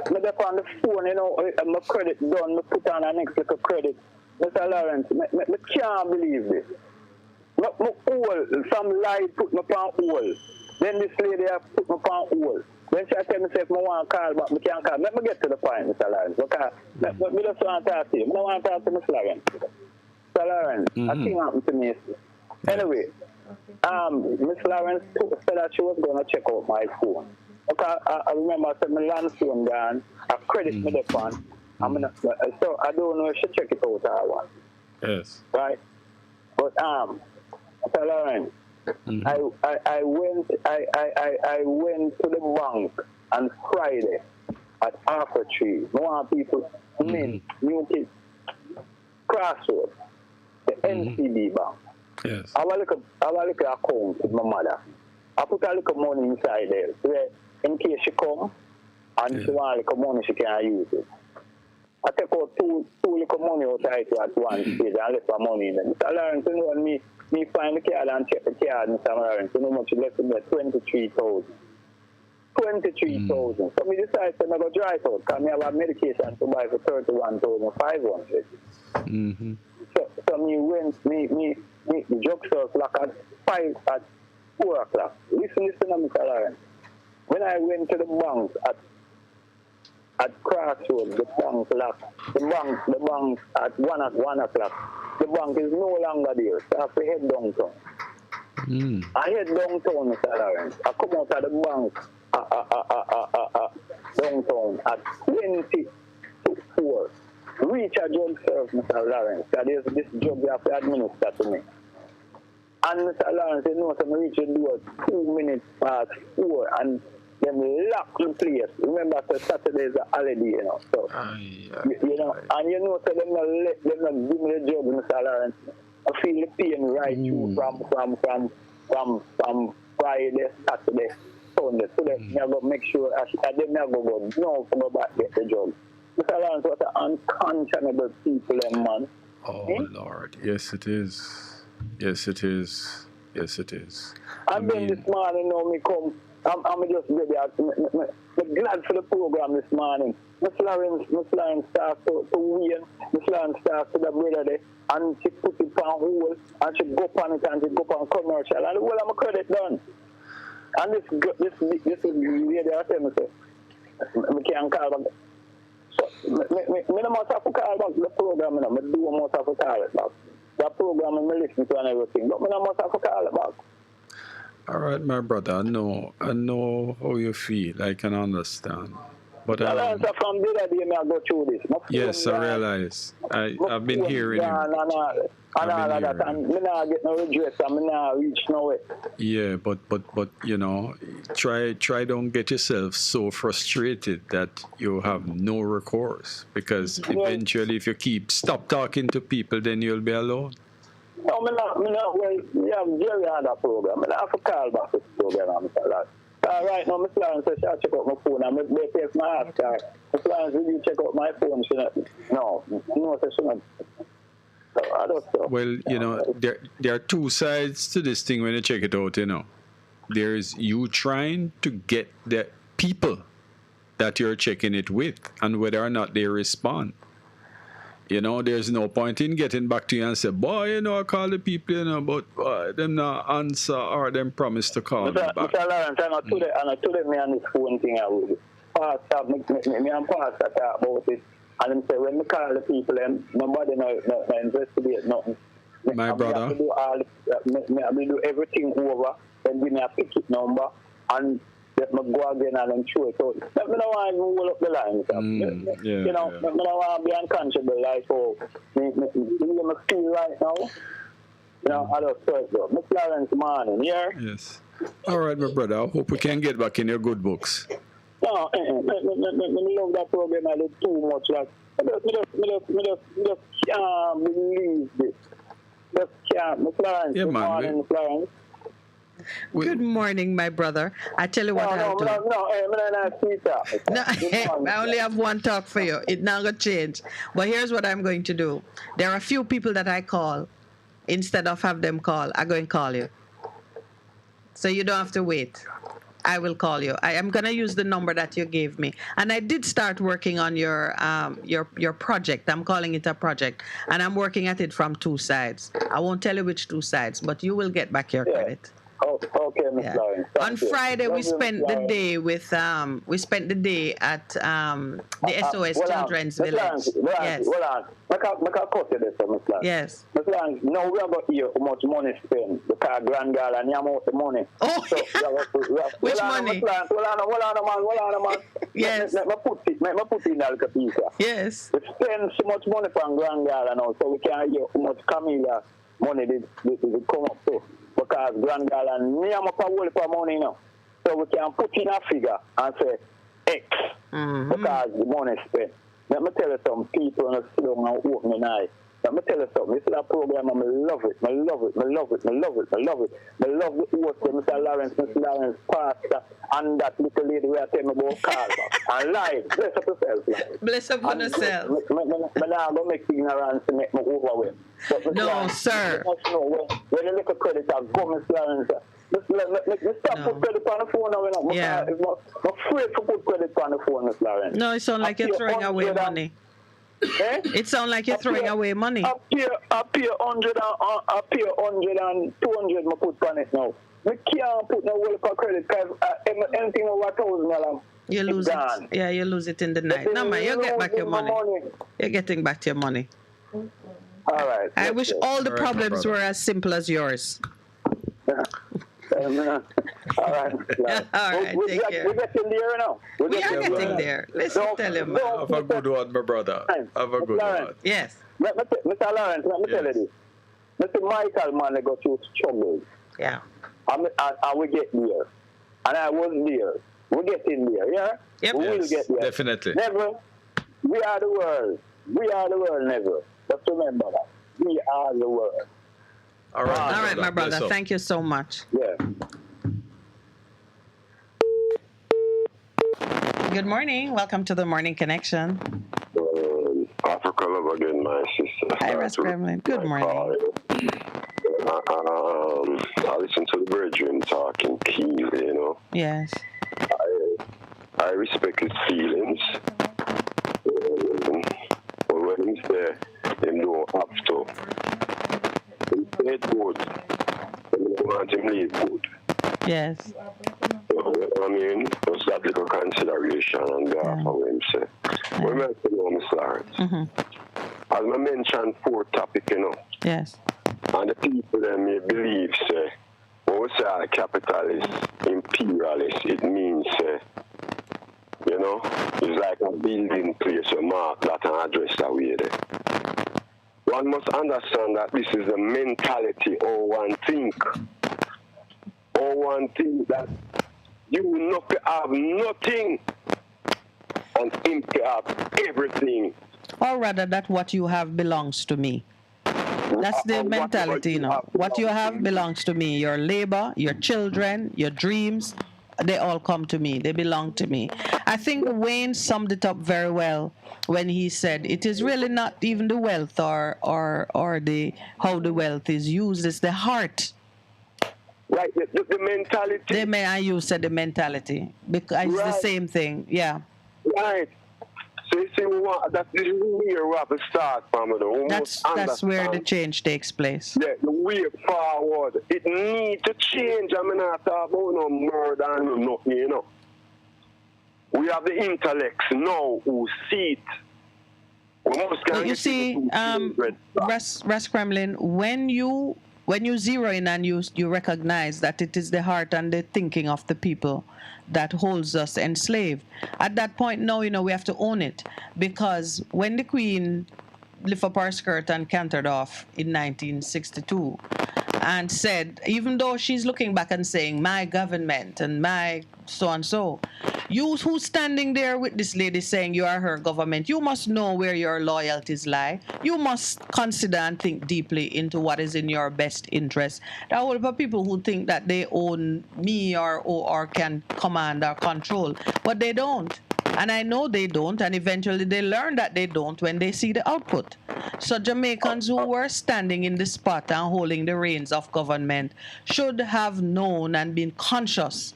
I'm up on the phone, you know, my credit done, I put on an next little credit. Mr. Lawrence, I can't believe this. Some lie put me on hold. Then this lady have put me on hold. Then she tell me, if I want to call, but I can't call. Let me get to the point, Mr. Lawrence. Okay? I just want to talk to you. I don't want to talk to Mr. Lawrence. Mr. Lawrence, a thing happened to me yesterday. Anyway, Miss Lawrence said that she was going to check out my phone. Okay, I remember I said my land phone gone. I credit me the phone. So I don't know if she check it out or what. Yes. Right? But, Mr. Lawrence, I went to the bank on Friday at Arthur Tree. I want people new kids, Crossroads, the NCB bank. Yes. I have a little account with my mother. I put a little money inside there so in case she come and she want a little money she can use it. I take out two little money outside at one stage and left my money in there. Mr. Lawrence, you know, me find the card and check the card, Mr. Lawrence, you know how much left in there? 23,000. 23,000. So me decide to go dry it out because I have a medication to buy for 31,500. Mm-hmm. So me went, the drugstore lock at 4 o'clock. Listen, Mr. Lawrence. When I went to the bank at Crossroads, the bank locked. The bank at 1 o'clock. The bank is no longer there. So I have to head downtown. I head downtown, Mr. Lawrence. I come out of the bank downtown at 20 to 4. Reach a drug service, Mr. Lawrence. There's this job you have to administer to me. And Mr. Lawrence, you know, so I reach the door 2 minutes past 4 and them lock the place. Remember, so Saturday is a holiday, you know. So, you know, and you know, so them not give me the job, Mr. Lawrence. I feel the pain right through from Friday, Saturday, Sunday. So that I go make sure I didn't go no back get the job. Mr. Lawrence, what an unconscionable people, man. Oh, Lord. Yes, it is. Yes, it is. Yes, it is. And then this morning, you know, me come I'm just ready. I'm glad for the program this morning. Miss Lawrence starts to win. Miss Lawrence starts to the brother there. And she put it on hold. And she go on it and she go on commercial. And well, I'm a credit done. And this is the way they are telling me, sir. I can't call back. So, I must have to call back the program. I must have to call it back. That program I listen to and everything. But I must have to call it back. All right, my brother, I know how you feel. I can understand. But from the other day, I go through this. yes, I realize. I've been hearing him. And all of that, and I not get no redress, and I not reach nowhere. Yeah, but you know, try don't get yourself so frustrated that you have no recourse, because eventually, if you stop talking to people, then you'll be alone. No, well, we have Jerry on that program. I have to call back this program, Mr. Lawrence. Right now, Mr. Lawrence says, I'll check out my phone. I'm going to take my ask her. Mr. Lawrence, will you check out my phone? No, she not. I don't know. Well, you know, there are two sides to this thing when you check it out, you know. There's you trying to get the people that you're checking it with and whether or not they respond. You know, there's no point in getting back to you and say, boy, you know, I call the people, you know, but them not answer or them promise to call me back. Mr. Lawrence, I told them me on this phone thing, I will. Pastor, me and Pastor talk about it. And them say, when we call the people, nobody no investigate nothing. My brother. I will do everything over, then give me a ticket number, and let me go again and then show it out. Let me know why I roll up the line. You know, let me know why I be unconscionable, like, oh, you feel right now. You know, I don't say it, though. Miss Lawrence morning, yeah? Yes. All right, my brother. I hope we can get back in your good books. No, I love that program. I do too much. Like, I just can't believe this. Just can't. Miss Lawrence, good morning, Miss Lawrence. Good morning, my brother. I tell you what I'll do. I only have one talk for you. It's not going to change. But here's what I'm going to do. There are a few people that I call. Instead of have them call, I'm going to call you. So you don't have to wait. I will call you. I am going to use the number that you gave me. And I did start working on your project. I'm calling it a project. And I'm working at it from two sides. I won't tell you which two sides, but you will get back your credit. Oh, okay, Miss Lawrence. On Friday, we spent the day with at the SOS Children's Village. Yes. Hold on. I can cut you this, Miss Lawrence. Yes. Miss Lawrence, now we are going to hear how much money spent because Grand Girl and you out the money. Oh, so, which money? Hold on, man. Yes. Let me put it in the piece. Yes. We spend so much money from Grand Girl and all, so we can hear how much Camilla money did come up to. Because Grand Girl and me, I'm a power for money now. So we can put in a figure and say X because the money spent. Let me tell you some people in the slow and open my eye. Let me tell you something. This is a program and I love it. I love it. I love it. I love it. I love it. I love the host, Mr. Lawrence, Pastor, and that little lady who I tell me about Carver. And live. Bless up yourself. Live. Bless up on yourself. I'm not going to make ignorance and make me overwhelmed. No, sir. When you look at credit, I'll go, Mr. Lawrence. Let's stop put credit on the phone now. Yeah. I'm afraid to put credit on the phone, Mr. Lawrence. No, it sounds like you're throwing away money. It sounds like you're throwing away money. I pay 100 and 200 I put on it now. We can't put no whole for credit because anything over $1,000, you lose it. Yeah, you lose it in the night. No, man, you'll get back your money. You're getting back your money. All right. I wish all the problems were as simple as yours. All right. All right, take care. We're getting there now. We are getting there. Listen, tell him. Have a good one, my brother. Have a good one. Yes. Mr. Lawrence, let me tell you this. Mr. Michael, man, they got through struggles. Yeah. And we get there. And I was there. We're getting there, yeah? Yep. We will get there. Definitely. Never. We are the world. We are the world, never. Just remember that. We are the world. All right, all right, my brother. Thank you so much. Yeah. Good morning. Welcome to the Morning Connection. Africa love again, my sister. Hi, Ras Gremlin. Good morning. I listen to the brethren talking keen, you know. Yes. I respect his feelings. But when he's there, him don't have to. He said good. I want him leave good. Yes. You know what I mean? Just that little consideration on behalf of him, say. Remember, Mr. Lawrence, as I mentioned, 4 topic, you know. Yes. And the people that may believe, say, when we say a capitalist, imperialist, it means, you know, it's like a building place, a mark that an address that we there. One must understand that this is the mentality or one think. Or one thing that you will not have nothing and him to have everything. Or rather that what you have belongs to me. That's the mentality, you know. What you have belongs to me. Your labor, your children, your dreams, they all come to me. They belong to me. I think Wayne summed it up very well when he said it is really not even the wealth or the how the wealth is used. It's the heart. Right, the mentality. You said the mentality. Because it's the same thing. Yeah. Right. So you see, this is where we have to start from. That's where the change takes place. Yeah, the way forward. It needs to change. I mean, not talk about no murder and nothing, you know. We have the intellects now who see it. You see, Russ Kremlin, when you zero in and you recognize that it is the heart and the thinking of the people that holds us enslaved, at that point now, you know, we have to own it. Because when the Queen lifted up her skirt and cantered off in 1962 and said, even though she's looking back and saying, my government and my so-and-so, you who's standing there with this lady saying you are her government, you must know where your loyalties lie. You must consider and think deeply into what is in your best interest. There are a lot of people who think that they own me or can command or control, but they don't. And I know they don't, and eventually they learn that they don't when they see the output. So Jamaicans who were standing in the spot and holding the reins of government should have known and been conscious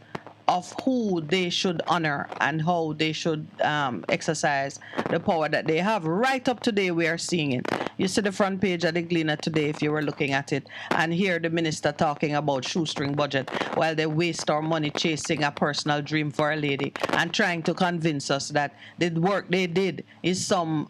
of who they should honor and how they should exercise the power that they have. Right up today, we are seeing it. You see the front page of the Gleaner today, if you were looking at it, and hear the minister talking about shoestring budget while they waste our money chasing a personal dream for a lady and trying to convince us that the work they did is some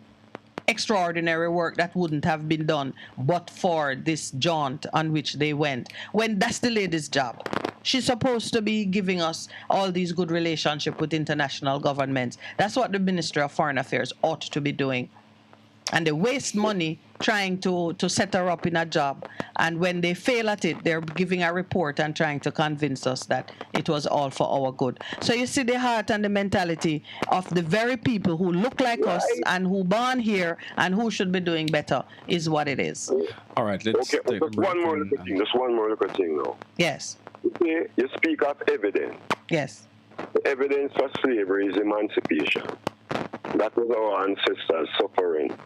extraordinary work that wouldn't have been done but for this jaunt on which they went, when that's the lady's job. She's supposed to be giving us all these good relationships with international governments. That's what the Ministry of Foreign Affairs ought to be doing. And they waste money trying to set her up in a job. And when they fail at it, they're giving a report and trying to convince us that it was all for our good. So you see the heart and the mentality of the very people who look like us and who born here and who should be doing better is what it is. All right, let's take a break. One more little thing. Just one more little thing now. Yes. You speak of evidence. Yes. The evidence for slavery is emancipation. That was our ancestors suffering.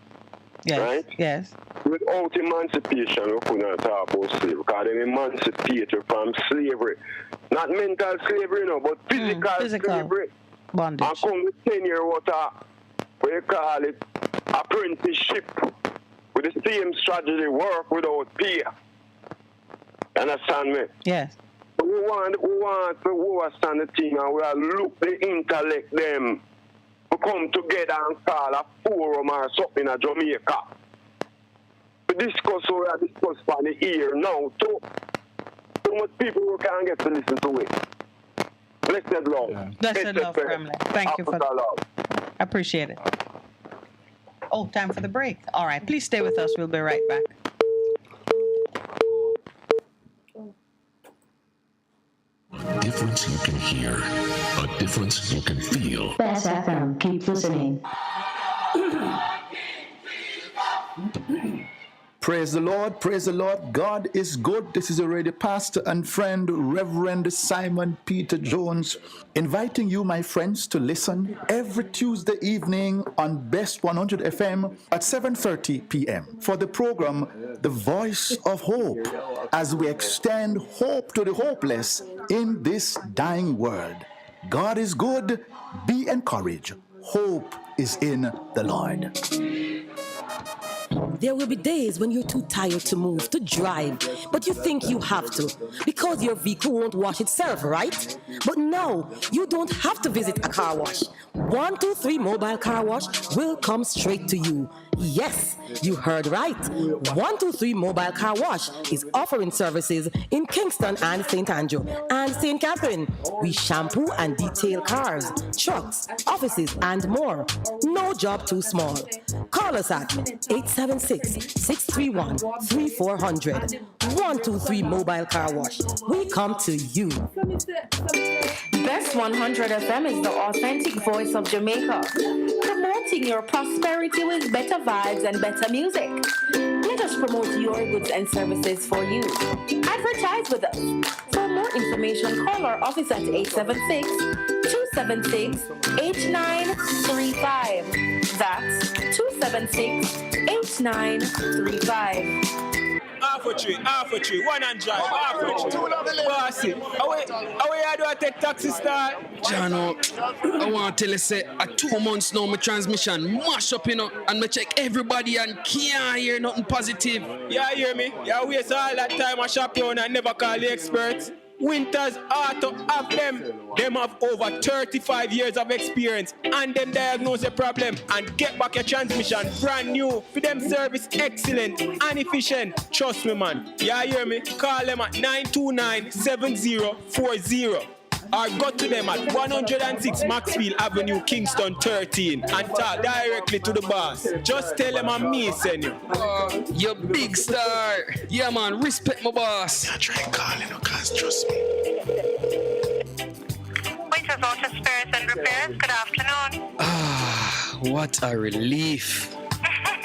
Yes. Right? Yes. Without emancipation, we couldn't talk about slavery because they emancipated from slavery. Not mental slavery, no, but physical slavery. Bondage. And come with 10-year what you call it, apprenticeship. With the same strategy, work without pay. Understand me? Yes. We want to understand the thing and we are look the intellect them to come together and call a forum or something in Jamaica. To discuss what we are discussing on the ear now too. So much people who can't get to listen to it. Blessed love. Yeah. Blessed love, Kremlin. Thank you for that. I appreciate it. Oh, time for the break. All right, please stay with us. We'll be right back. A difference you can hear, a difference you can feel. Best FM, keep listening. Praise the Lord, praise the Lord. God is good. This is your radio pastor and friend, Reverend Simon Peter Jones, inviting you, my friends, to listen every Tuesday evening on Best 100 FM at 7:30 p.m. for the program, The Voice of Hope, as we extend hope to the hopeless in this dying world. God is good. Be encouraged. Hope is in the Lord. There will be days when you're too tired to move, to drive, but you think you have to because your vehicle won't wash itself, right? But no, you don't have to visit a car wash. 123 Mobile Car Wash will come straight to you. Yes, you heard right. 123 Mobile Car Wash is offering services in Kingston and St. Andrew and St. Catherine. We shampoo and detail cars, trucks, offices, and more. No job too small. Call us at 876-631-3400. 123 Mobile Car Wash. We come to you. Best 100 FM is the authentic voice of Jamaica, promoting your prosperity with better vibes and better music. Let us promote your goods and services for you. Advertise with us. For more information, call our office at 876-276-8935. That's 276-8935. Half a tree, 100, half a tree. Bossy, how you do I take taxi start? Jano, I want to tell you, say, at 2 months now, my transmission mash up, and me check everybody and can't hear nothing positive. Yeah, hear me? Yeah, waste all that time I shop around and never call the experts. Winters Auto have them. Them have over 35 years of experience and them diagnose the problem and get back your transmission brand new. For them service excellent and efficient. Trust me, man. Yeah, hear me? Call them at 929-7040 or go to them at 106 Maxfield Avenue, Kingston 13 and talk directly to the boss. Just tell them I'm me send you. You big star. Yeah, man, respect my boss. I try calling you, cause trust me. Winters Auto Spares and Repairs, good afternoon. What a relief.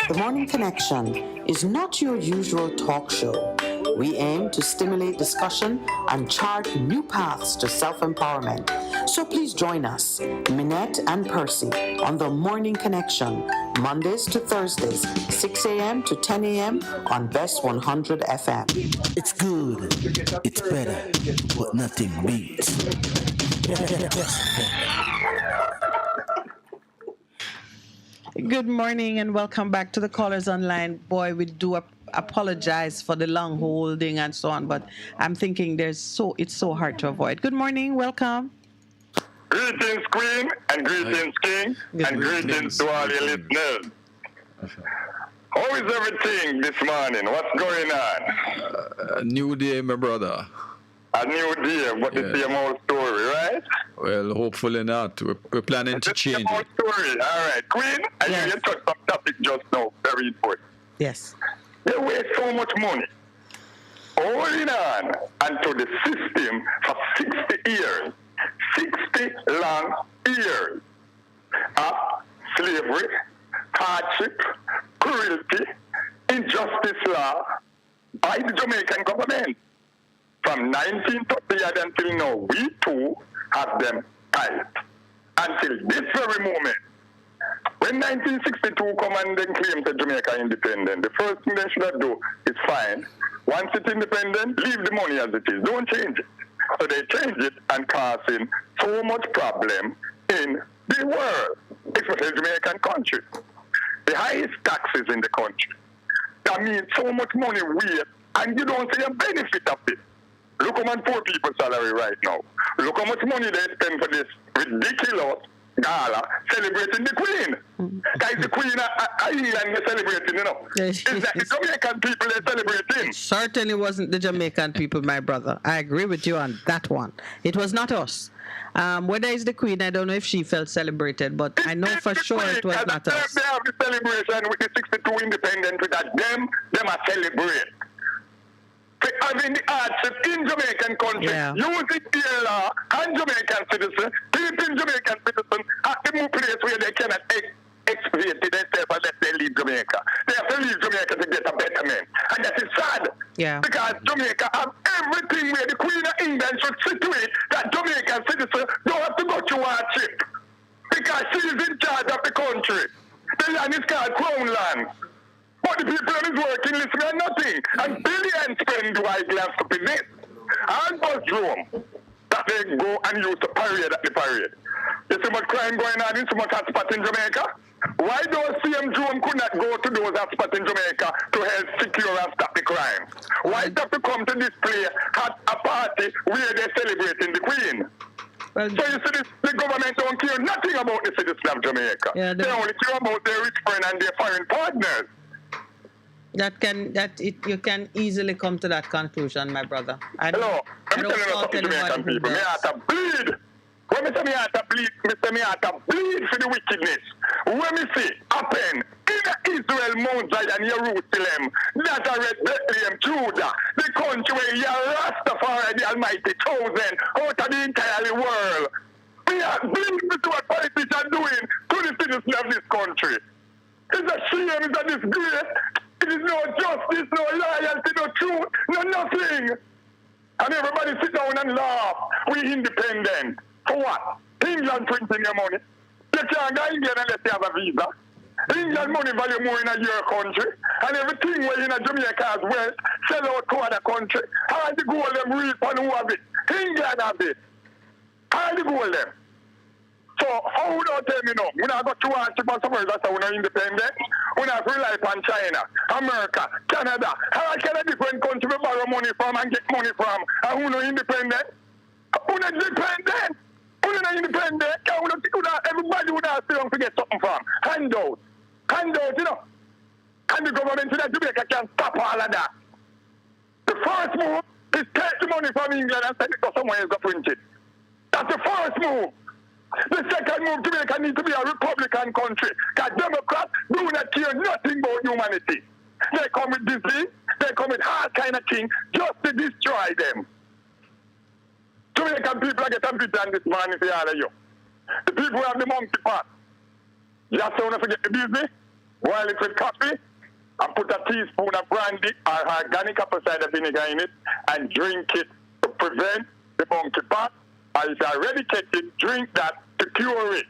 The Morning Connection is not your usual talk show. We aim to stimulate discussion and chart new paths to self-empowerment. So please join us, Minette and Percy, on The Morning Connection, Mondays to Thursdays, 6 a.m. to 10 a.m. on Best 100 FM. It's good, it's better, but nothing beats. Good morning and welcome back to the Callers Online. Boy, we do apologize for the long holding and so on, but I'm thinking it's so hard to avoid. Good morning, welcome. Greetings, Queen, and greetings, King, and greetings to all your listeners. How is everything this morning? What's going on? New day, my brother. A new day, but it's the same old story, right? Well, hopefully not. We're planning to change it. Old story. All right, Queen, I hear you touched some topic just now, very important. Yes. They waste so much money holding on unto the system for 60 years. 60 long years of slavery, hardship, cruelty, injustice law by the Jamaican government. From 1930 until now, we too have them tight. Until this very moment. When 1962 come and then claim that Jamaica independent, the first thing they should do is fine. Once it's independent, leave the money as it is. Don't change it. So they change it and causing so much problem in the world, especially the Jamaican country. The highest taxes in the country. That means so much money waste, and you don't see a benefit of it. Look how much poor people's salary right now. Look how much money they spend for this ridiculous gala celebrating the Queen. Guys, the Queen Ireland is celebrating, Is that the Jamaican people they're celebrating? Certainly wasn't the Jamaican people, my brother. I agree with you on that one. It was not us. Whether it's the Queen, I don't know if she felt celebrated, but I know for sure it was not us. They have the celebration with the 62 independent with that them are celebrate. Having the hardship in Jamaican country, using their law and Jamaican citizens, keeping Jamaican citizens at the place where they cannot expiate themselves and let them leave Jamaica. They have to leave Jamaica to get a betterment. And that is sad. Yeah. Because Jamaica have everything where the Queen of England should situate that Jamaican citizens don't have to go to hardship. Because she is in charge of the country. The land is called Crown Land. But the people that is working listen to nothing. And billions spend widely on stupidness. And bus Rome that they go and use to parade at the parade. There's so much crime going on in so much hotspot in Jamaica. Why those CM Drone could not go to those hotspots in Jamaica to help secure and stop the crime? Why they have to come to this place at a party where they're celebrating the Queen? Well, so you see, the government don't care nothing about the citizens of Jamaica. Yeah, they only care about their rich friends and their foreign partners. You can easily come to that conclusion, my brother. Hello, I'm telling you something, Jamaican people. Me have to bleed. When me say me have to bleed, me say me have to bleed for the wickedness. When me see happen in Israel, Mount Zion, Jerusalem, Nazareth, Bethlehem, Judah, the country where Rastafari, the Almighty, chosen out of the entire world. We are bleeding to what politicians are doing to the citizens of this country. It's a shame, it's a disgrace. It is no justice, no loyalty, no truth, no nothing. And everybody sit down and laugh. We independent. For what? England printing your money. You can't go England unless you have a visa. England money value more in your country. And everything where in a Jamaica as well, sell out to other country. How the gold them reap and who have it? England have it. How the gold them? So how don't tell me no? When I got 2 hardship and somewhere that's how we're not independent. When I rely on China, America, Canada, how can a different country we borrow money from and get money from? And who not independent? Who not independent? Who not independent? Everybody would have to get something from. Handout. Handout, you know. And the government in Jamaica can stop all of that. The first move is take the money from England and send it to somewhere else to print it. That's the first move. The second move, Jamaica needs to be a Republican country. Because Democrats do not care nothing about humanity. They come with disease, they come with all kind of things just to destroy them. Jamaican people are getting beaten on this morning for all of you. The people who have the monkey pot. You have to forget the busy, boil it with coffee, and put a teaspoon of brandy or organic apple cider vinegar in it and drink it to prevent the monkey pot. Or if you already take it, drink that to cure it.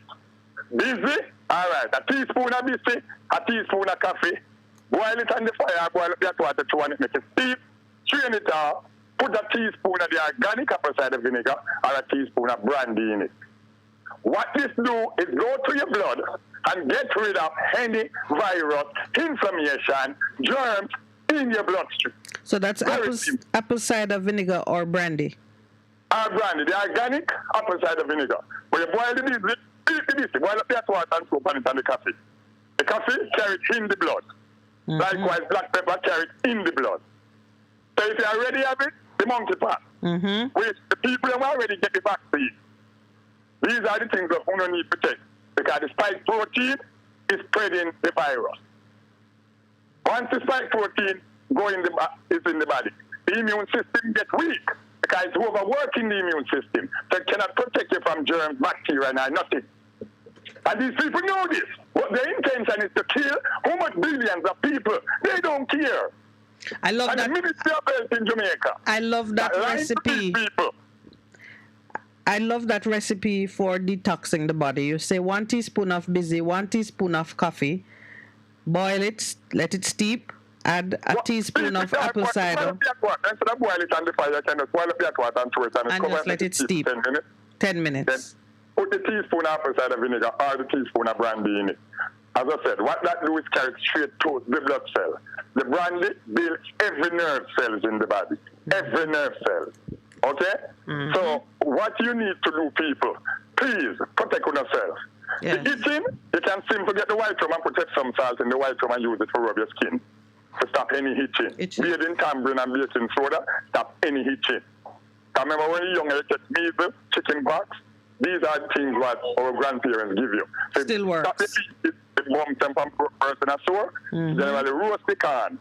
Busy? All right. A teaspoon of busy, a teaspoon of coffee. Boil it on the fire, boil up that water to it, make it steep, strain it off, put a teaspoon of the organic apple cider vinegar or a teaspoon of brandy in it. What this do is go to your blood and get rid of any virus, inflammation, germs in your bloodstream. So that's apple cider vinegar or brandy? Brandy, the organic apple cider vinegar. When you boil the business, eat the business, boil up that water and soap on it and the coffee. The coffee carried in the blood. Mm-hmm. Likewise, black pepper carried in the blood. So if you already have it, the monkey pot. Mm-hmm. Which the people who already get the vaccine. These are the things that we don't need to take. Because the spike protein is spreading the virus. Once the spike protein is in the body, the immune system gets weak. Because it's overworking the immune system. So it cannot protect you from germs, bacteria, and nothing. And these people know this. What their intention is to kill how much billions of people. They don't care. I love and that. The Ministry of Health in Jamaica. I love that recipe. I love that recipe for detoxing the body. You say 1 teaspoon of busy, 1 teaspoon of coffee, boil it, let it steep, add a teaspoon of apple cider. Instead of boil it on the fire, you can just boil up that water and throw it and just let it steep. 10 minutes. 10 minutes. Then put the teaspoon of apple cider vinegar or the teaspoon of brandy in it. As I said, what that do is carry it straight to the blood cell. The brandy builds every nerve cells in the body. Every nerve cell. Okay? Mm-hmm. So what you need to do, people, please protect yourself. Yes. The itching, you can simply get the white rum and put some salt in the white rum and use it to rub your skin to stop any itching. Bathe in tambourine and baking soda, stop any itching. Remember when you're young, you get measles, chicken pox. These are things what our grandparents give you. So still works. Stop the warm temper person a sore. Mm-hmm. Generally roast the corn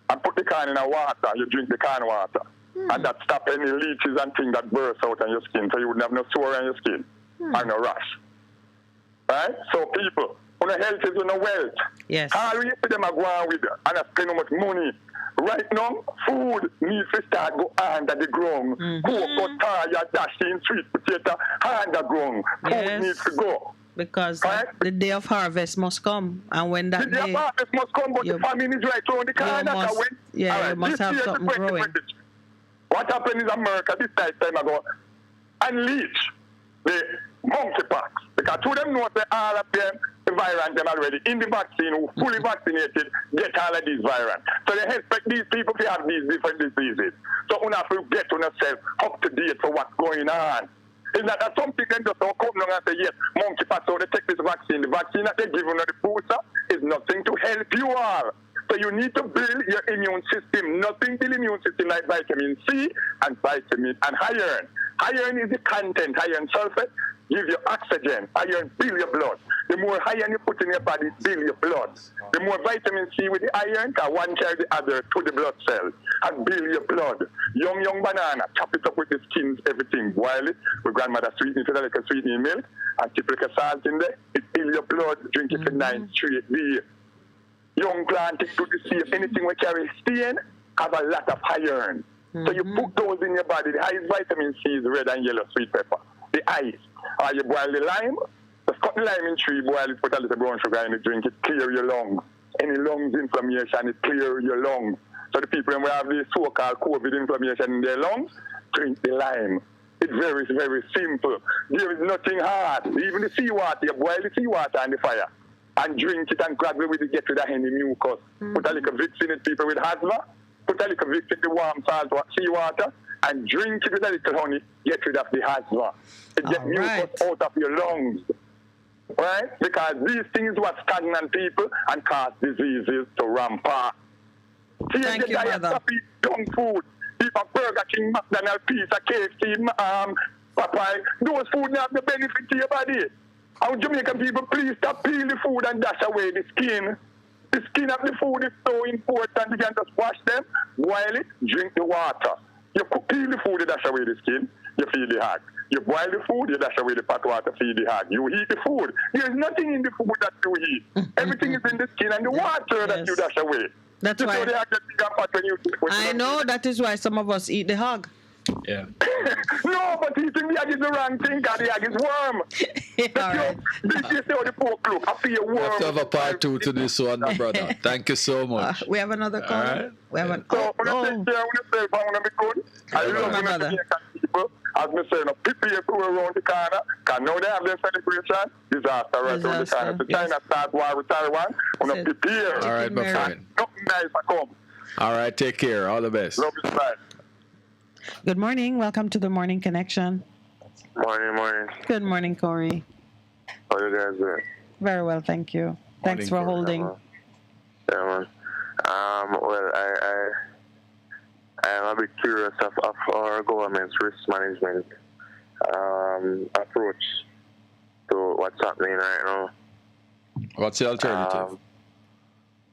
and put the corn in a water. You drink the corn water. And that stop any leeches and things that burst out on your skin, so you wouldn't have no sore on your skin or no rash. Right? So people, When health is on wealth. Yes. All we them are going with and I spend how much money. Right now, food needs to start go under the ground. Cocoa, tire, dashing, sweet potato, underground. Food needs to go. Because the day of harvest must come. And when that the day of harvest must come, but the famine is right around the corner. You must have something growing. What happened in America this time ago? Unleash the monkeypox. Because to them know that all of them, the virus them already in the vaccine, who fully vaccinated, get all of these virus. So they expect these people to have these different diseases. So you have to get on yourself up to date for what's going on. It's not that something then just don't come along and say, yes, monkeypox, so they take this vaccine. The vaccine that they give you, the booster, is nothing to help you all. So you need to build your immune system. Nothing build immune system like vitamin C and vitamin and iron. Iron is the content, iron sulfate, give you oxygen. Iron build your blood. The more iron you put in your body, build your blood. The more vitamin C with the iron, can one carry the other to the blood cell and build your blood. Young banana, chop it up with the skins, everything, boil it. With grandmother sweeten it, like a sweetening milk, and keep like a salt in there. It build your blood, drink it for 9 straight days. Young plant, it to the sea. Anything we carry stain, have a lot of iron. So you put those in your body. The highest vitamin C is red and yellow sweet pepper. The ice. Or you boil the lime. Just cut the lime in tree, boil it, put a little brown sugar in it, drink it, clear your lungs. Any lungs inflammation, it clear your lungs. So the people who have the so-called COVID inflammation in their lungs, drink the lime. It's very, very simple. There is nothing hard. Even the seawater, you boil the seawater on the fire and drink it and grab it with it, get rid of any mucus. Put a little Vicks in it, people with asthma. Put a little Vicks in the warm salt seawater and drink it with a little honey, get rid of the asthma. It gets mucus out of your lungs. Right? Because these things were stagnant people and cause diseases to rampart. See, Thank you, brother. Junk food. People Burger King, McDonald's, pizza, KFC, Popeye. Those food have the benefit to your body. How Jamaican people, please stop peel the food and dash away the skin. The skin of the food is so important. You can just wash them, boil it, drink the water. You peel the food, you dash away the skin, you feed the hog. You boil the food, you dash away the pot water, feed the hog. You eat the food. There is nothing in the food that you eat. Everything is in the skin and the water that you dash away. That's why. I know that is why some of us eat the hog. Yeah. No, but eating the hog is the wrong thing, because the hog is worm. This is how the pork look. I see a worm. We have to have a part 2 to this one, my brother. Thank you so much. We have another call. Right. We have an. So, when I take care of myself, I want to be good. I love my Jamaican people. As I say, people here who around the corner, because now they have their celebration, disaster right around the corner. So China start war with Taiwan, we want to prepare. All right, my friend. Nothing nice to come. All right, take care. All the best. Love you, bye. Good morning. Welcome to the Morning Connection. Morning. Good morning, Corey. How you guys doing? Very well, thank you. Thanks for holding. Yeah, man. Well, I am a bit curious of our government's risk management approach to what's happening right now. What's the alternative?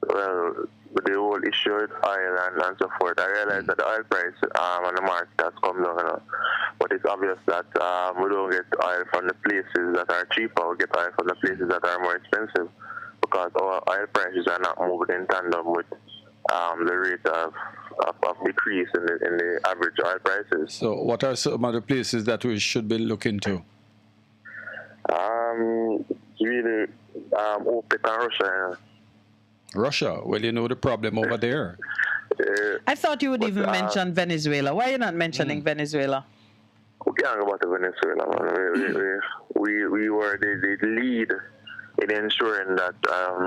Well, the whole issue with oil and so forth, I realize that the oil price on the market has come down, but it's obvious that we don't get oil from the places that are cheaper, we get oil from the places that are more expensive, because our oil prices are not moving in tandem with the rate of decrease in the average oil prices. So what are some of the places that we should be looking to? Really, OPEC and Russia. Russia? Well, you know the problem over there. I thought you would even mention Venezuela. Why are you not mentioning Venezuela? We can't go back to Venezuela, man. We were the lead in ensuring that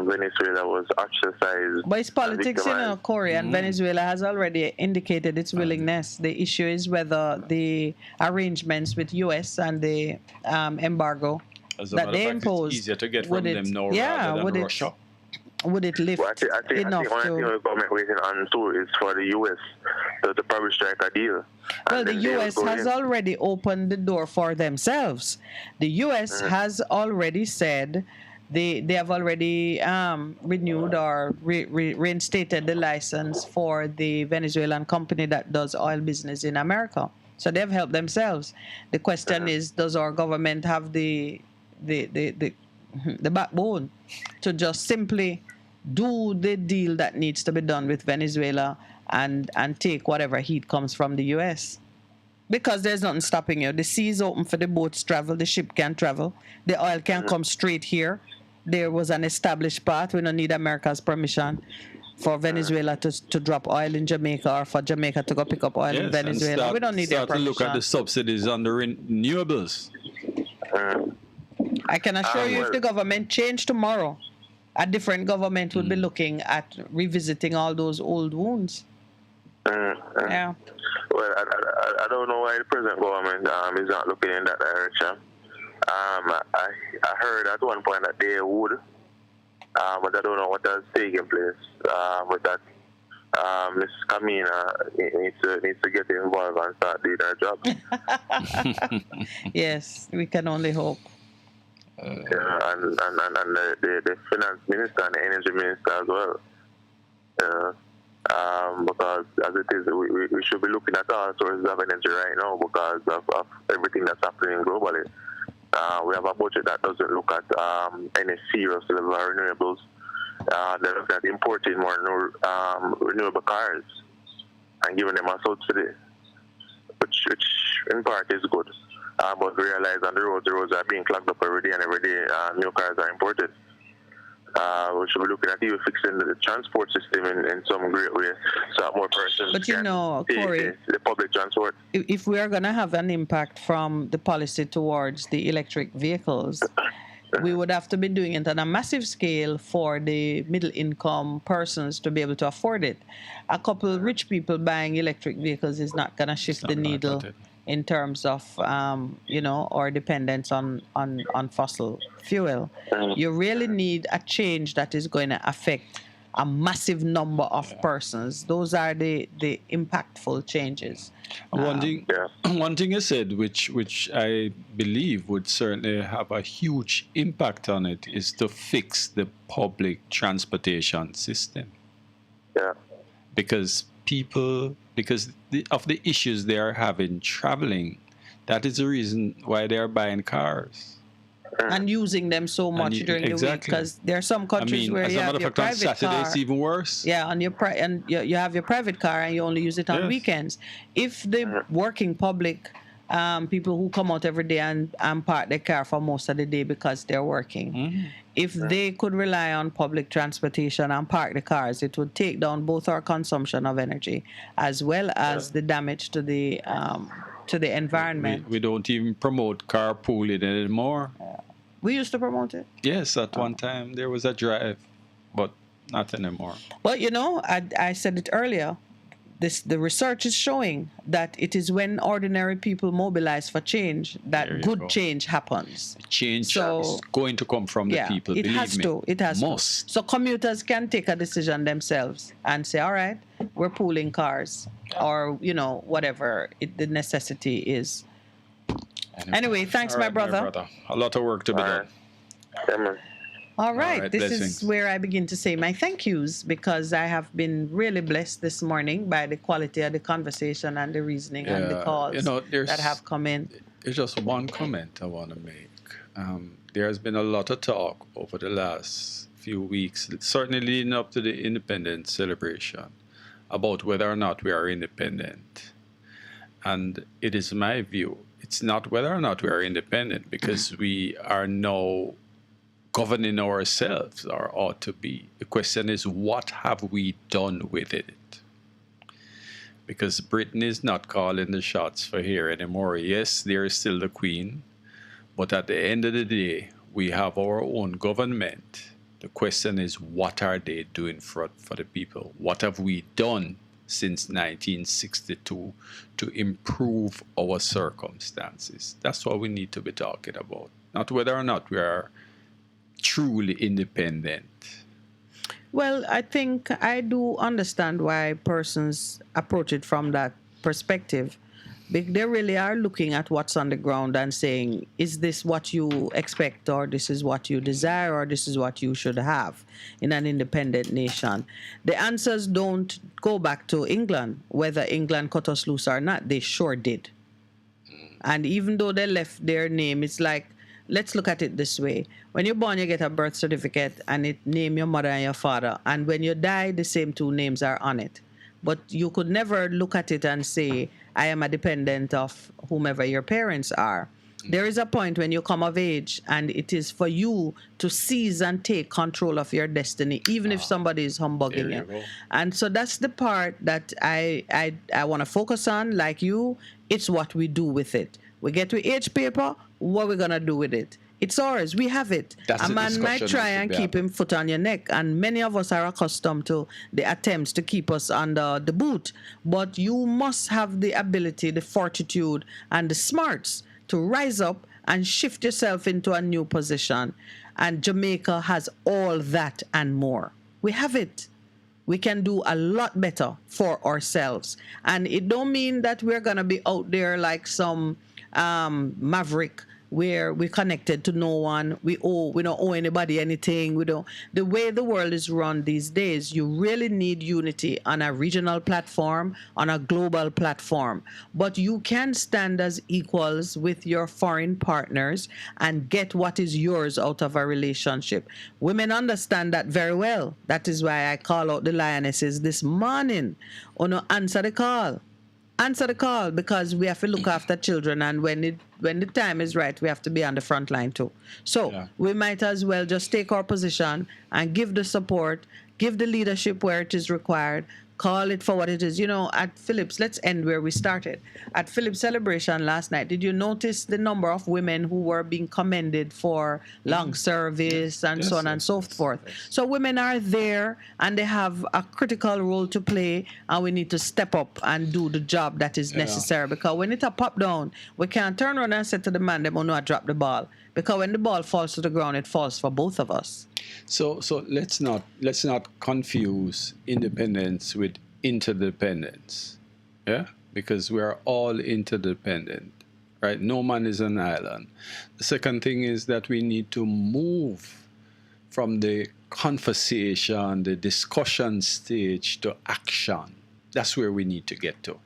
Venezuela was ostracized. But it's politics, you know, Corey, and Venezuela has already indicated its willingness. The issue is whether the arrangements with U.S. and the embargo that they imposed, it's easier to get from them now rather than Russia. Would it lift I think enough one thing the government waiting on too is for the U.S. to probably strike a deal. Well, the U.S. has already opened the door for themselves. The U.S. has already said they have already renewed or reinstated the license for the Venezuelan company that does oil business in America. So they've helped themselves. The question is, does our government have the the backbone to just simply do the deal that needs to be done with Venezuela and take whatever heat comes from the U.S. Because there's nothing stopping you. The sea is open for the boats travel. The ship can travel. The oil can come straight here. There was an established path. We don't need America's permission for Venezuela to drop oil in Jamaica or for Jamaica to go pick up oil in Venezuela. We don't need their permission. Start to look at the subsidies on the renewables. I can assure you, if the government changed tomorrow, a different government would be looking at revisiting all those old wounds. Yeah. Well, I don't know why the present government is not looking in that direction. I heard at one point that they would, but I don't know what has taken place with that. Ms. Kamina needs to get involved and start doing her job. Yes, we can only hope. And the finance minister and the energy minister as well. Because as it is, we should be looking at all sources of energy right now because of everything that's happening globally. We have a budget that doesn't look at any serious level of renewables. They look at importing more renewable cars and giving them a subsidy, which in part is good. But we realize on the roads are being clogged up every day, and every day new cars are imported. We should be looking at even fixing the transport system in some great way so that more persons can take Corey, the public transport. If we are going to have an impact from the policy towards the electric vehicles, we would have to be doing it on a massive scale for the middle income persons to be able to afford it. A couple of rich people buying electric vehicles is not going to shift the needle in terms of, our dependence on fossil fuel. You really need a change that is going to affect a massive number of persons. Those are the impactful changes. One thing you said, which I believe would certainly have a huge impact on it, is to fix the public transportation system. Yeah. Because of the issues they are having traveling, that is the reason why they are buying cars. And using them so much during the week, because there are some countries where you have your private car. Saturday it's even worse. Yeah, on your you have your private car and you only use it on weekends. If the working public, people who come out every day and park their car for most of the day because they're working, if they could rely on public transportation and park the cars, it would take down both our consumption of energy as well as the damage to the environment. We don't even promote carpooling anymore. We used to promote it. Yes, at one time there was a drive, but not anymore. Well, I said it earlier. The research is showing that it is when ordinary people mobilize for change that good change happens. Change is going to come from the people. It has to. It has to. So commuters can take a decision themselves and say, all right, we're pooling cars, or whatever the necessity is. Anyway, thanks, my brother. A lot of work to be done. All right, this is where I begin to say my thank yous, because I have been really blessed this morning by the quality of the conversation and the reasoning and the calls that have come in. There's just one comment I want to make. There has been a lot of talk over the last few weeks, certainly leading up to the independence celebration, about whether or not we are independent. And it is my view, it's not whether or not we are independent, because we are now governing ourselves, or ought to be. The question is, what have we done with it? Because Britain is not calling the shots for here anymore. Yes, there is still the Queen, but at the end of the day, we have our own government. The question is, what are they doing for the people? What have we done since 1962 to improve our circumstances? That's what we need to be talking about, not whether or not we are truly independent. Well, I think I do understand why persons approach it from that perspective. They really are looking at what's on the ground and saying, is this what you expect, or this is what you desire, or this is what you should have in an independent nation? The answers don't go back to England, whether England cut us loose or not. They sure did. And even though they left their name, it's like let's look at it this way. When you're born, you get a birth certificate and it name your mother and your father. And when you die, the same two names are on it. But you could never look at it and say, I am a dependent of whomever your parents are. There is a point when you come of age and it is for you to seize and take control of your destiny, even if somebody is humbugging you. And so that's the part that I want to focus on. Like you, it's what we do with it. We get to age paper, what we're going to do with it. It's ours. We have it. A man might try and keep him foot on your neck, and many of us are accustomed to the attempts to keep us under the boot. But you must have the ability, the fortitude, and the smarts to rise up and shift yourself into a new position. And Jamaica has all that and more. We have it. We can do a lot better for ourselves. And it don't mean that we're going to be out there like some maverick where we're connected to no one. We don't owe anybody anything. The way the world is run these days, you really need unity on a regional platform, on a global platform. But you can stand as equals with your foreign partners and get what is yours out of a relationship. Women understand that very well. That is why I call out the lionesses this morning. Answer the call. Answer the call, because we have to look after children, and when the time is right, we have to be on the front line too. So we might as well just take our position and give the support, give the leadership where it is required, call it for what it is. At Phillips, let's end where we started. At Phillips celebration last night, did you notice the number of women who were being commended for long service and so on and so forth? So women are there and they have a critical role to play, and we need to step up and do the job that is necessary, because when it a pop down, we can't turn around and say to the man, them no, I drop the ball. Because when the ball falls to the ground, it falls for both of us. So let's not confuse independence with interdependence, because we are all interdependent, right? No man is an island. The second thing is that we need to move from the conversation, the discussion stage to action. That's where we need to get to.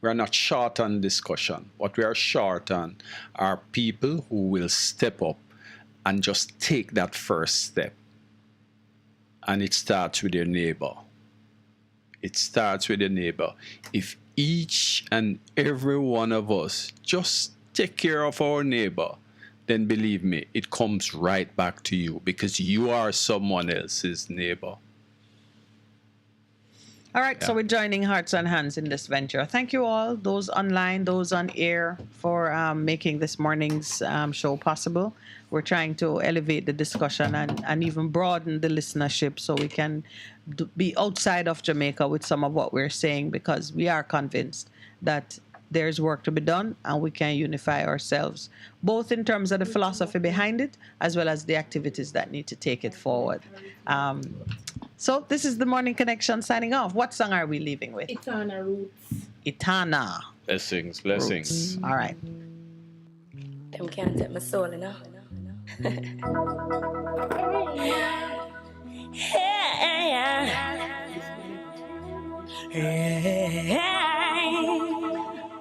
We are not short on discussion. What we are short on are people who will step up and just take that first step. And it starts with your neighbor. It starts with your neighbor. If each and every one of us just take care of our neighbor, then believe me, it comes right back to you, because you are someone else's neighbor. All right, so we're joining hearts and hands in this venture. Thank you all, those online, those on air, for making this morning's show possible. We're trying to elevate the discussion and even broaden the listenership so we can be outside of Jamaica with some of what we're saying, because we are convinced that there's work to be done and we can unify ourselves, both in terms of the philosophy behind it as well as the activities that need to take it forward. So this is the Morning Connection signing off. What song are we leaving with? Etana Roots. Etana. Blessings. Roots. All right. Them can't take my soul,